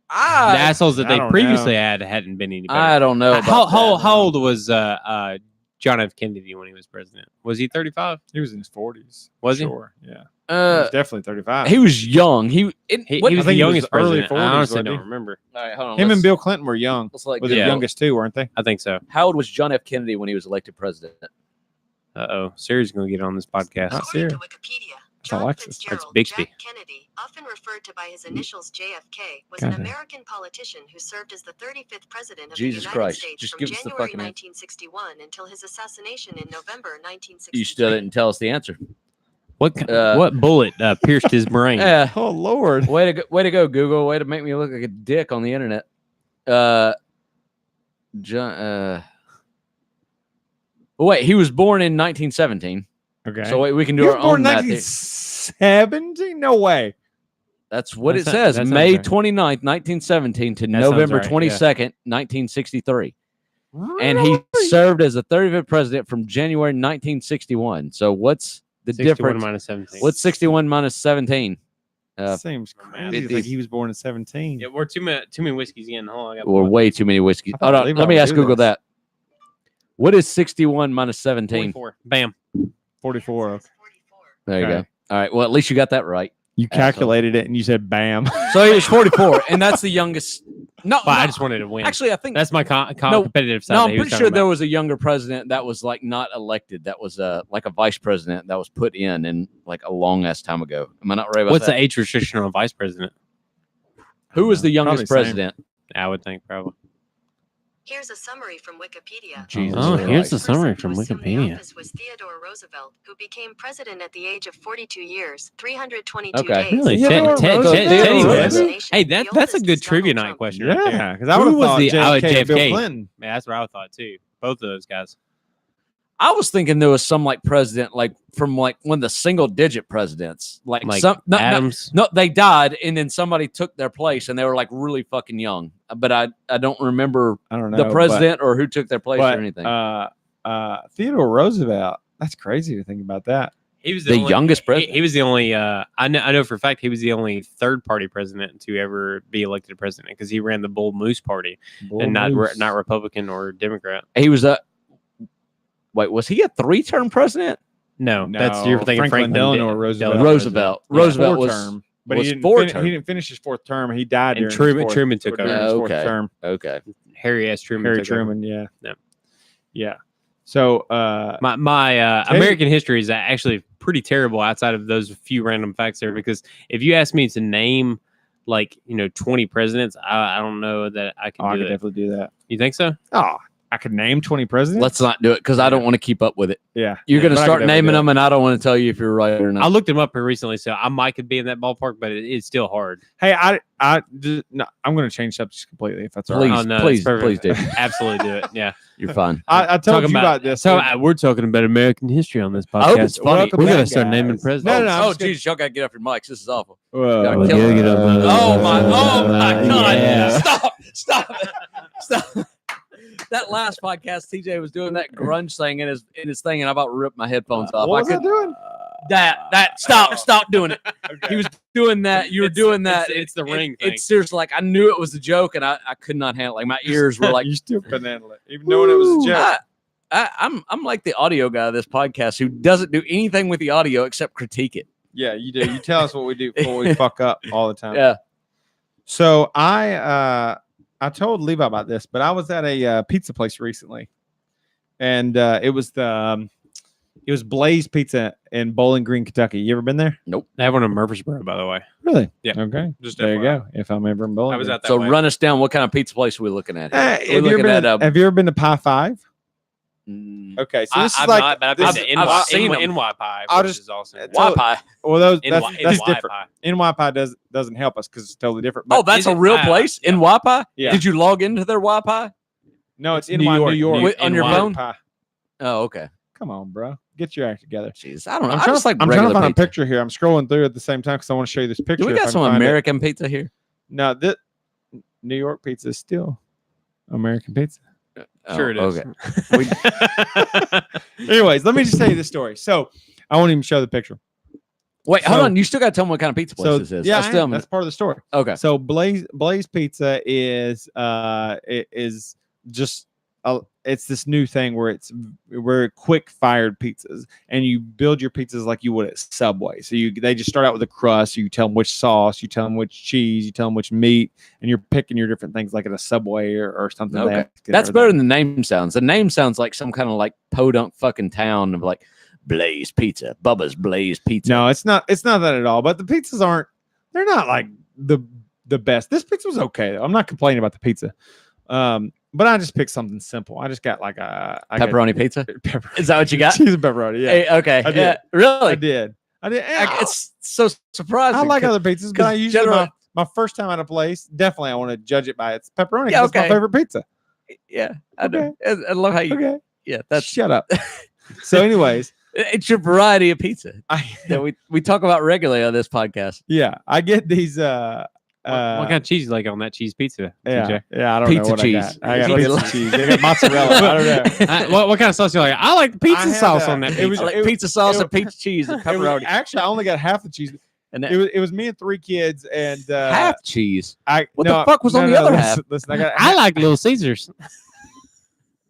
The I assholes that I they don't previously hadn't been any better. I don't know. About How old was John F. Kennedy when he was president? Was he 35? He was in his 40s. Was he? Sure, yeah. He was that? Definitely 35. He was young. He He I was think the he was youngest early president. 40s, I honestly wasn't don't he? remember. All right, hold on. Him and Bill Clinton were young. Let's like Were the Yeah. youngest too, weren't they? I think so. How old was John F. Kennedy when he was elected president? Siri's gonna get on this podcast. Not According to serious. Wikipedia, That's John Alexis. Fitzgerald That's Bixby. Jack Kennedy, often referred to by his initials JFK, was God an damn. American politician who served as the 35th president of Jesus the United Christ. States Just from give us the January fucking answer. 1961 until his assassination in November 1963. You still didn't tell us the answer. What bullet pierced his brain? Yeah. Oh Lord. Way to go, Google. Way to make me look like a dick on the internet. John. Wait, he was born in 1917. Okay. So wait, we can He do was our born own math. 1917? No way. That's what it That says. sounds May right. 29th, 1917 to That sounds November right, yeah. 22nd, 1963. And he served as the 35th president from January 1961. So what's the 61 difference? minus 17. What's 61 minus 17? Seems man. crazy. Like he was born in 17. Yeah, we're too many whiskeys in. Hold on, I got Or one. way too many whiskeys. I thought Hold on, Levi let me would ask do Google this. that. What is 61 minus 17? 44. Bam. 44. Okay. There you Okay. go. All right. Well, at least you got that right. You calculated it and you said bam. So he was 44, and that's the youngest. No, Well, I no, just wanted to win. actually, I think That's my No, competitive side. no, that I'm he was pretty talking sure there about. was a younger president that was like not elected. That was like a vice president that was put in like a long ass time ago. Am I not right about What's that? the age restriction on vice president? Who was the youngest Probably same. president? I would think probably. Here's a summary from Wikipedia. Jesus Oh, Christ. here's the Person summary who from assumed the Wikipedia. office was Theodore Roosevelt, who became president at the age of 42 years, 322 Okay. days. Really? Theodore Roosevelt? Teddy was. Really? Hey, that's a good trivia night question. Right there. Yeah, because I would have Who was thought the JFK, and Bill JFK? Clinton. Man, that's what I thought too. Both of those guys. I was thinking there was some like president like from like one of the single digit presidents, like some Adams. No, they died, and then somebody took their place, and they were like really fucking young. But I don't remember I don't know the president or who took their place or anything. Theodore Roosevelt. That's crazy to think about that. He was The youngest president? He was the only. I know for a fact he was the only third party president to ever be elected president because he ran the Bull Moose Party and not Republican or Democrat. He was a. Wait, was he a 3-term president? No, that's you're thinking Franklin Delano Roosevelt. Roosevelt. Yeah, Roosevelt was. four-term, but was he didn't, four-term. he didn't finish his fourth term. He died And during his Truman took during over. his fourth Okay. term. Okay. Harry S. Truman. Harry took over. Truman. Yeah. Yep. Yeah. So My American history is actually pretty terrible outside of those few random facts there because if you ask me to name 20 presidents, I don't know that I can I do could it. definitely do that. You think so? Oh, I could name 20 presidents. Let's not do it because I don't want to keep up with it. Yeah. You're going to but I start could definitely naming do it. them, and I don't want to tell you if you're right or I not. looked him up here recently, so I might could be in that ballpark, but it's still hard. Hey, no, I'm going to change subjects completely if that's all Please, right. Oh, no, please, that's please perfect. do. Absolutely do it. Yeah. You're fine. I told you about this. So we're talking about American history on this I hope it's podcast. funny. We're Welcome gonna back, start guys. naming presidents. No, no, I'm Oh, just gonna- Jesus, y'all got to get off your mics. This is awful. Whoa. Gotta kill it. Oh my God! Yeah. Stop it! Stop! That last podcast, TJ was doing that grunge thing in his thing, and I about ripped my headphones off. What was I could doing? stop doing it. He was doing that. You were doing that. It's the ring thing. It's seriously like I knew it was a joke, and I could not handle it. Like my ears were like, You still couldn't handle it, even knowing it was a joke. I'm like the audio guy of this podcast who doesn't do anything with the audio except critique it. Yeah, you do. You tell us what we do before we fuck up all the time. Yeah. So I told Levi about this, but I was at a pizza place recently, and it was Blaze Pizza in Bowling Green, Kentucky. You ever been there? I have one in Murfreesboro, by the way. Really? Yeah. Okay. Just There you FYI. go. If I'm ever in Bowling I was Green. at that So way. run us down. What kind of pizza place are we looking at? Here? Have you ever been to Pie 5? Mm, Okay, so this I've is like not, but I've this been is- to I've seen them. NY Pie, I'll which just- is awesome. Wi-Fi. well, that's NY different. Pie. NY Pie doesn't help us because it's totally different. Oh, But that's is a it- real place in Wi-Fi. Yeah. Did you log into their Wi-Fi? no, it's New NY York. New York. Wait, on your NY phone? Pie. Oh, okay. Come on, bro. Get your act together. Jeez, I don't know. I'm I trying just like I'm trying to regular find a pizza. picture here. I'm scrolling through at the same time because I want to show you this picture. Do we if I got can some find it. American pizza here? No, New York pizza is still American pizza. Sure it is. Okay. Anyways, let me just tell you this story. So I won't even show the picture. Wait, hold on. You still got to tell them what kind of pizza place this is. Yeah, that's part of the story. Okay. So Blaze Pizza is just it's this new thing where we're quick fired pizzas, and you build your pizzas like you would at Subway. So they just start out with a crust. You tell them which sauce, you tell them which cheese, you tell them which meat, and you're picking your different things like at a Subway or something. Okay. That's better than the name sounds. The name sounds like some kind of like podunk fucking town of like Blaze Pizza, Bubba's Blaze Pizza. No, it's not that at all. But the pizzas they're not like the best. This pizza was okay though. I'm not complaining about the pizza. But I just picked something simple. I just got like pepperoni pizza. Pepperoni. Is that what you got? Cheese and pepperoni. Yeah. Hey, okay. I did. Yeah, really? I did. It's so surprising. I like other pizzas, but I usually my first time at a place, definitely I want to judge it by its pepperoni. Yeah, okay. That's my favorite pizza. Yeah, I do. I love how you. Okay. Yeah, that's shut up. So, anyways, it's your variety of pizza that we talk about regularly on this podcast. Yeah, I get these. What kind of cheese you like on that cheese pizza? Yeah, TJ? yeah, I don't pizza know what cheese. I got pizza cheese. I got mozzarella. I don't know. What kind of sauce you like? I like the pizza sauce on that. It was like pizza sauce and pizza cheese and pepperoni. Actually, I only got half the cheese. And it was me and 3 kids and half cheese. What the fuck was on the other half? Listen, I like Little Caesars.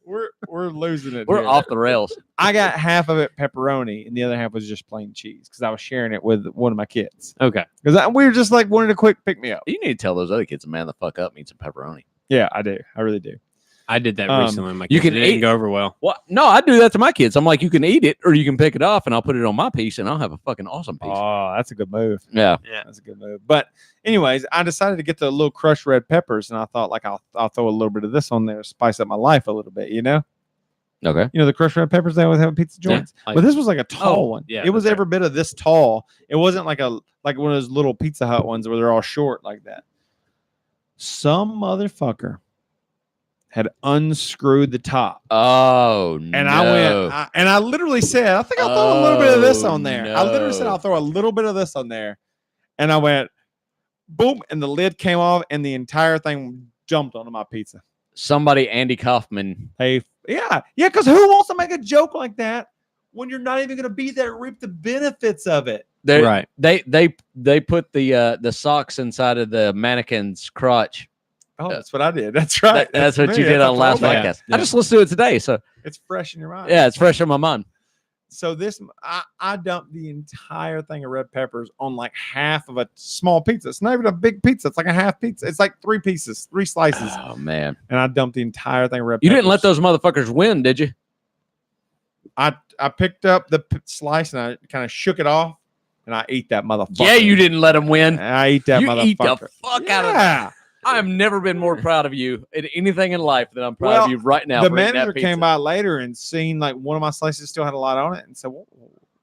We're losing it. We're off the rails. I got half of it pepperoni, and the other half was just plain cheese because I was sharing it with one of my kids. Okay, because we were just like wanting a quick pick me up. You need to tell those other kids to man the fuck up, need some pepperoni. Yeah, I do. I really do. I did that recently. My kids. You can didn't go over well. What? No, I do that to my kids. I'm like, you can eat it, or you can pick it off, and I'll put it on my piece, and I'll have a fucking awesome piece. Oh, that's a good move. Yeah, that's a good move. But anyways, I decided to get the little crushed red peppers, and I thought like I'll throw a little bit of this on there, spice up my life a little bit, you know. Okay. You know the crushed red peppers they always have at pizza joints, but this was like a tall one. Yeah, it was every bit of this tall. It wasn't like one of those little Pizza Hut ones where they're all short like that. Some motherfucker had unscrewed the top. Oh, no. And I literally said, I think I'll throw a little bit of this on there. No. I literally said, I'll throw a little bit of this on there. And I went, boom, and the lid came off, and the entire thing jumped onto my pizza. Somebody, Andy Kaufman. Hey, yeah, because who wants to make a joke like that when you're not even going to be there to reap the benefits of it? Right. They put the socks inside of the mannequin's crotch. Oh, that's what I did. That's right. That's what you did on last podcast. Yeah. I just listened to it today, so it's fresh in your mind. Yeah, it's fresh in my mind. So I dumped the entire thing of red peppers on like half of a small pizza. It's not even a big pizza. It's like a half pizza. It's like 3 pieces, 3 slices. Oh man! And I dumped the entire thing of red. You didn't let those motherfuckers win, did you? I picked up the slice and I kind of shook it off, and I ate that motherfucker. Yeah, you didn't let them win. And I ate that motherfucker. Eat the fuck out of that. I have never been more proud of you in anything in life than I'm proud of you right now. The manager came by later and seen like one of my slices still had a lot on it, and so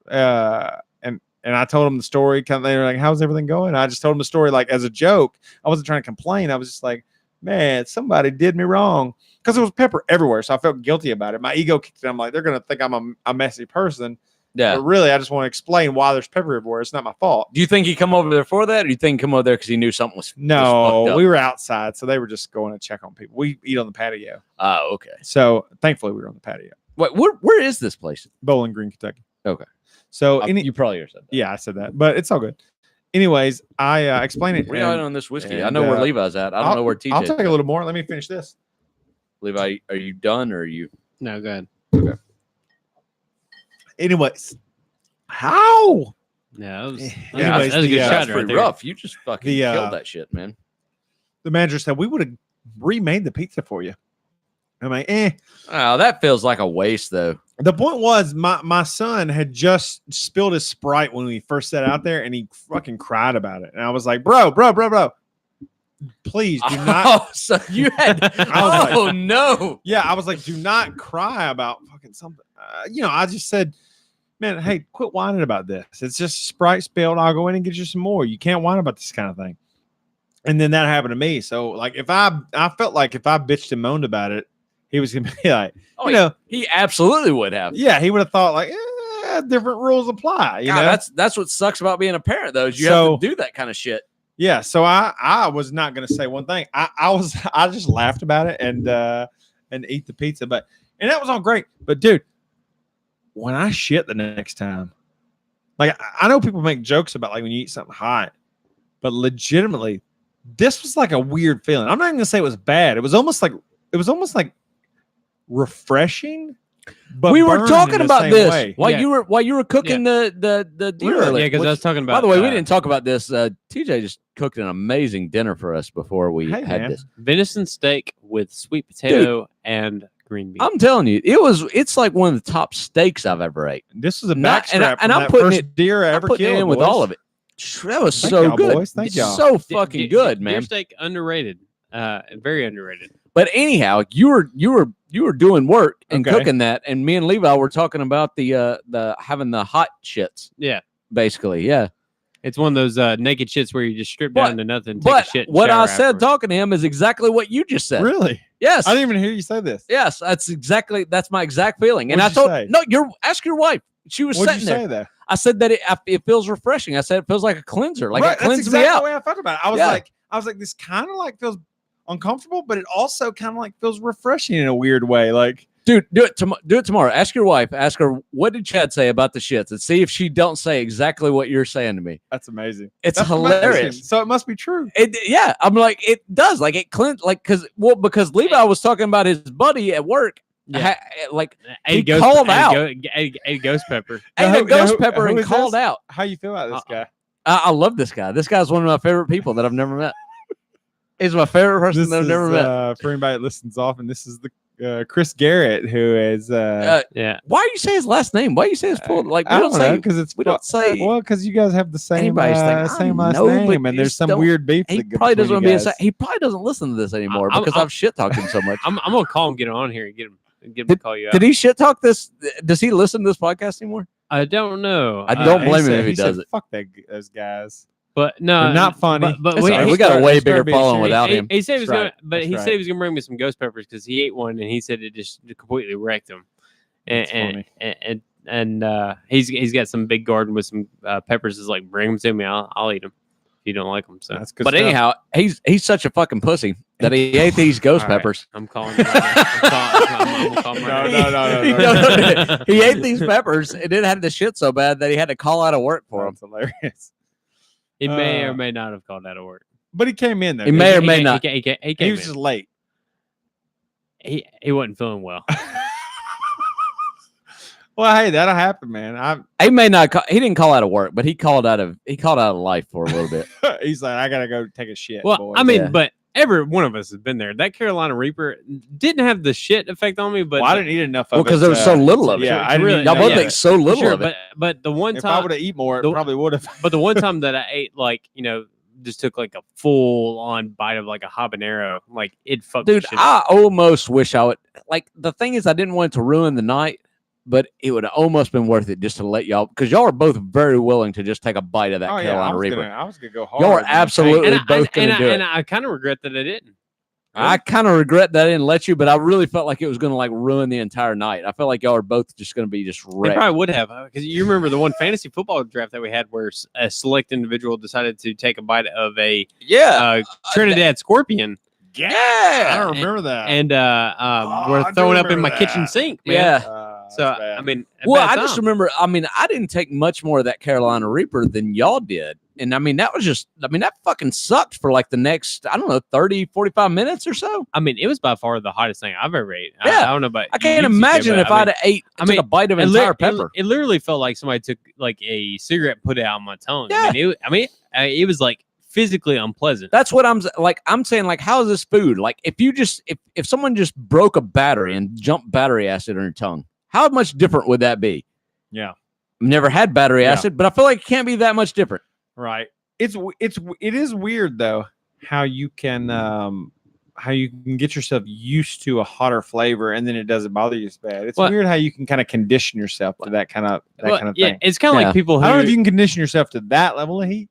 and I told him the story. They were like, "How's everything going?" I just told him the story like as a joke. I wasn't trying to complain. I was just like, "Man, somebody did me wrong," because there was pepper everywhere, so I felt guilty about it. My ego kicked in. I'm like, they're gonna think I'm a messy person. Yeah, but really, I just want to explain why there's pepper everywhere. It's not my fault. Do you think he come over there for that, or do you think he come over there because he knew something was? No, we were outside, so they were just going to check on people. We eat on the patio. Oh, okay. So thankfully, we were on the patio. Wait, where is this place? Bowling Green, Kentucky. Okay. So you probably said that. Yeah, I said that, but it's all good. Anyways, I explained it. We're on this whiskey. I know where Levi's at. I don't know where TJ. I'll take a little more. Let me finish this. Levi, are you done or are you? No, go ahead. Okay. Anyways, how? Yeah, that was a good shot. That's pretty rough. You just fucking killed that shit, man. The manager said we would have remade the pizza for you. I'm like, Oh, that feels like a waste, though. The point was, my son had just spilled his Sprite when we first set out there, and he fucking cried about it. And I was like, bro, please do not. Oh, so you had. No. Yeah, I was like, do not cry about fucking something. I just said, man, hey, quit whining about this. It's just Sprite spilled. I'll go in and get you some more. You can't whine about this kind of thing. And then that happened to me. So, like, I felt like if I bitched and moaned about it, he was gonna be like, he absolutely would have. Yeah, he would have thought like, different rules apply. You know, that's what sucks about being a parent, though. Is you have to do that kind of shit. Yeah, so I was not gonna say one thing. I just laughed about it and eat the pizza, and that was all great. But dude, when I shit the next time, like I know people make jokes about like when you eat something hot, but legitimately, this was like a weird feeling. I'm not even gonna say it was bad. It was almost like refreshing. But we were talking about this way. while you were cooking the deer. Really? Yeah, because I was talking about. By the way, we didn't talk about this. TJ just cooked an amazing dinner for us before we had this venison steak with sweet potato and green beans. I'm telling you, it's like one of the top steaks I've ever ate. This was a backstrap and I'm putting it deer I ever killed in with all of it. That was so good. Boys. Thank y'all. So fucking good, man. Deer steak underrated, very underrated. But anyhow, you were doing work and cooking that, and me and Levi were talking about the having the hot shits. Yeah, basically, yeah. It's one of those naked shits where you just strip down to nothing. And take a shit. What I said talking to him is exactly what you just said. Really? Yes. I didn't even hear you say this. Yes, that's my exact feeling. And What'd I you told say? ask your wife. She was What'd sitting you there. say there? I said that it feels refreshing. I said it feels like a cleanser, like Right, it cleanses that's exactly me out. the way I felt about it. I was like, this kind of like feels uncomfortable, but it also kind of like feels refreshing in a weird way. Like, dude, do it tomorrow. Ask your wife. Ask her, what did Chad say about the shits, and see if she don't say exactly what you're saying to me. That's amazing. It's That's hilarious. Amazing. So it must be true. Yeah, I'm like, it does. Like it cleans, like because Levi was talking about his buddy at work. Yeah. He called out. A ghost pepper. Ate a ghost pepper who and is called this? out. How you feel about this guy? I love this guy. This guy's one of my favorite people that I've never met. He's my favorite person that I've never met. For anybody that listens often, this is the Chris Garrett, who is yeah. Why you say his last name? Why you say his full? Like I don't know, because it's we don't say. Well, because you guys have the same same last know, name, and there's some weird beef. He probably doesn't want to be. He probably doesn't listen to this anymore because I've shit talked him so much. I'm gonna call him, get on here, and get him to call you out. Did he shit talk this? Does he listen to this podcast anymore? I don't know. I don't blame him if he does it. Fuck those guys. But no, they're not funny. But we got a way bigger following without him. He said he was gonna, but he said he was gonna bring me some ghost peppers because he ate one and he said it just completely wrecked him. And he's got some big garden with some peppers. Is like, bring them to me. I'll eat them if you don't like them. So that's good. But anyhow, he's such a fucking pussy that he ate these ghost peppers. I'm calling him. I'm calling him right No. He ate these peppers and it had the shit so bad that he had to call out of work for them. That's hilarious. He may or may not have called out of work. But he came in there. He may or may not. He was just late. He wasn't feeling well. Well, hey, that'll happen, man. He may not. He didn't call out of work, but he called out of life for a little bit. He's like, I gotta go take a shit. Well, boys. I mean, but every one of us has been there. That Carolina Reaper didn't have the shit effect on me, but I didn't eat enough of it. because there was so little of it. Yeah, y'all both ate so little of it. But the one if time I would have eaten more, it probably would have. But the one time that I ate, like, just took like a full on bite of like a habanero, like it fucked. Dude, I almost wish I would. Like, the thing is, I didn't want it to ruin the night, but it would have almost been worth it just to let y'all, because y'all are both very willing to just take a bite of that Carolina Reaper. I was gonna go hard. Y'all are absolutely both gonna do it. And I kind of regret that I didn't. I kind of regret that I didn't let you, but I really felt like it was going to like ruin the entire night. I felt like y'all are both just going to be just wrecked. It probably would have, because you remember the one fantasy football draft that we had where a select individual decided to take a bite of a Trinidad scorpion. Yeah, I don't remember that. And we're throwing up in my kitchen sink. Man. Yeah. So I mean, I just remember. I mean, I didn't take much more of that Carolina Reaper than y'all did, and I mean that was just. I mean that fucking sucked for like the next 30, 45 minutes or so. I mean, it was by far the hottest thing I've ever ate. Yeah. I don't know, but I can't imagine if I'd have took a bite of entire pepper. It literally felt like somebody took like a cigarette, put it out on my tongue. Yeah. It was like physically unpleasant. That's what I'm saying, like, how is this food? Like, if someone just broke a battery and jumped battery acid on your tongue, how much different would that be? Yeah. I've never had battery acid, but I feel like it can't be that much different. Right. It is weird though how you can get yourself used to a hotter flavor and then it doesn't bother you as bad. It's weird how you can kind of condition yourself to that kind of thing. Yeah, it's kind of like people who I don't know if you can condition yourself to that level of heat,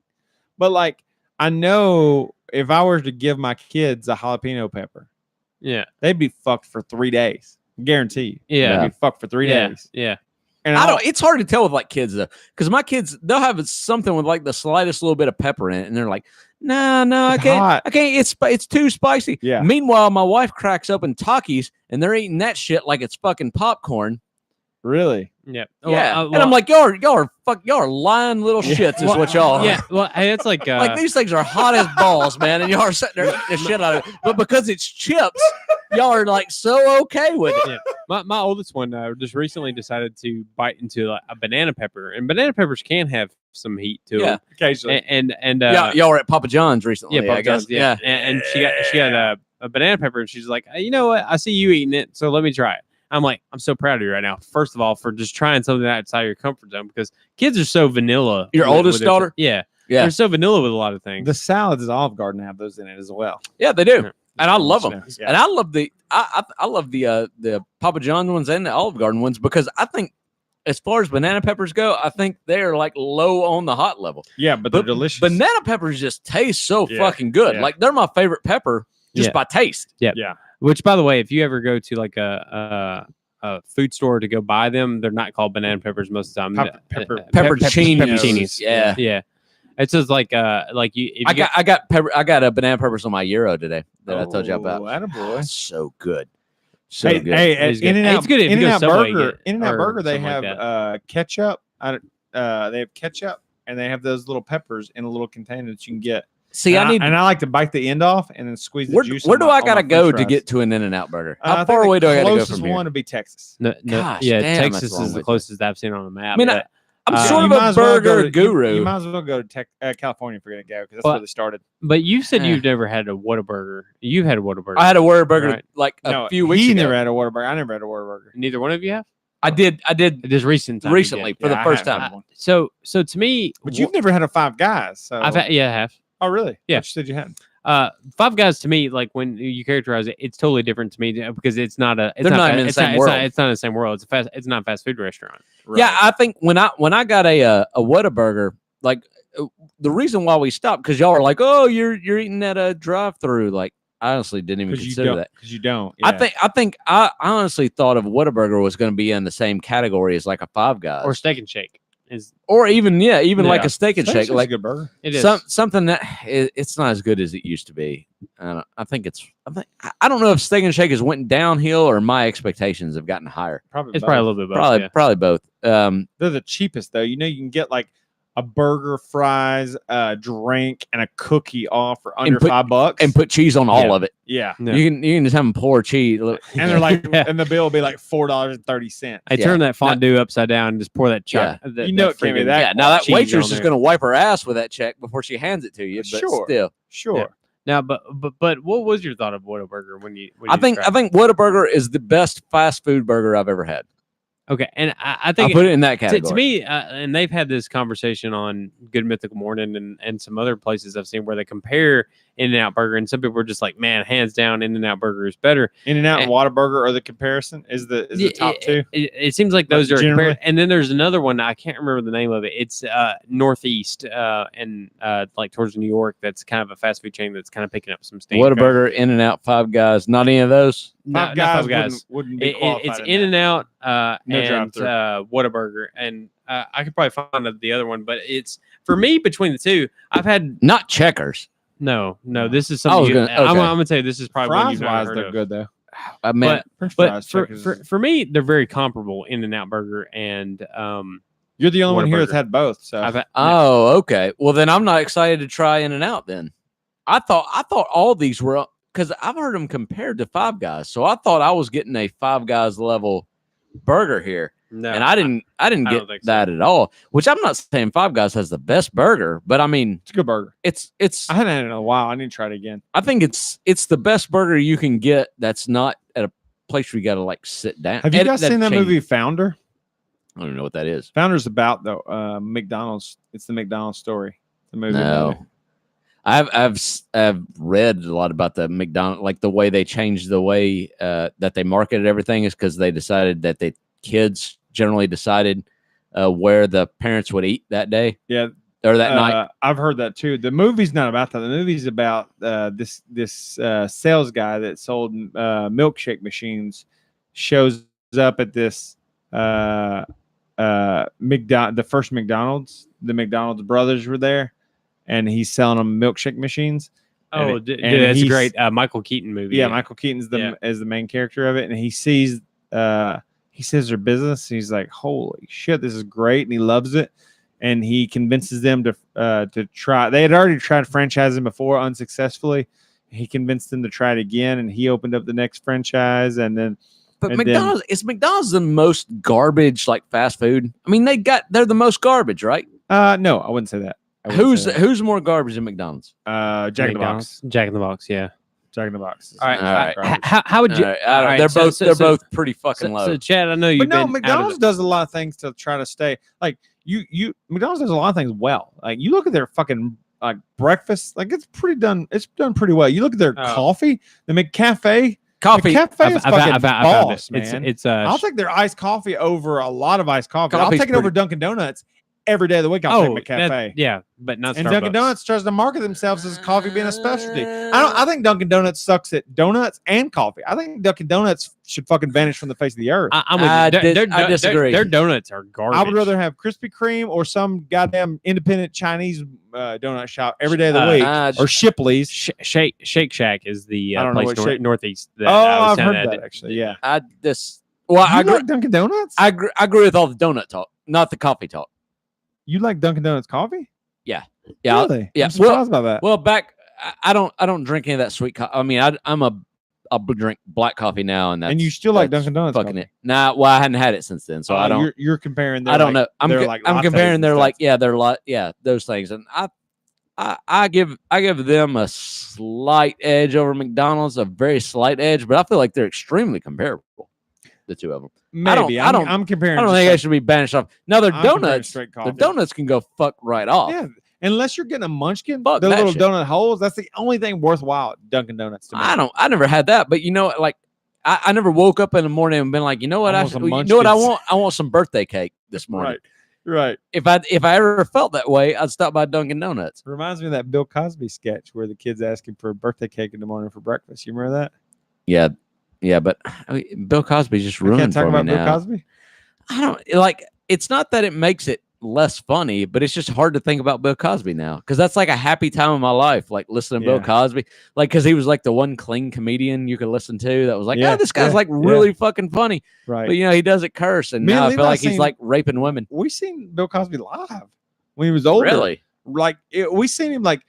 but like I know if I were to give my kids a jalapeno pepper, they'd be fucked for 3 days. Guaranteed. Yeah. They'd be fucked for 3 days. Yeah. And I don't. It's hard to tell with like kids though, because my kids they'll have something with like the slightest little bit of pepper in it, and they're like, "No, I can't. Hot. I can't. It's too spicy." Yeah. Meanwhile, my wife cracks open Takis, and they're eating that shit like it's fucking popcorn. Really? Yeah. Yeah. And I'm like, y'all are lying little shits. Is what y'all are. Yeah. Well, hey, it's like Like these things are hot as balls, man, and y'all are sitting there eating the shit out of it. But because it's chips, y'all are like so okay with it. Yeah. My oldest one just recently decided to bite into like a banana pepper, and banana peppers can have some heat to them. Occasionally. And y'all were at Papa John's recently. Yeah, Papa I guess. John's, yeah. And she got a banana pepper, and she's like, you know what? I see you eating it, so let me try it. I'm like, I'm so proud of you right now. First of all, for just trying something outside your comfort zone, because kids are so vanilla. Your oldest daughter? Yeah. Yeah. They're so vanilla with a lot of things. The salads at Olive Garden have those in it as well. Yeah, they do. Yeah. And I love them. Yeah. And I love I love the Papa John's ones and the Olive Garden ones because I think as far as banana peppers go, I think they're like low on the hot level. Yeah, but they're delicious. Banana peppers just taste so Yeah. fucking good. Yeah. Like they're my favorite pepper just by taste. Yeah. Yeah. Which, by the way, if you ever go to like a food store to go buy them, they're not called banana peppers most of the time. Pepperoncinis. Yeah. Yeah. It's just like you. If you I got a banana peppers on my gyro today that I told you about. Attaboy. So good. So Hey, good. hey, It's good. In-N-Out, It's good if you go In-N-Out Subway Burger. get- In-N-Out or Burger, they something have like ketchup. They have ketchup, and they have those little peppers in a little container that you can get. See, I like to bite the end off and then squeeze the juice. Where on do my- I on gotta my go french to fries. get to an In-N-Out Burger? I How think far away do I gotta go closest from here? one to be Texas. No, Gosh, yeah, damn, that's Texas wrong is the with you. closest I've seen on the map. I mean, but, I'm sort You of might a as well go burger to- you- guru. You might as well go to California if you're gonna go because that's Well, where they started. but you said Eh. you've never had a Whataburger. You've had a Whataburger. I had a Whataburger Right. like a No, few weeks he ago. never had a Whataburger. I never had a Whataburger. Neither one of you have. I did This recent time you recently did. for the Yeah, I first have time. one. So to me, But you've never had a Five Guys. So I've had, yeah, I have. Oh, really? Yeah. What you said you had? Five Guys to me, like when you characterize it, it's totally different to me because it's not a. It's They're not fa- in the it's same not, world. It's not in the same world. It's not a fast food restaurant. Yeah, I think when I got a Whataburger, like the reason why we stopped because y'all are like, oh, you're eating at a drive-through. Like I honestly didn't even Because you consider don't. that. Because you don't. I think I honestly thought of Whataburger was going to be in the same category as like a Five Guys Or Steak and Shake is. or even like Yeah. a Steak and Shake, a like good burger. It is. something that it's not as good as it used to be. I think I don't know if Steak and Shake has went downhill or my expectations have gotten higher. Probably. It's both. probably a little bit both. Probably both. They're the cheapest though. You know, you can get like a burger, fries, a drink, and a cookie all for under put- $5 and put cheese on all Yeah. of it. Yeah. Yeah. You can just have them pour cheese. And they're like, Yeah. and the bill will be like $4.30. I Yeah. turn that fondue upside down and just pour that Yeah. chocolate. You know it can't be that Yeah, now that cheese waitress on is there. going to wipe her ass with that check before she hands it to you. But Sure. still, Sure. Now, but what was your thought of Whataburger when you? I think Whataburger is the best fast food burger I've ever had. Okay, and I I'll think put it in that to category. me, and they've had this conversation on Good Mythical Morning and some other places I've seen where they compare In-N-Out Burger, and some people are just like, man, hands down, In-N-Out Burger is better. In-N-Out and Whataburger are the comparison. Is the top two? It seems like those are generally? compared. And then there's another one, I can't remember the name of it. It's Northeast and like towards New York. That's kind of a fast food chain that's kind of picking up some steam. Whataburger, In-N-Out, Five Guys, not any of those. Five Guys wouldn't be qualified. It's in In-N-Out No and drive-thru. Whataburger, and I could probably find the other one, but it's for me between the two. I've had Not Checkers. no. This is I was something. gonna- I'm okay. gonna tell you this is that. probably one Fries you've not wise, heard they're of. good though. I mean, French But fries, for, Checkers. for me, they're very comparable. In-N-Out Burger and You're the only one here that's Whataburger. had both. So I've had, oh, okay. Well, then I'm not excited to try In-N-Out. Then I thought all these were because I've heard them compared to Five Guys, so I thought I was getting a Five Guys level burger here. no, And I didn't I get don't think so. that at all. Which I'm not saying Five Guys has the best burger, but I mean it's a good burger. it's I hadn't had it in a while. I need to try it again. I think it's the best burger you can get that's not at a place where you got to like sit down. Have you guys seen that chain- movie Founder? I don't even know what that is. Founder's about the McDonald's. It's the McDonald's story. The movie. about it. No. I've read a lot about the McDonald's, like the way they changed the way that they marketed everything is because they decided that the kids generally decided where the parents would eat that day. Yeah. Or that night. I've heard that too. The movie's not about that. The movie's about this sales guy that sold milkshake machines shows up at this the first McDonald's. The McDonald's brothers were there, and he's selling them milkshake machines. Oh, and dude, that's a great Michael Keaton movie. Yeah, Michael Keaton's is the main character of it, and he sees their business. And he's like, "Holy shit, this is great!" And he loves it. And he convinces them to try. They had already tried franchising before unsuccessfully. He convinced them to try it again, and he opened up the next franchise. And then, but McDonald's is McDonald's the most garbage like fast food? I mean, they're the most garbage, right? No, I wouldn't say that. Who's more garbage than McDonald's? Jack in the Box. Jack in the Box, yeah. Jack in the Box. All right. How would you? All right. They're both pretty fucking low. So, Chad, I know you've But no, been McDonald's does a lot of things to try to stay like you. McDonald's does a lot of things well. Like you look at their fucking like breakfast, like it's done pretty well. You look at their coffee, the McCafe. Coffee. McCafe is fucking boss, man. It's I'll take their iced coffee over a lot of iced coffee. I'll take it over Dunkin' Donuts every day of the week. I'll take McCafe. Yeah, but not and Starbucks. Dunkin' Donuts tries to market themselves as coffee being a specialty. I think Dunkin' Donuts sucks at donuts and coffee. I think Dunkin' Donuts should fucking vanish from the face of the earth. I disagree. Their donuts are garbage. I would rather have Krispy Kreme or some goddamn independent Chinese donut shop every day of the week, or Shipley's. Shake Shack is the place northeast. I've heard that actually. Yeah, I agree. Like Dunkin' Donuts? I agree with all the donut talk, not the coffee talk. You like Dunkin' Donuts coffee? Yeah. Really? Yeah. I'm surprised by that. Well, I don't drink any of that sweet coffee. I mean, I'll drink black coffee now, and you still like Dunkin' Donuts? Fucking coffee? It. Nah, well, I hadn't had it since then, so I don't. You're comparing. I don't know. I'm comparing. They're like those things, and I give them a slight edge over McDonald's, a very slight edge, but I feel like they're extremely comparable. The two of them. Maybe I'm comparing. I don't think they should be banished off. Now their donuts, the donuts can go fuck right off. Yeah, unless you're getting a munchkin, the little donut holes. That's the only thing worthwhile at Dunkin' Donuts to me. I never had that, but like I never woke up in the morning and been like, you know what, I want. I want some birthday cake this morning. Right. If I ever felt that way, I'd stop by Dunkin' Donuts. Reminds me of that Bill Cosby sketch where the kid's asking for a birthday cake in the morning for breakfast. You remember that? Yeah. Yeah, but Bill Cosby just ruined for me now. Bill Cosby? I don't like. It's not that it makes it less funny, but it's just hard to think about Bill Cosby now because that's like a happy time of my life. Like listening to Bill Cosby, like because he was like the one clean comedian you could listen to that was like, oh, this guy's like really fucking funny. Right. But he doesn't curse, and now I feel like he's like raping women. We seen Bill Cosby live when he was older. Really? Like we seen him like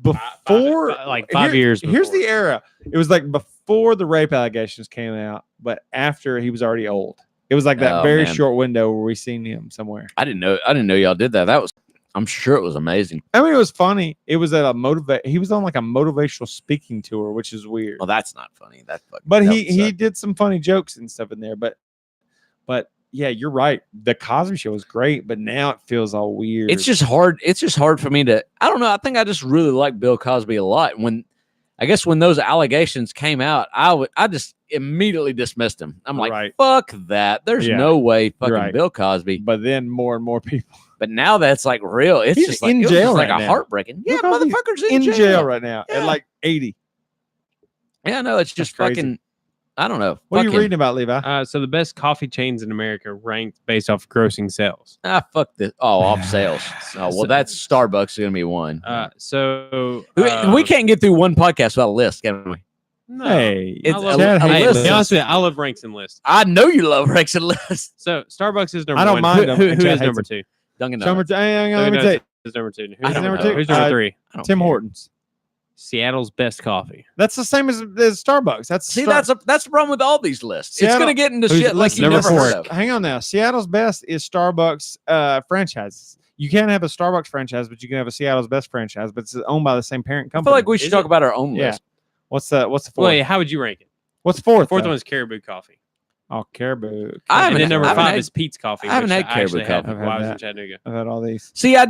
before, like 5 years. Here's the era. It was like before the rape allegations came out, but after he was already old. It was like that very short window where we seen him somewhere. I didn't know y'all did that. I'm sure it was amazing. I mean, it was funny. It was at he was on like a motivational speaking tour, which is weird. Well, that's not funny. But he did some funny jokes and stuff in there. But yeah, you're right. The Cosby Show was great, but now it feels all weird. It's just hard. It's just hard for me to. I don't know. I think I just really like Bill Cosby a lot. When those allegations came out, I just immediately dismissed him. I'm like, fuck that. There's no way fucking Bill Cosby. But then more and more people. But now that's like real. It's He's just like in jail right like now. A heartbreaking. Yeah, motherfucker's in jail right now at like 80. Yeah, no, it's just fucking. I don't know. What are you reading about, Levi? So the best coffee chains in America ranked based off grossing sales. Fuck this. Oh, off sales. Oh, well, that's Starbucks is gonna be one. We can't get through one podcast without a list, can we? No. Hey, it's a list. To be honest with you, I love ranks and lists. I know you love ranks and lists. So Starbucks is number one. I don't mind them. Who is number two? Dunkin' Donuts. Let me tell you. Who's number two? Who's number two? Who's number three? Tim Hortons. Seattle's best coffee. That's the same as Starbucks. That's the problem with all these lists. It's gonna get into shit like you never heard of. Hang on now. Seattle's best is Starbucks franchises. You can't have a Starbucks franchise, but you can have a Seattle's best franchise, but it's owned by the same parent company. I feel like we should talk about our own list. What's the fourth? Wait, how would you rank it? What's fourth? Fourth one is Caribou Coffee. Oh, Caribou. And then number 5 is Pete's Coffee. I haven't had Caribou Coffee. While I was in Chattanooga. I've had all these. See, I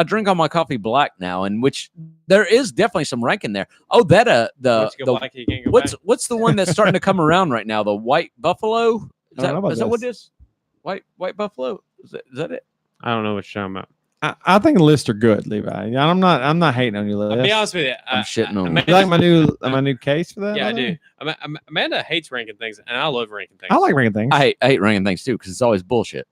drink all my coffee black now, and which there is definitely some ranking there. Oh, that what's the one that's starting to come around right now? The White Buffalo. Is that what it is? White Buffalo. Is that it? I don't know what you're talking about. I think lists are good, Levi. I'm not hating on your list. I'll be honest with you. I'm shitting on you. Like my new case for that? Yeah, I do. Amanda hates ranking things, and I love ranking things. I like ranking things. I hate ranking things too because it's always bullshit.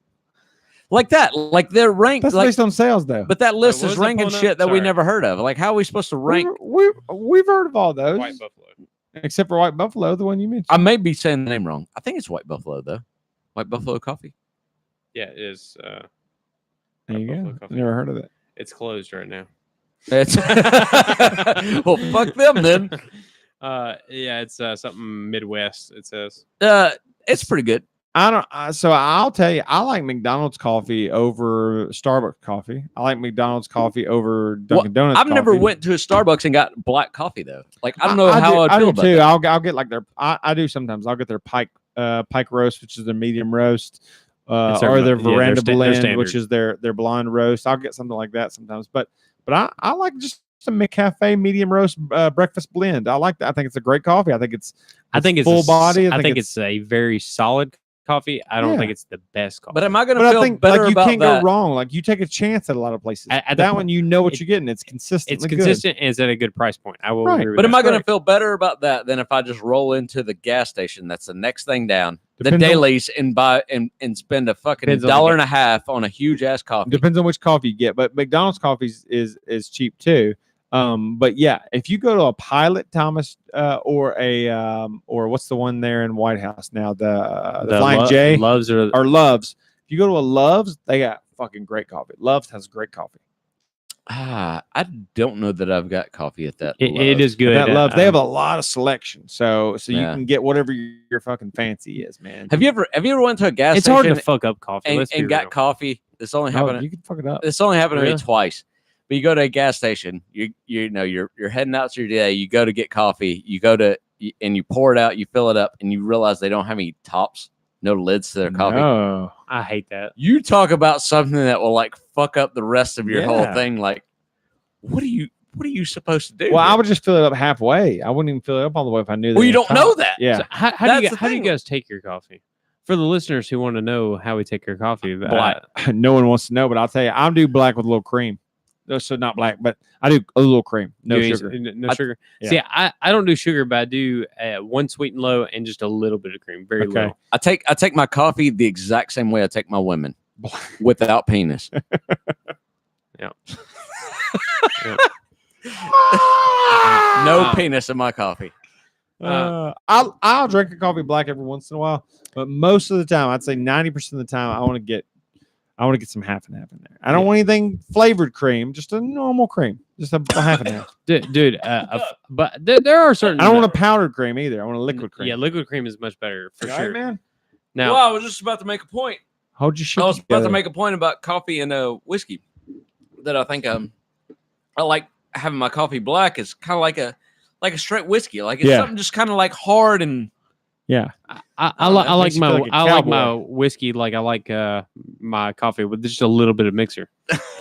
like that. Like they're ranked. That's like, based on sales, though. but that list what is was I ranking pulling shit up? that we Sorry. never heard of. Like, how are we supposed to rank? We've heard of all those, White Buffalo. except for White Buffalo, the one you mentioned. I may be saying the name wrong. I think it's White Buffalo though. White Buffalo coffee. Yeah, it is. There White you Buffalo go. coffee. Never heard of it. It's closed right now. It's well, fuck them then. Yeah, it's something Midwest. It says. It's pretty good. So I'll tell you, I like McDonald's coffee over Starbucks coffee. I like McDonald's coffee over Dunkin' Donuts. I've never coffee. went to a Starbucks and got black coffee though. Like I don't know how I'd I feel do about too. that. I'll get like their. I do sometimes. I'll get their pike roast, which is their medium roast, or their veranda blend, which is their blonde roast. I'll get something like that sometimes. But I like just a McCafe medium roast breakfast blend. I like that. I think it's a great coffee. I think it's full body. I think it's a very solid coffee. I don't think it's the best coffee. But am I going to But feel I think better like you about can't that? go wrong. Like you take a chance at a lot of places. At That one, you know what you're getting. It's consistent. It's consistent and it's at a good price point. I will Right. agree with But that. am I going to feel better about that than if I just roll into the gas station? That's the next thing down. Depends the on- dailies and buy and spend a fucking Depends on the $1.50 on a huge ass coffee. Depends on which coffee you get, but McDonald's coffee is cheap too. But yeah, if you go to a Pilot Thomas or what's the one there in White House now, the Flying J Loves or Love's. If you go to a Love's, they got fucking great coffee. Love's has great coffee. I don't know that I've got coffee at that. it Love's. is good. That Love's, they have a lot of selection, so you Yeah. can get whatever your fucking fancy is, man. Have you ever went to a gas It's station hard to fuck up coffee. and, Let's be and got real. coffee? This only Oh, happened. you can fuck it up. This only happened to me Really? twice. But you go to a gas station, you know you're heading out to your day. You go to get coffee. You go to and you pour it out. You fill it up, and you realize they don't have any tops, no lids to their coffee. No. I hate that. You talk about something that will like fuck up the rest of your whole Yeah. thing. Like, what are you supposed to do? Well, I here? would just fill it up halfway. I wouldn't even fill it up all the way if I knew. Well, they you had don't know top. that. Yeah. So how do That's you the how do you thing. guys take your coffee? For the listeners who want to know how we take your coffee, Black. No one wants to know, but I'll tell you, I do black with a little cream. No, so not black, but I do a little cream, no sugar. No sugar. yeah. See, I don't do sugar, but I do one sweet and low and just a little bit of cream, very Okay. little. I take my coffee the exact same way I take my women, without penis. Yeah. No penis in my coffee. I'll drink a coffee black every once in a while, but most of the time, I'd say 90% of the time, I want to get some half and half in there. I don't want anything flavored cream, just a normal cream, just a half and half. Dude. But there are certain. I don't want a powdered cream either. I want a liquid cream. Yeah, liquid cream is much better for You all sure. right, man. Now, Well, I was just about to make a point. Hold your shit I was about to together. make a point about coffee and whiskey. That I think I like having my coffee black. It's kind of like a straight whiskey. Like it's Yeah. something just kind of like hard and Yeah. I like makes you feel my like a I like my cowboy. whiskey like I like my coffee with just a little bit of mixer.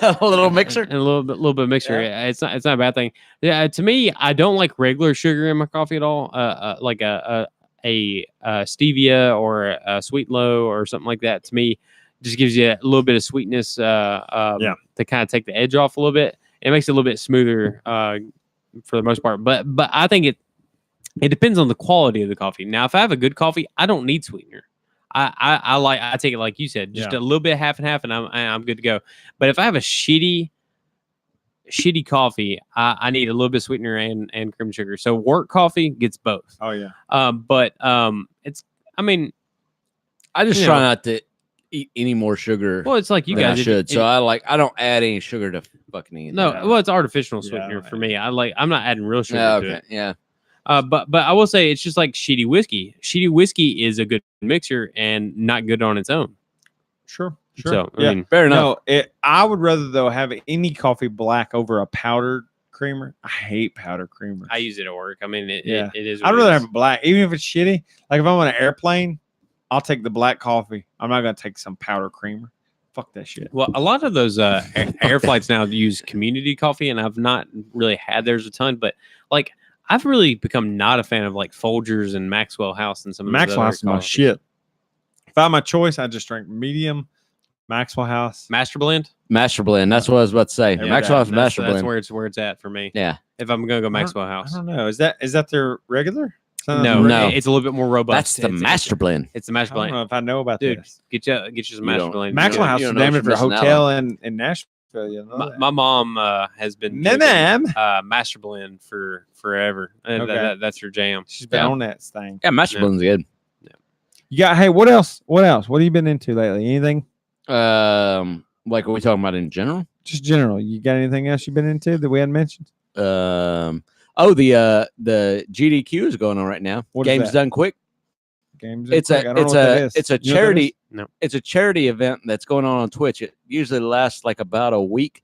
a little mixer. And a little bit of mixture. It's not a bad thing. Yeah, to me, I don't like regular sugar in my coffee at all. Like a stevia or a sweet low or something like that. To me, just gives you a little bit of sweetness. To kind of take the edge off a little bit. It makes it a little bit smoother for the most part. But I think it depends on the quality of the coffee. Now, if I have a good coffee, I don't need sweetener. I take it like you said, just a little bit half and half, and I'm good to go. But if I have a shitty coffee, I need a little bit of sweetener and cream sugar. So work coffee gets both. Oh yeah. I mean, I just You try know. not to eat any more sugar well, it's like you than guys I if you- should. So I don't add any sugar to fucking anything. no, well, it's artificial Yeah, sweetener I for me. I'm not adding real sugar Yeah, to okay. it. Yeah. But I will say it's just like shitty whiskey. Shitty whiskey is a good mixer and not good on its own. Sure. So yeah. I mean, Fair enough. No, I would rather though have any coffee black over a powdered creamer. I hate powdered creamer. I use it at work. I mean, it is. I'd what it rather is. have it black, even if it's shitty. Like if I'm on an airplane, I'll take the black coffee. I'm not gonna take some powder creamer. Fuck that shit. Well, a lot of those air flights now use community coffee, and I've not really had theirs a ton. But like, I've really become not a fan of like Folgers and Maxwell House and some of those Maxwell other House is my coffees. shit. If I had my choice, I'd just drink medium Maxwell House. Master blend. Master blend. That's what I was about to say. Yeah, Maxwell House That's- Master that's blend. where it's at for me. Yeah. If I'm gonna go I Maxwell don't- House, I don't know. Is that their regular? No. It's a little bit more robust. That's the master blend. It's the master I don't blend. know if I know about Dude, this. get you some master blend. Maxwell House you is don't know named what after a you're missing hotel in Nashville. You know My mom has been that. drinking, Ma'am. master blend for forever, and Okay. that's her jam. She's been on that thing. Yeah, master blend's good. You got, hey, what else? What else? What have you been into lately? Anything? Like, are we talking about in general? Just general. You got anything else you've been into that we hadn't mentioned? The GDQ is going on right now. What is Games that? Done Quick. Games. It's I don't know what that is. it's a You know what that charity. is? No. It's a charity event that's going on Twitch. It usually lasts like about a week.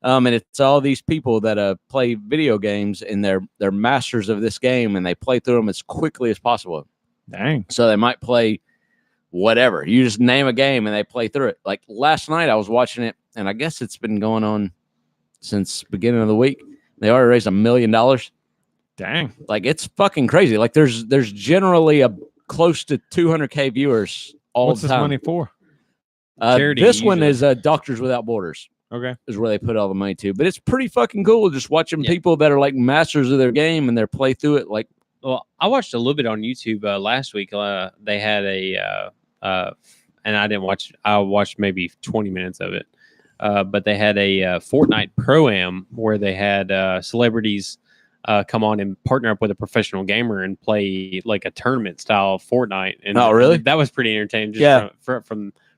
And it's all these people that play video games, and they're masters of this game, and they play through them as quickly as possible. Dang. So they might play whatever. You just name a game and they play through it. Like last night I was watching it, and I guess it's been going on since beginning of the week. They already raised $1 million. Dang. Like, it's fucking crazy. Like, there's generally a close to 200K viewers all What's the this time. money for? Charity, this one usually. is Doctors Without Borders. Okay. Is where they put all the money to. But it's pretty fucking cool just watching people that are like masters of their game and they play through it. Like, Well, I watched a little bit on YouTube last week. They had and I didn't watch. I watched maybe 20 minutes of it. But they had a Fortnite Pro-Am where they had celebrities come on and partner up with a professional gamer and play like a tournament style Fortnite. And oh, really? That was pretty entertaining. Just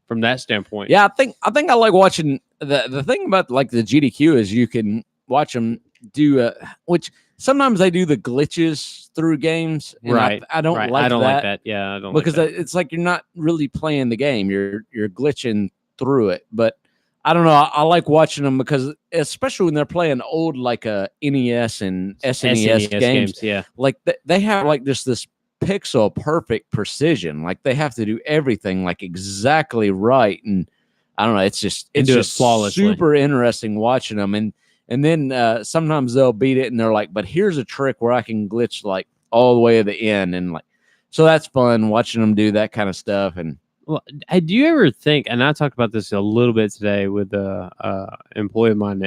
from that standpoint. Yeah, I think I like watching the thing about like the GDQ is you can watch them do which sometimes they do the glitches through games. Right. I don't like I don't that. like that. Yeah, I don't Because like that. it's like you're not really playing the game. You're glitching through it. But I don't know. I like watching them because especially when they're playing old like NES and SNES games. Yeah. Like they have like just this pixel perfect precision. Like they have to do everything like exactly right. And I don't know. It's just flawlessly. super interesting watching them. And then sometimes they'll beat it and they're like, but here's a trick where I can glitch like all the way to the end. And like, so that's fun watching them do that kind of stuff. And well, do you ever think, and I talked about this a little bit today with employee of mine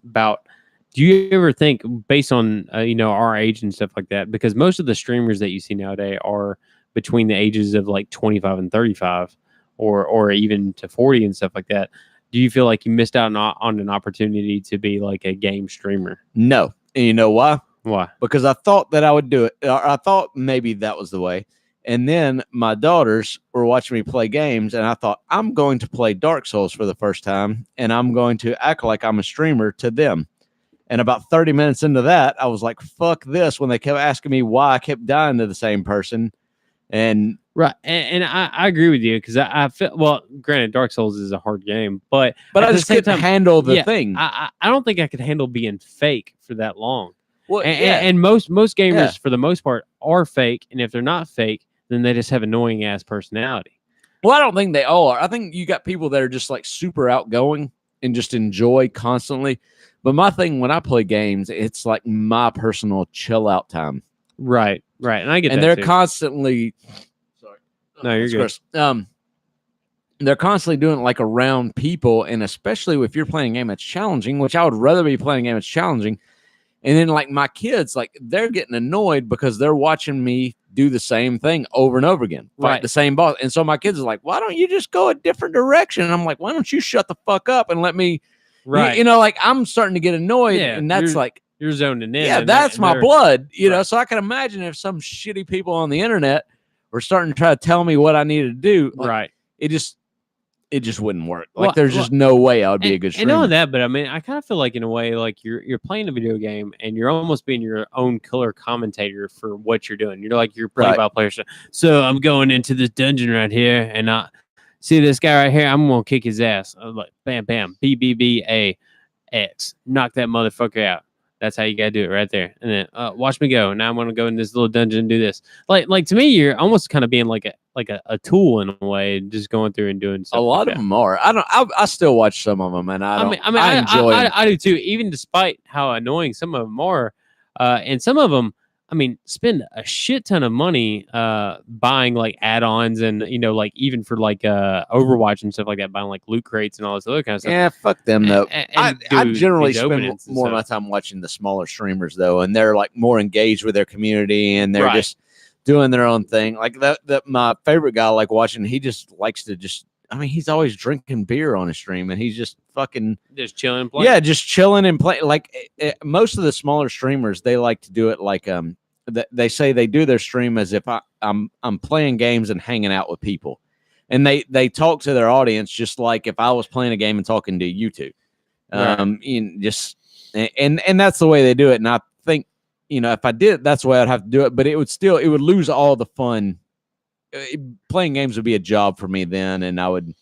about, do you ever think based on, our age and stuff like that, because most of the streamers that you see nowadays are between the ages of like 25 and 35 or even to 40 and stuff like that. Do you feel like you missed out on an opportunity to be like a game streamer? no. And you know why? Why? Because I thought that I would do it. I thought maybe that was the way. And then my daughters were watching me play games, and I thought, I'm going to play Dark Souls for the first time, and I'm going to act like I'm a streamer to them. And about 30 minutes into that, I was like, fuck this, when they kept asking me why I kept dying to the same person. And right. And I agree with you because I feel, well, granted, Dark Souls is a hard game, but I just couldn't handle the thing. I don't think I could handle being fake for that long. Well, and most gamers, for the most part, are fake. And if they're not fake, then they just have annoying ass personality. Well, I don't think they all are. I think you got people that are just like super outgoing and just enjoy constantly. But my thing when I play games, it's like my personal chill out time. Right. And I get that. And they're too. constantly. Sorry. No, you're good. Chris. They're constantly doing it like around people. And especially if you're playing a game that's challenging, which I would rather be playing a game that's challenging. And then like my kids, like they're getting annoyed because they're watching me do the same thing over and over again, fight the same boss. And so my kids are like, why don't you just go a different direction? And I'm like, why don't you shut the fuck up and let me, like I'm starting to get annoyed. Yeah, and that's like, you're zoning in. yeah, that's my blood, you know? So I can imagine if some shitty people on the internet were starting to try to tell me what I needed to do. Like, it just wouldn't work. Like there's just no way I would be a good streamer. And all that, but I mean, I kind of feel like in a way, like you're playing a video game and you're almost being your own color commentator for what you're doing. You're like your play-by-play. So I'm going into this dungeon right here, and I see this guy right here. I'm gonna kick his ass. I'm like, bam, bam, BBBA X, knock that motherfucker out. That's how you gotta do it right there. And then watch me go. Now I'm gonna go in this little dungeon and do this. Like to me, you're almost kind of being like a tool in a way, just going through and doing stuff. A lot of them are. I still watch some of them, and I enjoy them. I do too. Even despite how annoying some of them are, and some of them I mean, spend a shit ton of money buying like add-ons and like even for like Overwatch and stuff like that, buying like loot crates and all this other kind of stuff. Yeah, fuck them though. And I generally spend more of my time watching the smaller streamers though, and they're like more engaged with their community and they're just doing their own thing. Like that my favorite guy I like watching, he just likes to he's always drinking beer on his stream and he's just fucking just chilling and playing. Yeah, just chilling and playing. Like most of the smaller streamers, they like to do it like they say they do their stream as if I'm playing games and hanging out with people. And they talk to their audience just like if I was playing a game and talking to YouTube. And that's the way they do it. And I think, if I did, that's the way I'd have to do it, but it would lose all the fun. Playing games would be a job for me then, and I would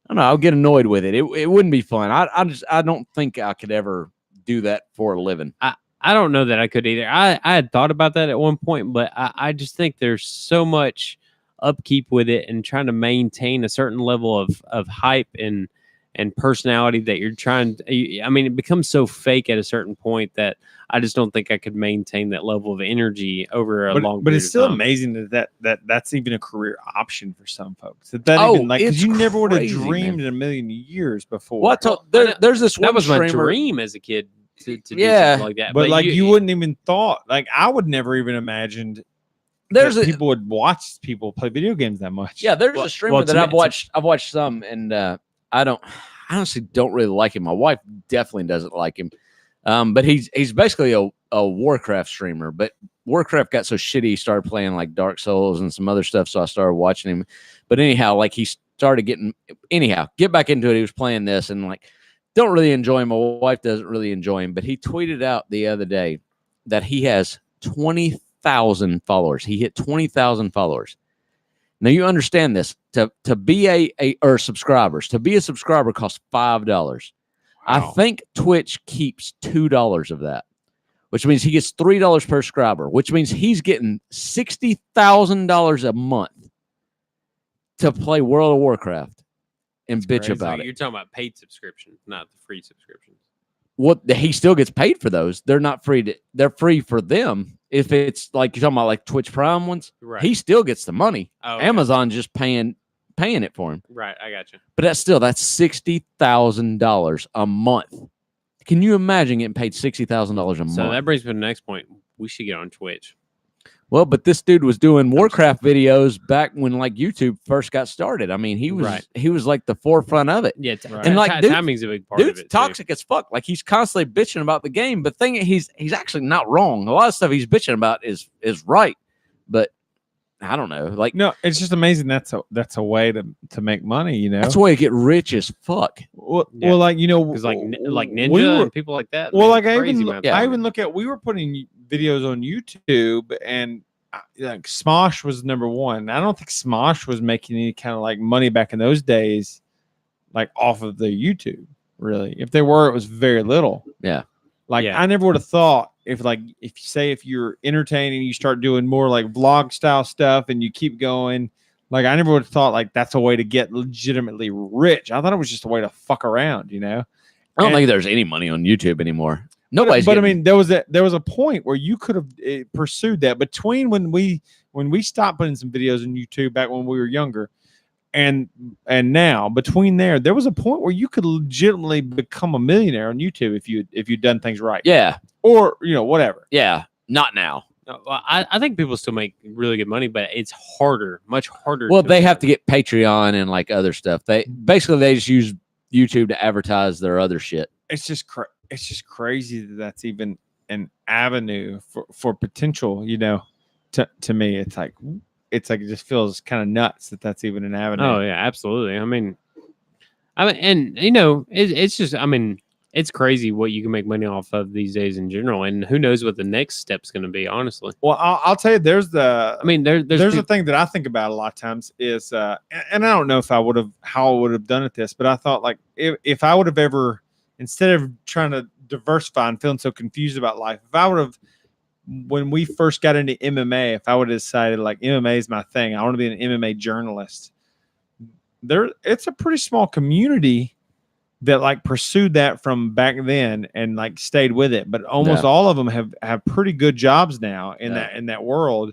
get annoyed with it. It wouldn't be fun. I don't think I could ever do that for a living. I don't know that I could either. I had thought about that at one point, but I just think there's so much upkeep with it and trying to maintain a certain level of hype and personality that you're trying to, it becomes so fake at a certain point that I just don't think I could maintain that level of energy over a long period. But it's still of time. amazing that's even a career option for some folks. Because you never would have dreamed in a million years before. What? There's this one that was streamer, my dream as a kid to do something like that. But you wouldn't even thought, I would never even imagined people would watch people play video games that much. Yeah, there's a streamer that I've watched some, and I honestly don't really like him. My wife definitely doesn't like him. But he's basically a Warcraft streamer, but Warcraft got so shitty he started playing like Dark Souls and some other stuff, so I started watching him. But anyhow, he started get back into it. He was playing this and don't really enjoy him. My wife doesn't really enjoy him, but he tweeted out the other day that he has 20,000 followers. He hit 20,000 followers. Now you understand this. To be or subscribers, to be a subscriber costs $5. Wow. I think Twitch keeps $2 of that, which means he gets $3 per subscriber, which means he's getting $60,000 a month to play World of Warcraft and bitch crazy. About it. You're talking about paid subscriptions, not the free subscriptions. He still gets paid for those. They're not free. They're free for them. If it's you're talking about Twitch Prime ones, right. He still gets the money. Oh, okay. Amazon just paying it for him. Right, I got you. But that's $60,000 a month. Can you imagine getting paid $60,000 a month? So that brings me to the next point. We should get on Twitch. Well, but this dude was doing Warcraft videos back when YouTube first got started. He was the forefront of it. Yeah, and timing's a big part of it. Dude's toxic as fuck. He's constantly bitching about the game, but he's actually not wrong. A lot of stuff he's bitching about is right, but I don't know. No, it's just amazing. That's a way to make money. That's a way to get rich as fuck. Well, because Ninja and people like that. Well, I even look at we were putting videos on YouTube and Smosh was number one. I don't think Smosh was making any kind of like money back in those days, like off of the YouTube. Really, if they were, it was very little. Yeah. I never would have thought if you're entertaining, you start doing more like vlog style stuff and you keep going. I never would have thought like that's a way to get legitimately rich. I thought it was just a way to fuck around, I don't think there's any money on YouTube anymore. Nobody's. But I mean, there was a point where you could have pursued that between when we stopped putting some videos on YouTube back when we were younger. And now between there was a point where you could legitimately become a millionaire on YouTube if you'd done things right. Yeah. Or whatever. Yeah. Not now. Well, I think people still make really good money, but it's harder, much harder. Well, they have to get Patreon and other stuff. They just use YouTube to advertise their other shit. It's just crazy that's even an avenue for potential. To me, it's like it just feels kind of nuts that's even an avenue. Oh yeah, absolutely. It's just, it's crazy what you can make money off of these days in general, and who knows what the next step's going to be. Honestly, well, I'll tell you, there's the thing that I think about a lot of times is, and I don't know how I would have done it this, but I thought if I would have ever, instead of trying to diversify and feeling so confused about life, if I would have. When we first got into MMA, if I would have decided MMA is my thing, I want to be an MMA journalist. It's a pretty small community that like pursued that from back then and like stayed with it, but almost all of them have pretty good jobs now in that world.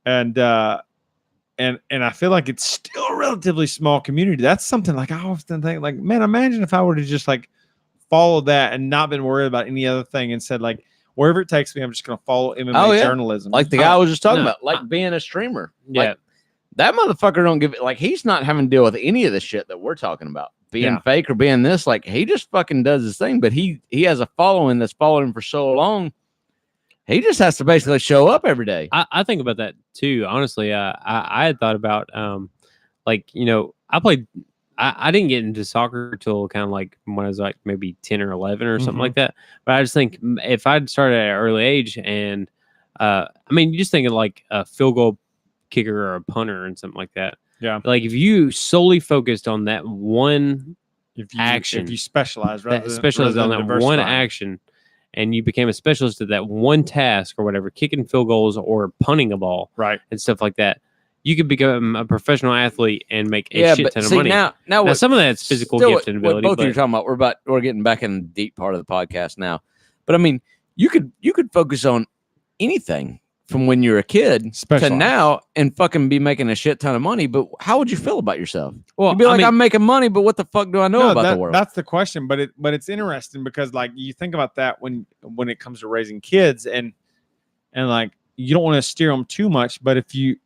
And I feel like it's still a relatively small community. That's something like I often think like, man, imagine if I were to just like follow that and not been worried about any other thing and said like, wherever it takes me, I'm just going to follow MMA journalism. Like the guy I was just talking about, like being a streamer. Yeah. Like, that motherfucker don't give it, like, he's not having to deal with any of the shit that we're talking about. Being fake or being this, like, he just fucking does his thing, but he has a following that's followed him for so long. He just has to basically show up every day. I think about that too. Honestly, I had thought about, like, you know, I didn't get into soccer till kind of like when I was like maybe 10 or 11 or something like that. But I just think if I'd started at an early age and, I mean, you just think of like a field goal kicker or a punter and something like that. Yeah. Like if you solely focused on that one action, if you specialize on that one action, and you became a specialist at that one task or whatever, kicking field goals or punting a ball, right, and stuff like that, you could become a professional athlete and make a shit ton of money. Now some of that's physical gift and ability. Both of you are talking about, we're getting back in the deep part of the podcast now. But I mean, you could focus on anything from when you're a kid to now and fucking be making a shit ton of money. But how would you feel about yourself? Well, you'd be like, I'm making money, but what the fuck do I know about the world? That's the question. But it's interesting because like you think about that when it comes to raising kids and like you don't want to steer them too much. But if you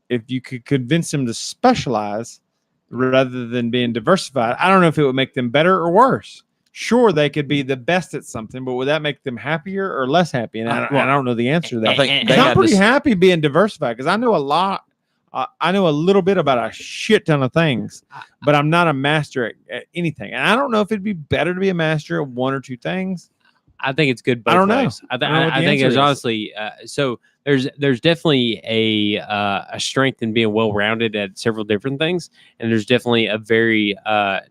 could convince them to specialize rather than being diversified, I don't know if it would make them better or worse. Sure, they could be the best at something, but would that make them happier or less happy? And I don't know the answer to that. I'm pretty happy being diversified because I know a lot. I know a little bit about a shit ton of things, but I'm not a master at anything. And I don't know if it'd be better to be a master at one or two things. I think it's good both I don't ways. know. I think there's honestly so there's definitely a strength in being well-rounded at several different things, and there's definitely a very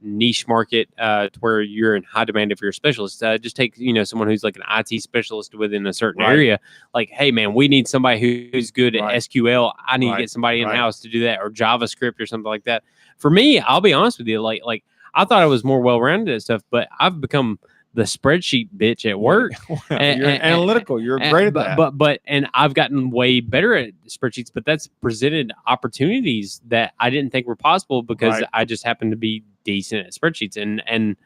niche market to where you're in high demand if you're a specialist. Just take someone who's like an IT specialist within a certain area. Like, hey man, we need somebody who's good at SQL. I need to get somebody in house to do that, or JavaScript or something like that. For me, I'll be honest with you, like I thought I was more well-rounded at stuff, but I've become the spreadsheet bitch at work. You're analytical. You're great at that. But I've gotten way better at spreadsheets, but that's presented opportunities that I didn't think were possible because I just happen to be decent at spreadsheets. And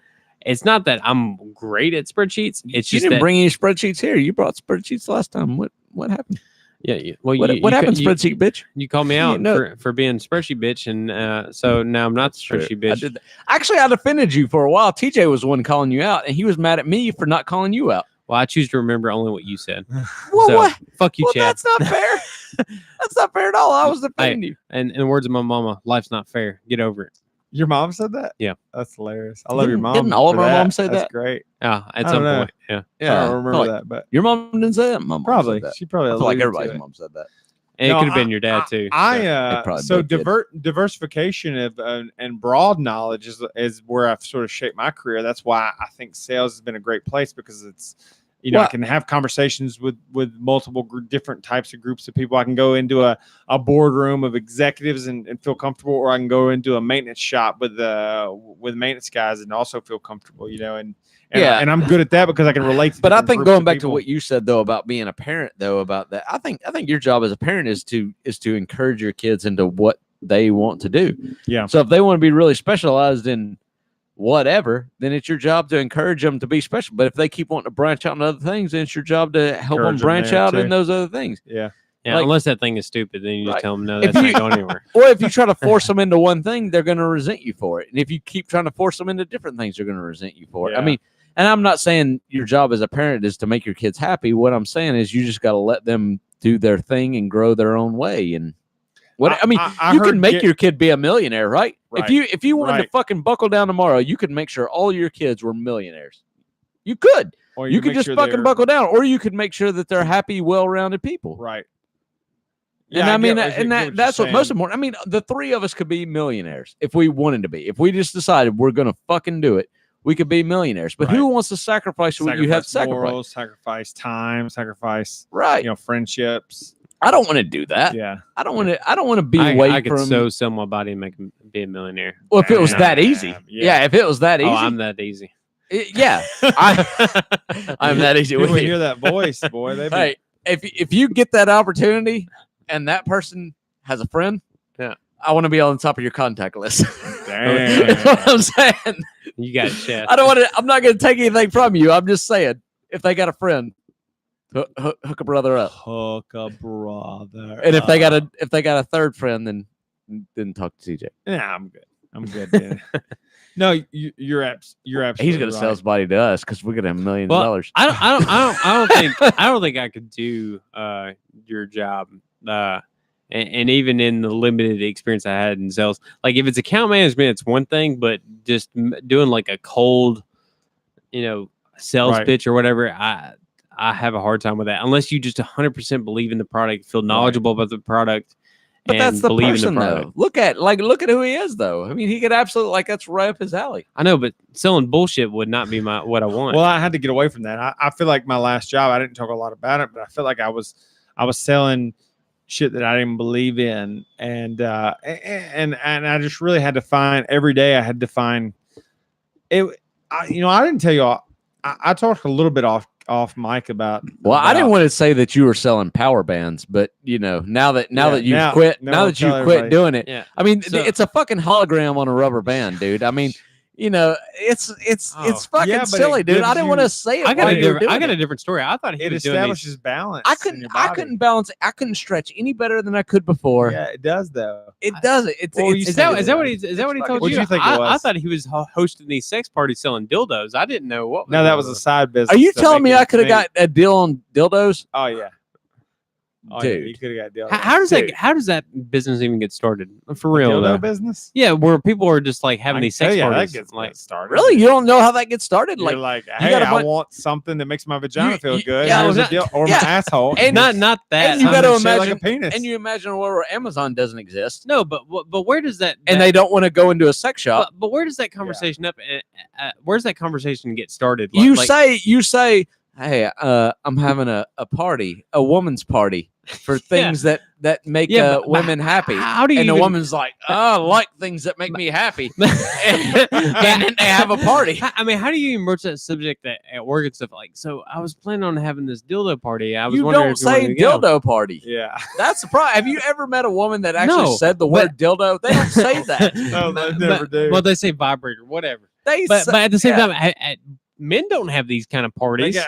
it's not that I'm great at spreadsheets. It's you just didn't bring any spreadsheets here. You brought spreadsheets last time. What happened? Yeah. Well, what happened, spreadsheet bitch? You called me out for being spreadsheet bitch, and so now I'm not the spreadsheet bitch. I did that. Actually, I defended you for a while. TJ was the one calling you out, and he was mad at me for not calling you out. Well, I choose to remember only what you said. Well, so, what? Fuck you, well, Chad. That's not fair. That's not fair at all. I was defending you. And in the words of my mama, life's not fair. Get over it. Your mom said that? Yeah. That's hilarious. I love your mom. Didn't all of our moms say that? That's great. At some point. Yeah. I don't remember that, but your mom didn't say that. My mom probably. Said that. She probably. I feel like everybody's mom said that. And it could have been your dad too. So diversification of and broad knowledge is where I've sort of shaped my career. That's why I think sales has been a great place because it's I can have conversations with multiple different types of groups of people. I can go into a boardroom of executives and feel comfortable, or I can go into a maintenance shop with maintenance guys and also feel comfortable. And I'm good at that because I can relate to. But I think going back to what you said though about being a parent though about that, I think your job as a parent is to encourage your kids into what they want to do. Yeah. So if they want to be really specialized in whatever, then it's your job to encourage them to be special. But if they keep wanting to branch out in other things, then it's your job to help them branch out in those other things. Yeah. Yeah, like, unless that thing is stupid, then you just tell them, no, that's not going anywhere. Or if you try to force them into one thing, they're going to resent you for it. And if you keep trying to force them into different things, they're going to resent you for it. Yeah. I mean, and I'm not saying your job as a parent is to make your kids happy. What I'm saying is you just got to let them do their thing and grow their own way. And you can make your kid be a millionaire, right? If you wanted to fucking buckle down tomorrow, you could make sure all your kids were millionaires. You could. Or you could just fucking buckle down, or you could make sure that they're happy, well-rounded people. Right. Yeah, and that's what most important. I mean, the three of us could be millionaires if we wanted to be. If we just decided we're going to fucking do it, we could be millionaires. But who wants to sacrifice what you have to sacrifice? Morals, sacrifice time, sacrifice friendships. friendships. I don't want to do that. Yeah, I don't want to be away I could from. so sell my body and be be a millionaire. Well, if it was that easy, yeah. If it was that easy, I'm that easy. Yeah, I'm that easy. When we hear that voice, boy, hey, if you get that opportunity and that person has a friend, yeah, I want to be on the top of your contact list. Damn. That's what I'm saying. You got chef. I don't want to. I'm not going to take anything from you. I'm just saying, if they got a friend, hook a brother up. Hook a brother. And if they got a third friend, then talk to CJ. Yeah, I'm good. I'm good. Man. No, you're absolutely. He's going to sell his body to us because we're going to have $1 million. I don't think I could do your job. And even in the limited experience I had in sales, like if it's account management, it's one thing, but just doing like a cold, sales pitch or whatever, I have a hard time with that unless you just 100% believe in the product, feel knowledgeable about the product. But and that's the believe person, in the product. though. Look at who he is, though. I mean, he could absolutely that's right up his alley. I know, but selling bullshit would not be what I want. Well, I had to get away from that. I feel like my last job, I didn't talk a lot about it, but I feel like I was selling shit that I didn't believe in, and I just really had to find every day. I had to find it. I didn't tell you all. I talked a little bit off mic about. Well, I didn't want to say that you were selling power bands, but now that you've quit doing it, yeah. I mean, it's a fucking hologram on a rubber band, dude. I mean, it's fucking silly, dude. I didn't want to say it. I got a different story. I thought it establishes balance. I couldn't balance it. I couldn't stretch any better than I could before. Yeah, it does though. It does. Is that what he told What you? do you think it was? I thought he was hosting these sex parties selling dildos. I didn't know what. No, that was a side business. Are you telling me I could have got a deal on dildos? Oh yeah. Oh, dude, yeah, you could have got dildos. How does that business even get started? For real, dildo business? Yeah, where people are just like having these sex parties. That gets like started. Really? You don't know how that gets started? You're like, hey, I want something that makes my vagina feel good. Yeah, Here's a deal, or my asshole. And not that. And you got to imagine like a penis. And you imagine where Amazon doesn't exist. No, but where does that? And they don't want to go into a sex shop. But where does that conversation where's that conversation get started? You say, hey, I'm having a party, a woman's party for things that make women happy. How do you? And the woman's like, I like things that make me happy. and then they have a party. I mean, how do you broach that subject at work and stuff? Like, so I was planning on having this dildo party. I was you wondering don't if say dildo party. Yeah, that's the problem. Have you ever met a woman that actually said the word dildo? They don't say that. No, they never do. Well, they say vibrator, whatever. But at the same time, men don't have these kind of parties.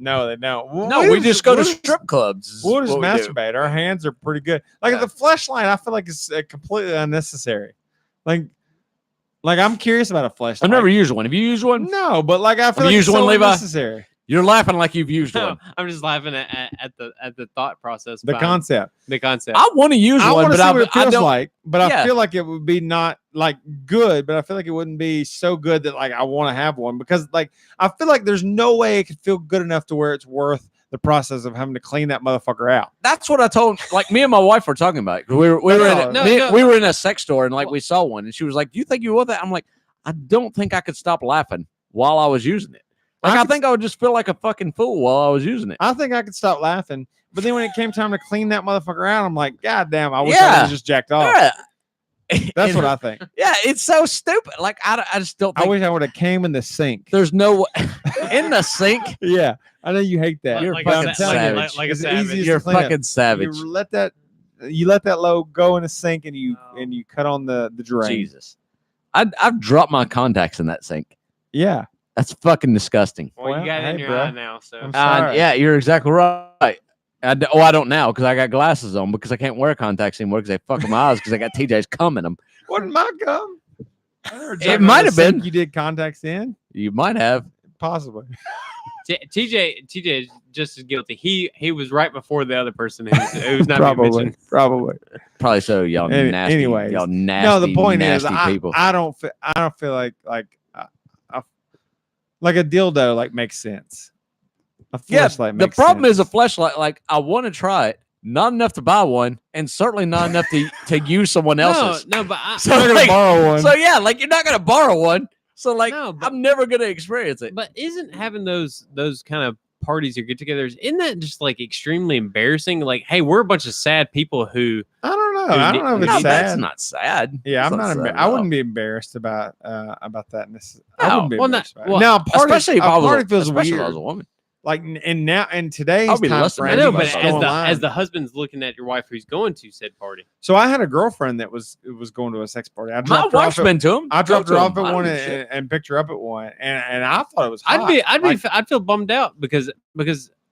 No, they don't. No, we just go to strip clubs. We'll just masturbate. Our hands are pretty good. Like the fleshlight, I feel like it's completely unnecessary. Like I'm curious about a fleshlight. I've never used one. Have you used one? No, but like I feel like it's so unnecessary. You're laughing like you've used one. I'm just laughing at the thought process. The concept. I want to use one, but I don't like. But I feel like it would be not like good, but I feel like it wouldn't be so good that like I want to have one because like I feel like there's no way it could feel good enough to where it's worth the process of having to clean that motherfucker out. That's what I told. Like me and my wife were talking about. We were in a sex store and like we saw one, and she was like, "Do you think you want that?" I'm like, "I don't think I could stop laughing while I was using it." Like I think I would just feel like a fucking fool while I was using it. I think I could stop laughing, but then when it came time to clean that motherfucker out, I'm like, God damn, I wish I was just jacked off. Yeah. That's what I think. Yeah, it's so stupid. Like I just don't think I wish I would have came in the sink. There's no in the sink. Yeah, I know you hate that. You're fucking savage. Like a savage. You're fucking savage. You let that load go in the sink and you cut on the drain. Jesus, I've dropped my contacts in that sink. Yeah. That's fucking disgusting. Well, you got it in your eye now, so. Yeah, you're exactly right. I don't now because I got glasses on because I can't wear contacts anymore because they fuck my eyes because I got TJ's cum in them. Wasn't my gum? It might have been. You did contacts in? You might have. Possibly. TJ is just as guilty. He was right before the other person who's not probably. Probably so. Y'all nasty. Anyways, y'all nasty. No, the point is, people. I don't feel like a dildo like makes sense. A fleshlight makes the problem sense. is a fleshlight. Like I want to try it, not enough to buy one, and certainly not enough to use someone else's. No, but so you're gonna borrow one. So yeah, like you're not gonna borrow one. So like I'm never gonna experience it. But isn't having those kind of parties or get-togethers, isn't that just like extremely embarrassing? Like, hey, we're a bunch of sad people who I don't know. I don't know if it's sad. That's not sad. Yeah, That's I'm not. sad I at wouldn't all. be embarrassed about that. I No. wouldn't be Well, embarrassed about it. well, Now, part Especially if of, I was part feels especially if I weird. was a woman. Like in today's I'll be time less than frame, I know, Randy but must you go as the husband's looking at your wife who's going to said party. So I had a girlfriend that was going to a sex party. I My dropped her off wife's at, been to him. I dropped her off at I don't one give a shit. and picked her up at one, and I thought it was hot. I'd feel bummed out because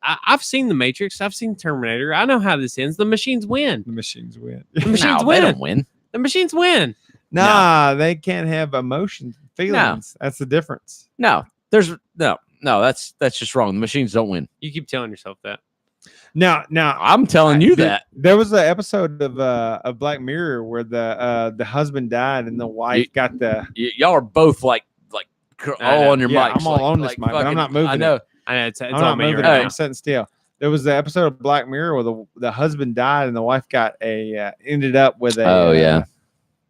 I've seen The Matrix, I've seen Terminator, I know how this ends. The machines win. The machines win. The machines No, win. they don't win. The machines win. Nah, they can't have emotions, feelings. That's the difference. No, there's no. That's just wrong. The machines don't win. You keep telling yourself that. Now, I'm telling you that. There was an episode of Black Mirror where the husband died and the wife got the. Y'all are both like all on your Yeah, mics. I'm all on this mic, but I'm not moving. I know. It's I'm all not me moving. right I'm now. sitting still. There was the episode of Black Mirror where the husband died and the wife got ended up with a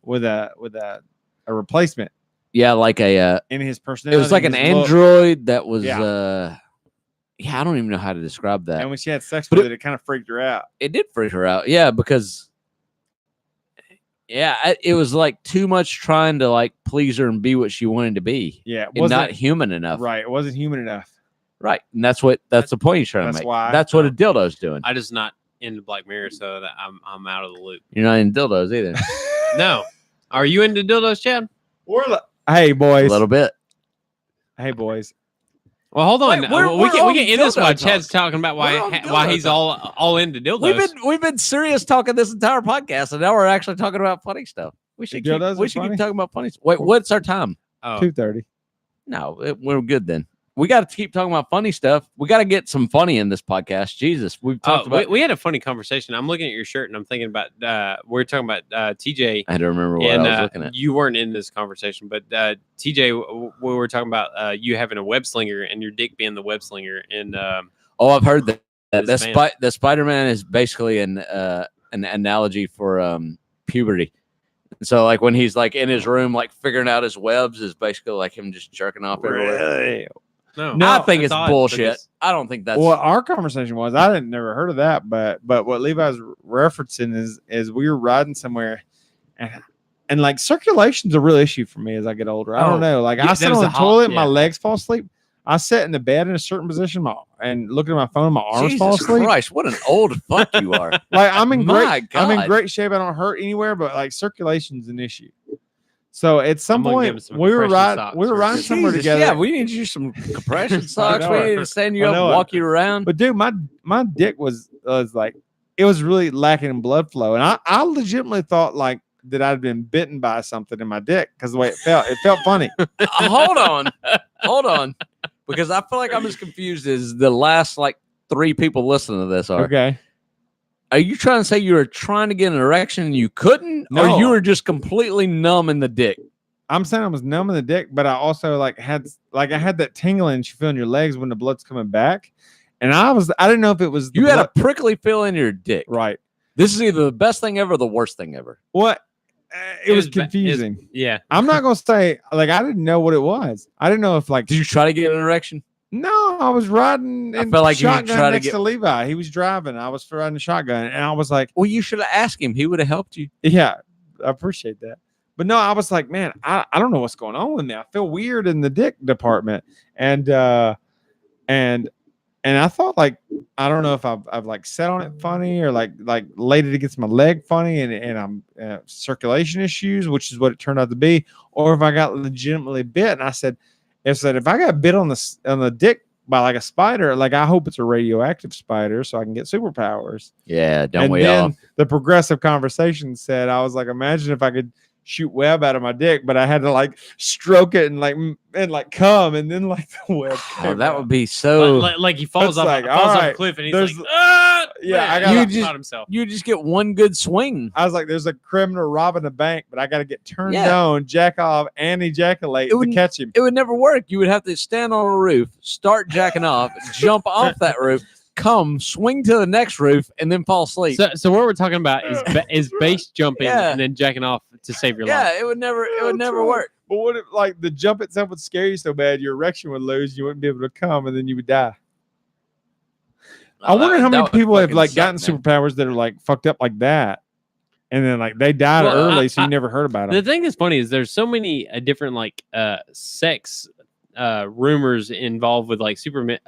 with a replacement Yeah, like a. in his It personality. was like an his look. android that was. Yeah. I don't even know how to describe that. And when she had sex But with it kind of freaked her out. It did freak her out. Yeah, because. Yeah, it was like too much trying to like please her and be what she wanted to be, Yeah, it and wasn't not human enough. right. It wasn't human enough. Right, and that's the point he's trying to That's make. why- That's what a dildo's doing. I just not into Black Mirror, so that I'm out of the loop. You're not in dildos either. No. Are you into dildos, Chad? Hey A boys. little bit. Hey boys. Well, hold on. Wait, we're we on can end this dildo while talk. Chad's talking about We're on why dildo he's talk. all into dildos. We've been serious talking this entire podcast, and now we're actually talking about funny stuff. We should keep, Dildos are funny? keep talking about funny stuff. Wait, what's our time? Oh. 2:30. No, we're good then. We got to keep talking about funny stuff. We got to get some funny in this podcast. Jesus, we've talked about. We had a funny conversation. I'm looking at your shirt and I'm thinking about we're talking about TJ. I had to remember what And I was looking at. you weren't in this conversation, but TJ, we were talking about you having a web slinger and your dick being the web slinger. And Oh, I've heard that. This man. The Spider-Man is basically an analogy for puberty. So like when he's like in his room, like figuring out his webs is basically like him just jerking off everywhere. Really? no, I think it's odd bullshit. because- I don't think that's Well, our conversation was I didn't never heard of that, but what Levi's referencing is we were riding somewhere, and like circulation's a real issue for me as I get older. I Oh, don't know. Like yeah, I sit that was on a the hot- toilet, yeah. my legs fall asleep. I sit in the bed in a certain position, and looking at my phone, my arms fall Jesus asleep. Christ, what an old fuck you are. Like I'm in My great, I'm in God. great shape. I don't hurt anywhere, but like circulation's an issue. So at some I'm gonna give him point some we were compression riding, socks we were for riding sure. somewhere Jesus, together. Yeah, we need you some compression socks. know We it. need to stand you I up, know and it. walk you around. But dude, my dick was like it was really lacking in blood flow, and I legitimately thought like that I'd been bitten by something in my dick because the way it felt funny. Hold on, because I feel like I'm as confused as the last like 3 people listening to this are. Okay, Are you trying to say you were trying to get an erection and you couldn't, No. or you were just completely numb in the dick? I'm saying I was numb in the dick, but I also had that tingling you feel in your legs when the blood's coming back, and I didn't know if it was the You had blood- a prickly feel in your dick. right. This is either the best thing ever or the worst thing ever. What? It was was ba- confusing. Yeah. I'm not gonna say like I didn't know what it was. I didn't know if like Did you try to get an erection? no, I was riding I in felt like you were shotgun trying to next get- to Levi. He was driving. I was riding a shotgun, and I was like, Well, you should have asked him. He would have helped you. yeah, I appreciate that. But no, I was like, man, I don't know what's going on with me. I feel weird in the dick department, and I thought like I don't know if I've like sat on it funny or like laid it against my leg funny, and I'm circulation issues, which is what it turned out to be, or if I got legitimately bit. And I said if I got bit on the dick by like a spider, like I hope it's a radioactive spider so I can get superpowers. Yeah, don't And we then all? the progressive conversation said, I was like, imagine if I could shoot web out of my dick, but I had to like stroke it and like come, and then like the web. Oh, came that out. would be so. Like he falls It's off, like, falls all off a right, cliff and he's there's- like, ah! Yeah, I Man, gotta- he You shot himself. You just get one good swing. I was like, there's a criminal robbing a bank, but I got to get turned Yeah. down, jack off, and ejaculate It to wouldn't- catch him. It would never work. You would have to stand on a roof, start jacking off, jump off that roof, come, swing to the next roof, and then fall asleep. So what we're talking about is base jumping Yeah. and then jacking off to save your yeah, life. it would never. It would That's never right. work. But what if like the jump itself would scare you so bad your erection would lose, you wouldn't be able to come, and then you would die. I wonder how many people have like gotten superpowers that are like fucked up like that. and then like they died early, so you never heard about them. The thing that's funny is there's so many different like sex rumors involved with like super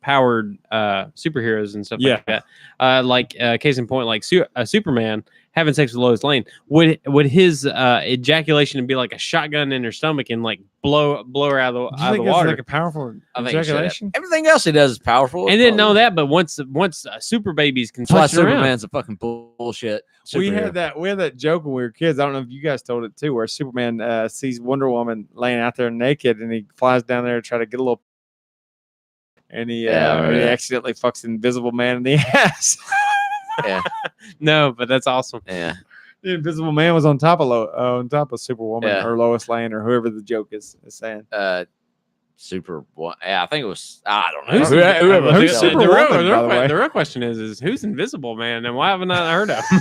powered superheroes and stuff like that. Case in point, like Superman having sex with Lois Lane. Would his ejaculation be like a shotgun in her stomach and like blow her out of the water? Like a powerful I think ejaculation. Everything else he does is powerful. And didn't know that, but once super babies can touch Superman's a fucking bullshit. We had that joke when we were kids. I don't know if you guys told it too, where Superman sees Wonder Woman laying out there naked, and he flies down there to try to get a little, and he accidentally fucks the Invisible Man in the ass. Yeah, no, but that's awesome. Yeah, the Invisible Man was on top of Superwoman or Lois Lane or whoever the joke is saying. I think it was. I don't know. Who's Superwoman, by the way? The real question is who's Invisible Man, and why haven't I heard of him?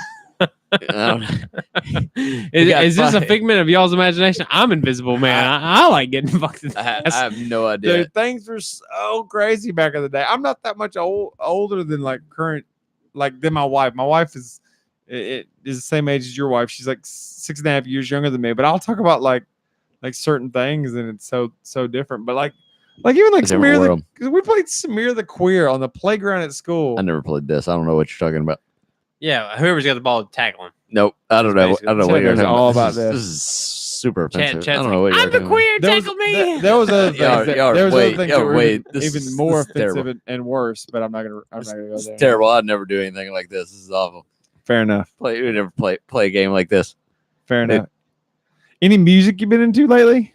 Is this a figment of y'all's imagination? I'm Invisible Man. I like getting fucked in the ass. I have no idea. Dude, things were so crazy back in the day. I'm not that much older than like current, like than my wife. My wife is the same age as your wife. She's like 6.5 years younger than me. But I'll talk about like certain things, and it's so different. But like even like Samir, we played Samir the Queer on the playground at school. I never played this. I don't know what you're talking about. Yeah, whoever's got the ball, tackle him. Nope, I don't know. I don't know what you're talking all about. This is super offensive. I don't know what you're talking about. I'm the queer, tackle me. There was other things that were even more offensive and worse, but I'm not gonna go there. It's terrible. I'd never do anything like this. This is awful. Fair enough. We never play a game like this. Fair enough. Any music you've been into lately?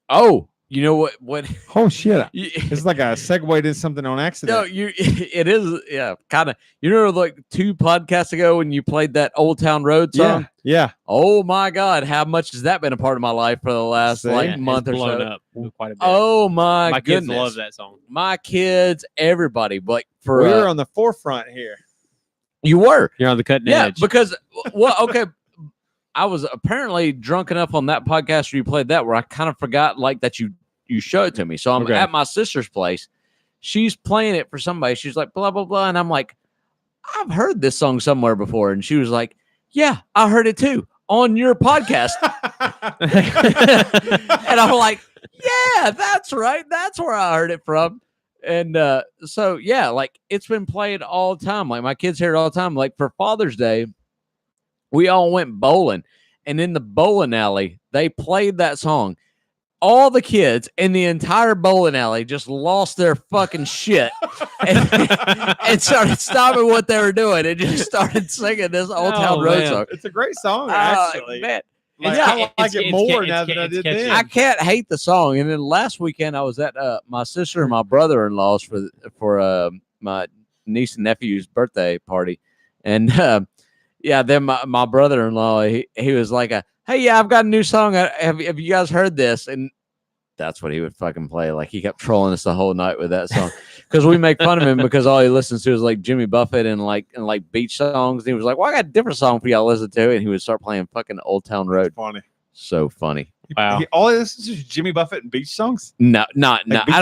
Oh, you know what? Oh shit! It's like a segue to something on accident. No, it is. Yeah, kind of. You know, like 2 podcasts ago when you played that Old Town Road song. Yeah. Oh my God, how much has that been a part of my life for the last month or so? Up quite a bit. Oh my goodness. Kids love that song. My kids, everybody. Like we were on the forefront here. You were. You're on the cutting edge. Yeah, because okay. I was apparently drunk enough on that podcast where you played that where I kind of forgot like that you showed it to me. So I'm at my sister's place. She's playing it for somebody. She's like, blah, blah, blah. And I'm like, I've heard this song somewhere before. And she was like, yeah, I heard it too on your podcast. And I'm like, yeah, that's right. That's where I heard it from. And so, yeah, like it's been played all the time. Like my kids hear it all the time. Like for Father's Day, we all went bowling, and in the bowling alley, they played that song. All the kids in the entire bowling alley just lost their fucking shit and started stopping what they were doing and just started singing this Old Town Road song. It's a great song, actually. Man. I like it more now than I did then. I can't hate the song. And then last weekend, I was at my sister and my brother-in-law's for my niece and nephew's birthday party, and then my brother-in-law he was like, hey, yeah, I've got a new song. Have you guys heard this? And that's what he would fucking play. Like he kept trolling us the whole night with that song because we make fun of him because all he listens to is like Jimmy Buffett and like beach songs. And he was like, well, I got a different song for y'all to listen to. And he would start playing fucking Old Town Road. Funny. So funny. Wow. All he listens to is Jimmy Buffett and beach songs? No. Like I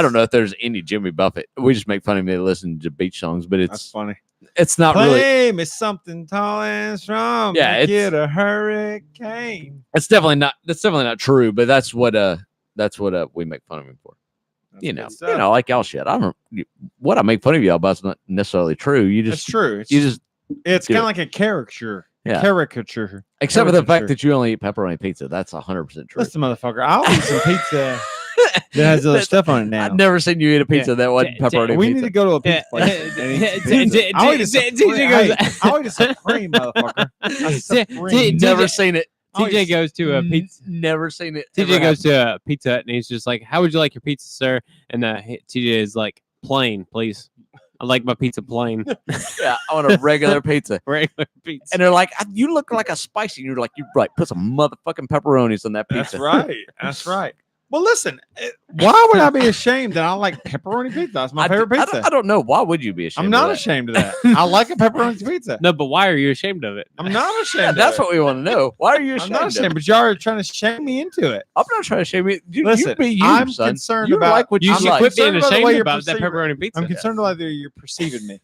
don't know if there's any Jimmy Buffett. We just make fun of him to listen to beach songs, but that's funny. It's not really. Play me something tall and strong. Yeah, get a hurricane. It's definitely not. That's definitely not true. But that's what we make fun of him for. That's Like y'all shit. I don't. What I make fun of y'all about is not necessarily true. It's true. It's kind of like a caricature. Yeah. Caricature. Except for the fact that you only eat pepperoni pizza. That's 100% true. Listen, motherfucker. I'll eat some pizza that has other stuff on it now. I've never seen you eat a pizza that wasn't pepperoni pizza. We need to go to a pizza place. I'll eat a Supreme, motherfucker. Never seen it. TJ goes to a pizza. Never seen it. TJ goes to a Pizza Hut and he's just like, "How would you like your pizza, sir?" And TJ is like, "Plain, please. I like my pizza plain." Yeah, I want a regular pizza. Regular pizza. And they're like, "You look like a spicy." And you're like, "You're right. Put some motherfucking pepperonis on that pizza." That's right. Well, listen, why would I be ashamed that I like pepperoni pizza? That's my favorite pizza. I don't know. Why would you be ashamed? I'm not ashamed of that. I like a pepperoni pizza. No, but why are you ashamed of it? I'm not ashamed. That's what we want to know. Why are you ashamed? I'm not ashamed, but y'all are trying to shame me into it. I'm not trying to shame you. Listen, you be you, I'm son. concerned You about like what you you should like. quit being Concerned about the way ashamed you're about that perceiving- pepperoni pizza. I'm concerned about whether you're perceiving me.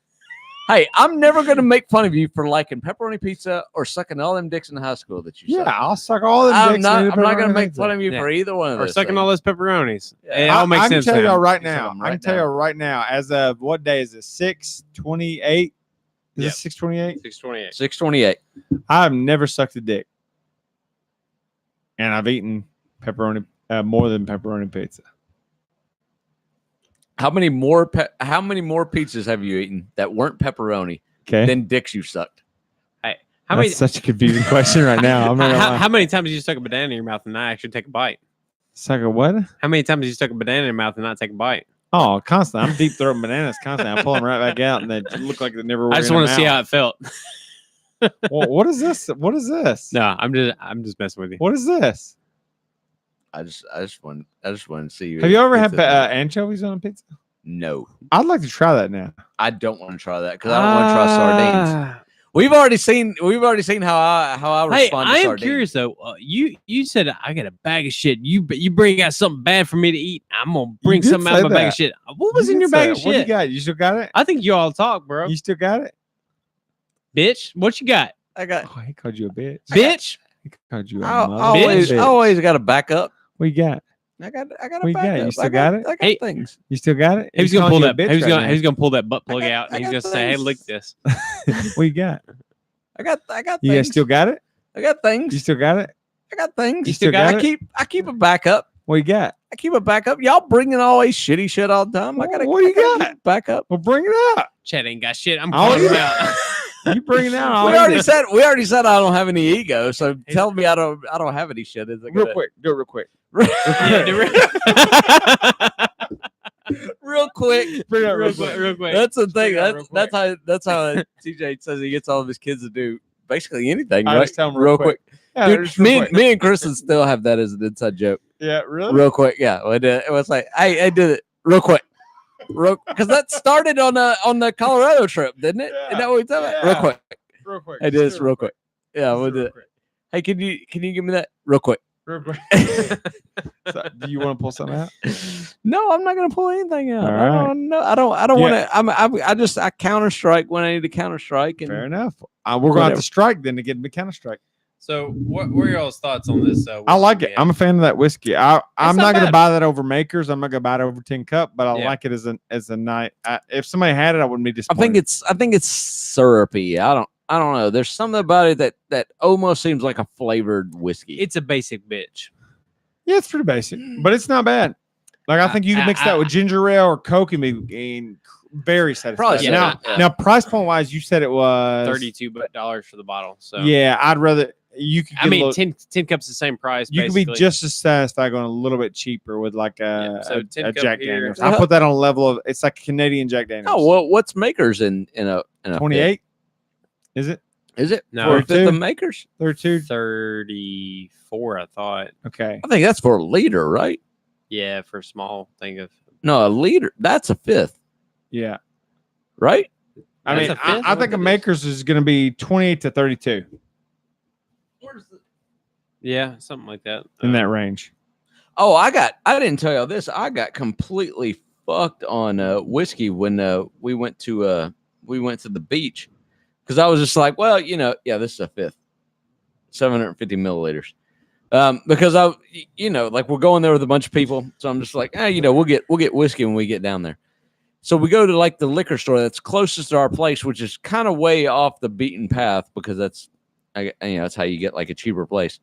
Hey, I'm never gonna make fun of you for liking pepperoni pizza or sucking all them dicks in high school that you sucked. I'll suck all them I'm dicks. not gonna make fun of you for either one of Or those. sucking all things. those pepperonis. Yeah. It all makes I can sense. tell y'all now. right You tell now. them I can right tell now. you right now. As of what day is it? 6/28. Is Yep. it 6/28? 628. 628. I've never sucked a dick, and I've eaten pepperoni more than pepperoni pizza. How many more pizzas have you eaten that weren't pepperoni Okay, than dicks you sucked? How many? that's such a confusing question right now. I'm not gonna lie. How many times did you stuck a banana in your mouth and not actually take a bite? Suck a what? How many times did you stuck a banana in your mouth and not take a bite? Oh, constantly. I'm deep throating bananas constantly. I pull them right back out, and they look like they never were. I just want want to see how it felt. Well, what is this? What is this? No, I'm just messing with you. What is this? I just want to see you. Have you ever eat had this. anchovies on a pizza? No, I'd like to try that now. I don't want to try that because I don't want to try sardines. We've already seen how I Hey, respond to I am sardines. curious though. You said I got a bag of shit. You bring out something bad for me to eat. I'm gonna bring did something out say of my bag of that. shit. What was You in did your say bag that. of What do you shit? got? You still got it? I think you all talk, bro. You still got it? Bitch, what you got? I got. Oh, he called you a bitch. Bitch, He called you a I mother always, bitch. I always got to back up. What you got? I got a What you got? backup. You still got it? I got Hey. things. You still got it? he was He's gonna calling pull you a that. bitch He was right gonna now. he was gonna pull that butt plug got- out, I and he's got gonna say, "Hey, things. lick this." What you got? I got You guys things. still got it? I got things. You still got it? I got things. You still got I it? keep a backup. What you got? I keep a backup. Y'all bringing always shitty shit all the time. What do you got? Backup. Well, bring it up. Chet ain't got shit. I'm Oh, calling him yeah. out. You bring it out. We already said I don't have any ego. So Hey. tell me I don't have any shit. Is it Real gonna- quick. Do it real quick. Yeah, real quick. Bring it up real quick, real quick. That's the thing. Bring it up real That's how TJ says he gets all of his kids to do basically anything. I Right? just tell him real quick. Yeah, Dude, just real me quick. and Kristen still have that as an inside joke. Yeah, really? Real quick, yeah. It was like, hey, I did it real quick, because that started on the Colorado trip, didn't it? Yeah, Is that what we talking about? yeah. Real quick, Real quick. I did this real quick. Yeah, we'll do it. Hey, can you give me that real quick? Real quick. So, do you want to pull something out? No, I'm not gonna pull anything out. All I right. don't know. I don't Yeah. want to. I counter strike when I need to counter strike. Fair And enough. We're going to have Whatever. to strike then to get the counter strike. So, what are y'all's thoughts on this? I like it. I'm a fan of that whiskey. I'm not not going to bad. buy that over Makers. I'm not going to buy it over Tin Cup, but I Yeah. like it as a night. If somebody had it, I wouldn't be disappointed. I think it's syrupy. I don't know. There's something about it that almost seems like a flavored whiskey. It's a basic bitch. Yeah, it's pretty basic, but it's not bad. Like I think you can mix that with ginger ale or Coke and be very satisfying. yeah, now, yeah. now price point wise, you said it was $32 for the bottle. So Yeah, I'd rather you could. Get I mean, a little, 10 cups the same price. you could be basically. just as satisfied going a little bit cheaper with like Yeah, so a 10 cup Jack here. Daniels. I put that on a level of it's like Canadian Jack Daniels. Oh, well, what's Makers in a 28? Is it? Is it No. for a fifth 32? of Makers? 32? 34, I thought. Okay. I think that's for a liter, right? Yeah, for a small thing of. No, a liter. That's a fifth, Yeah. right? I That's mean, a fifth? I think a Makers is going to be 28 to 32 Yeah, something like that. in that range. Oh, I didn't tell y'all this. I got completely fucked on whiskey when we went to the beach, because I was just like, well, this is a fifth, 750 milliliters. Because like we're going there with a bunch of people, so I'm just like, we'll get whiskey when we get down there. So we go to like the liquor store that's closest to our place, which is kind of way off the beaten path, because that's how you get like a cheaper place.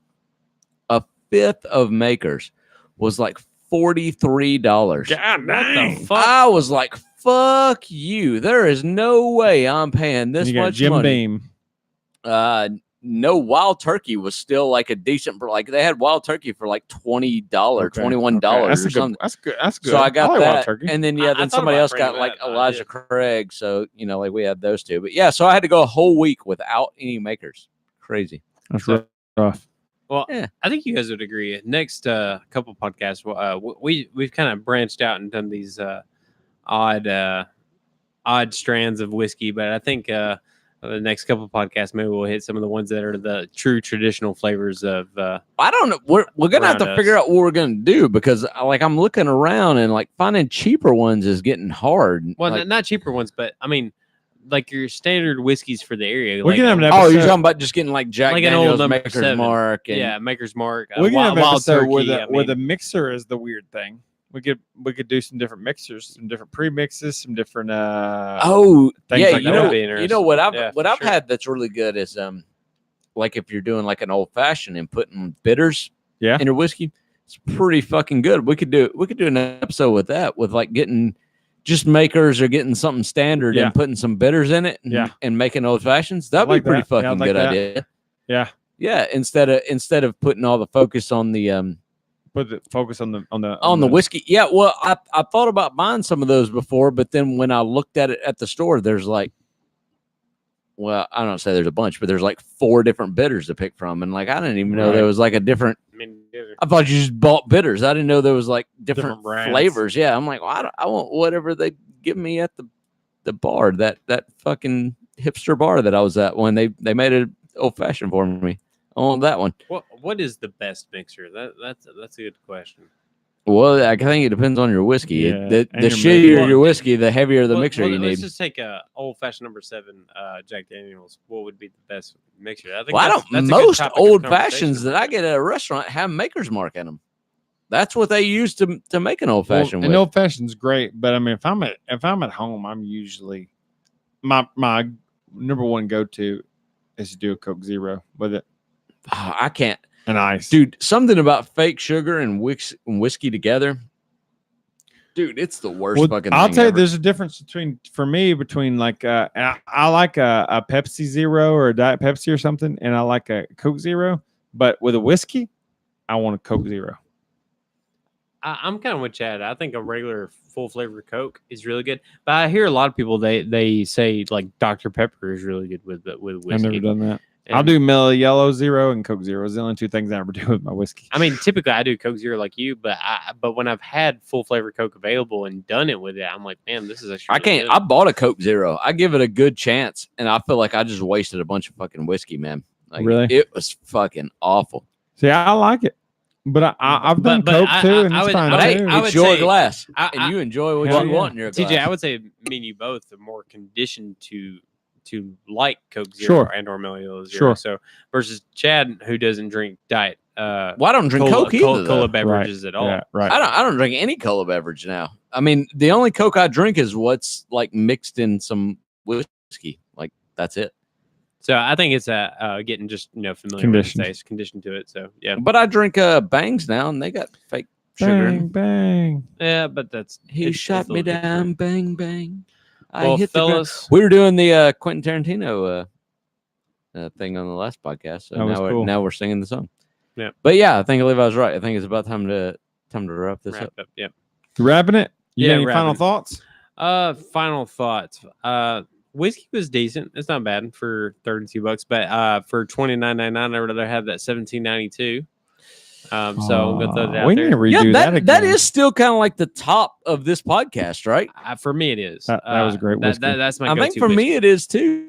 A fifth of Makers was like $43. God dang. Fuck? I was like, fuck you. There is no way I'm paying this You got much Jim money. Beam. No, Wild Turkey was still like a decent, like they had Wild Turkey for like $20, $21 That's or a something. good. That's good. That's good. So I got like Wild that, Turkey. and then I then thought somebody about else got bringing like that, but I Elijah did. Craig. So like we had those two, but yeah. So I had to go a whole week without any Makers. Crazy. That's So- rough. Well, Yeah. I think you guys would agree. Next couple podcasts, we've kind of branched out and done these odd strands of whiskey, but I think the next couple podcasts maybe we'll hit some of the ones that are the true traditional flavors of. I don't know. We're gonna have to Around figure us. out what we're gonna do, because like I'm looking around and like finding cheaper ones is getting hard. Well, Like, not cheaper ones, but I mean, like your standard whiskeys for the area. We like, can have an Oh, episode. you're talking about just getting like Jack like an Daniel's old number Maker's 7. Mark. And, Yeah, Maker's Mark. We can have an Wild episode Turkey. where the mixer is the weird thing. We could do some different mixers, some different pre-mixes, some different oh things yeah, like that. you know what I've Yeah, what I've sure. had that's really good is like if you're doing like an old fashioned and putting bitters in your whiskey, it's pretty fucking good. We could do an episode with that, with like getting just makers or getting something standard and putting some bitters in it and making old fashions. That'd be pretty fucking good idea. Yeah. Instead of putting all the focus on the put the focus on the whiskey. Yeah, well, I thought about buying some of those before, but then when I looked at it at the store, there's like, well, I don't say there's a bunch, but there's like 4 different bitters to pick from, and like I didn't even know there was like a different. I thought you just bought bitters. I didn't know there was like different flavors. Yeah, I'm like, well, I want whatever they give me at the bar, that fucking hipster bar that I was at when they made it old fashioned for me. I want that one. What is the best mixer? That's a good question. Well, I think it depends on your whiskey. Yeah, The shittier your whiskey, the heavier the mixer you need. Let's just take a old fashioned number 7 Jack Daniels. What would be the best mixer? I think most old fashions that I get at a restaurant have Maker's Mark in them. That's what they use to make an old fashioned. An old fashioned's great, but I mean, if I'm at home, I'm usually my number one go to is to do a Coke Zero with it. Oh, I can't. And ice, dude. Something about fake sugar and whiskey together, dude. It's the worst fucking. I'll thing tell you, ever. there's a difference between like I like a Pepsi Zero or a Diet Pepsi or something, and I like a Coke Zero. But with a whiskey, I want a Coke Zero. I'm kind of with Chad. I think a regular full flavor Coke is really good, but I hear a lot of people they say like Dr. Pepper is really good with whiskey. I've never done that. I'll do Mellow Yellow Zero and Coke Zero. It's the only 2 things I ever do with my whiskey. I mean, typically I do Coke Zero like you, but when I've had full flavor Coke available and done it with it, I'm like, man, this is actually. I can't. I bought a Coke Zero. I give it a good chance, and I feel like I just wasted a bunch of fucking whiskey, man. Like, really? It was fucking awful. See, I like it, but I've done Coke too, and it's fine too. It's your glass, and you enjoy what you want in your glass. TJ, I would say me and you both are more conditioned to like Coke Zero and or Mellow Zero. So versus Chad, who doesn't drink diet. Well, I don't drink Coke either. Cola beverages at all. Yeah, right. I don't drink any cola beverage now. I mean, the only Coke I drink is what's like mixed in some whiskey. Like that's it. So I think it's getting just familiar with the taste, conditioned to it. So yeah. But I drink Bangs now, and they got fake sugar. Bang bang. Yeah, but he shot me down. Bang bang. Well, fellas, we were doing the Quentin Tarantino thing on the last podcast, so now we're singing the song. Yeah, but yeah, I think Levi was right. I think it's about time to wrap this up. Yeah, wrapping it. You got any final thoughts? Final thoughts. Whiskey was decent. It's not bad for $32, but for $29.99, I'd rather have that $17.92. So I'm gonna throw that out there. Redo that again. That is still kind of like the top of this podcast, right? For me, it is. That was a great whiskey. That's my. I think for me, it is too.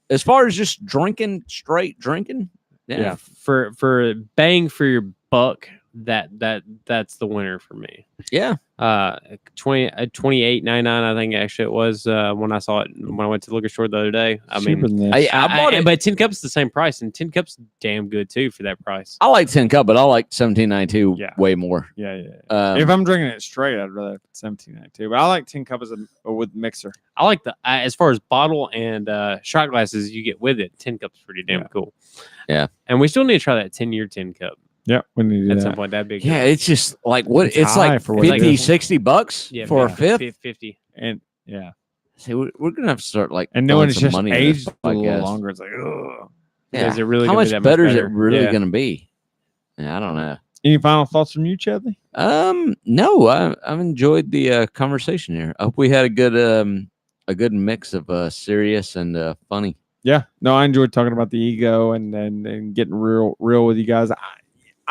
As far as just straight drinking, yeah. For bang for your buck, that's the winner for me. Yeah. $28.99, I think actually it was when I saw it when I went to the liquor store the other day. I mean, I bought it, but 10 cups is the same price, and 10 cups damn good too for that price. I like 10 cup, but I like 17.92 way more. Yeah. If I'm drinking it straight, I'd rather have 17.92. But I like 10 cups with mixer. I like the as far as bottle and shot glasses you get with it. 10 cups pretty damn cool. Yeah, and we still need to try that 10-year 10 cup. Yeah, we need to do at that. some point. That'd be good. Yeah, it's just like what it's like for $50-$60 for a fifth. 50. And yeah, see, we're gonna have to start like and knowing it's just money aged a little longer. It's like, ugh. Yeah. Is it really how much that better is it really gonna be? Yeah, I don't know. Any final thoughts from you, Chadley? No, I've enjoyed the conversation here. I hope we had a good mix of serious and funny. Yeah, no, I enjoyed talking about the ego and getting real with you guys.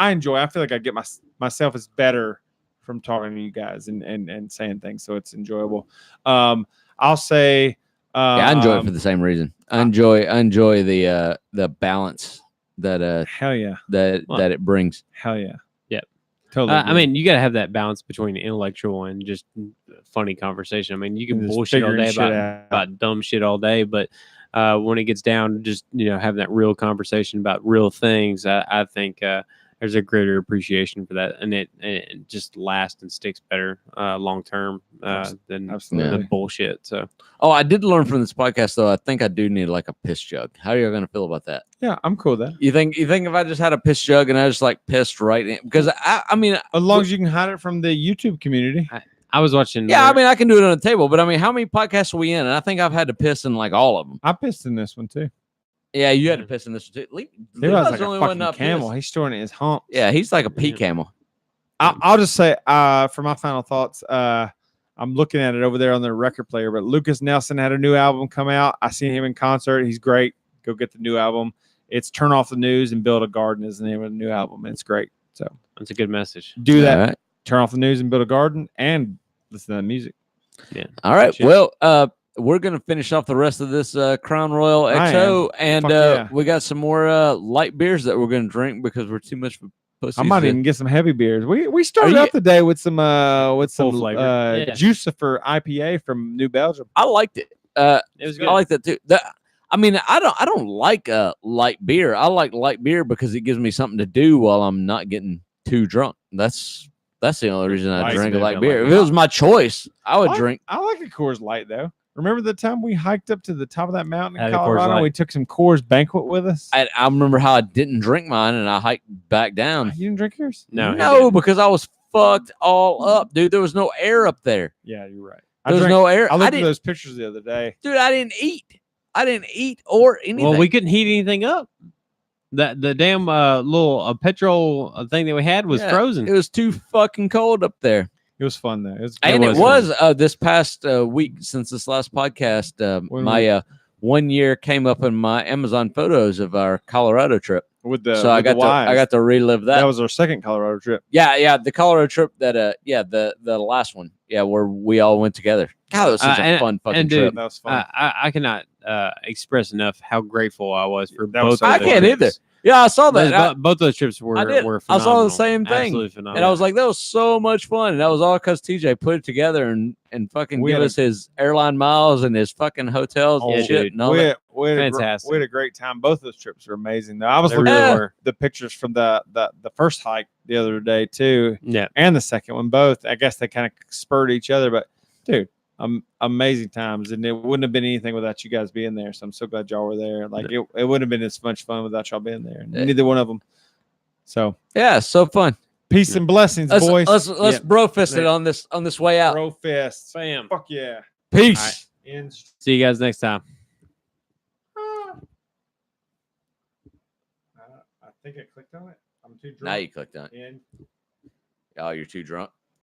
I enjoy. I feel like I get myself is better from talking to you guys and saying things, so it's enjoyable. I'll say. I enjoy it for the same reason. I enjoy the balance that hell yeah that it brings. Hell yeah. Yep. Totally. I mean, you got to have that balance between intellectual and just funny conversation. I mean, you can Just bullshit all figuring day shit out. about dumb shit all day, but when it gets down to just having that real conversation about real things, I think there's a greater appreciation for that, and it just lasts and sticks better long term than the bullshit. So, I did learn from this podcast though. I think I do need like a piss jug. How are you going to feel about that? Yeah, I'm cool with that. You think if I just had a piss jug and I just like pissed right in, because I mean, as long as you can hide it from the YouTube community. I was watching. Yeah, I mean, I can do it on a table, but I mean, how many podcasts are we in? And I think I've had to piss in like all of them. I pissed in this one too. Yeah, you had to piss in this one too. Levi's like a fucking camel. He's storing it in his hump. Yeah, he's like a pea camel. I'll just say, for my final thoughts, I'm looking at it over there on the record player, but Lucas Nelson had a new album come out. I seen him in concert. He's great. Go get the new album. It's Turn Off the News and Build a Garden is the name of the new album. It's great. So that's a good message. Do that. Right. Turn off the news and build a garden and listen to the music. Yeah. All right. Well, we're going to finish off the rest of this Crown Royal XO, and we got some more light beers that we're going to drink because we're too much for pussies. I might even get some heavy beers. We started out the day with some Juicifer IPA from New Belgium. I liked it. It was good. I like that too. I mean, I don't like light beer. I like light beer because it gives me something to do while I'm not getting too drunk. That's the only reason I drink a light beer. If it was my choice, I would drink. I like a Coors Light though. Remember the time we hiked up to the top of that mountain in Colorado? And we took some Coors Banquet with us. I remember how I didn't drink mine and I hiked back down. You didn't drink yours? No, because I was fucked all up, dude. There was no air up there. Yeah, you're right. There was no air. I looked at those pictures the other day. Dude, I didn't eat or anything. Well, we couldn't heat anything up. The damn little petrol thing that we had was frozen. It was too fucking cold up there. It was fun though. It was this past week since this last podcast. My 1 year came up in my Amazon photos of our Colorado trip. I got to relive that. That was our second Colorado trip. Yeah, the Colorado trip that the last one. Yeah, where we all went together. God, that was such a fun fucking trip. That was fun. I cannot express enough how grateful I was for both. I can't either. Yeah, I saw that. Both those trips were phenomenal. I saw the same thing. Absolutely phenomenal. And I was like, that was so much fun. And that was all because TJ put it together and fucking give us his airline miles and his fucking hotels and shit. We had a great time. Both of those trips were amazing. Though I was looking at the pictures from the first hike the other day too. Yeah. And the second one, both. I guess they kind of spurred each other, but dude, amazing times, and it wouldn't have been anything without you guys being there. So I'm so glad y'all were there. Like it wouldn't have been as much fun without y'all being there. Neither one of them. So yeah, so fun. Peace and blessings, boys. Let's bro fist it on this way out. Bro fist. Bam. Fuck yeah. Peace. Right. See you guys next time. I think I clicked on it. I'm too drunk. Now you clicked on it. Oh, you're too drunk.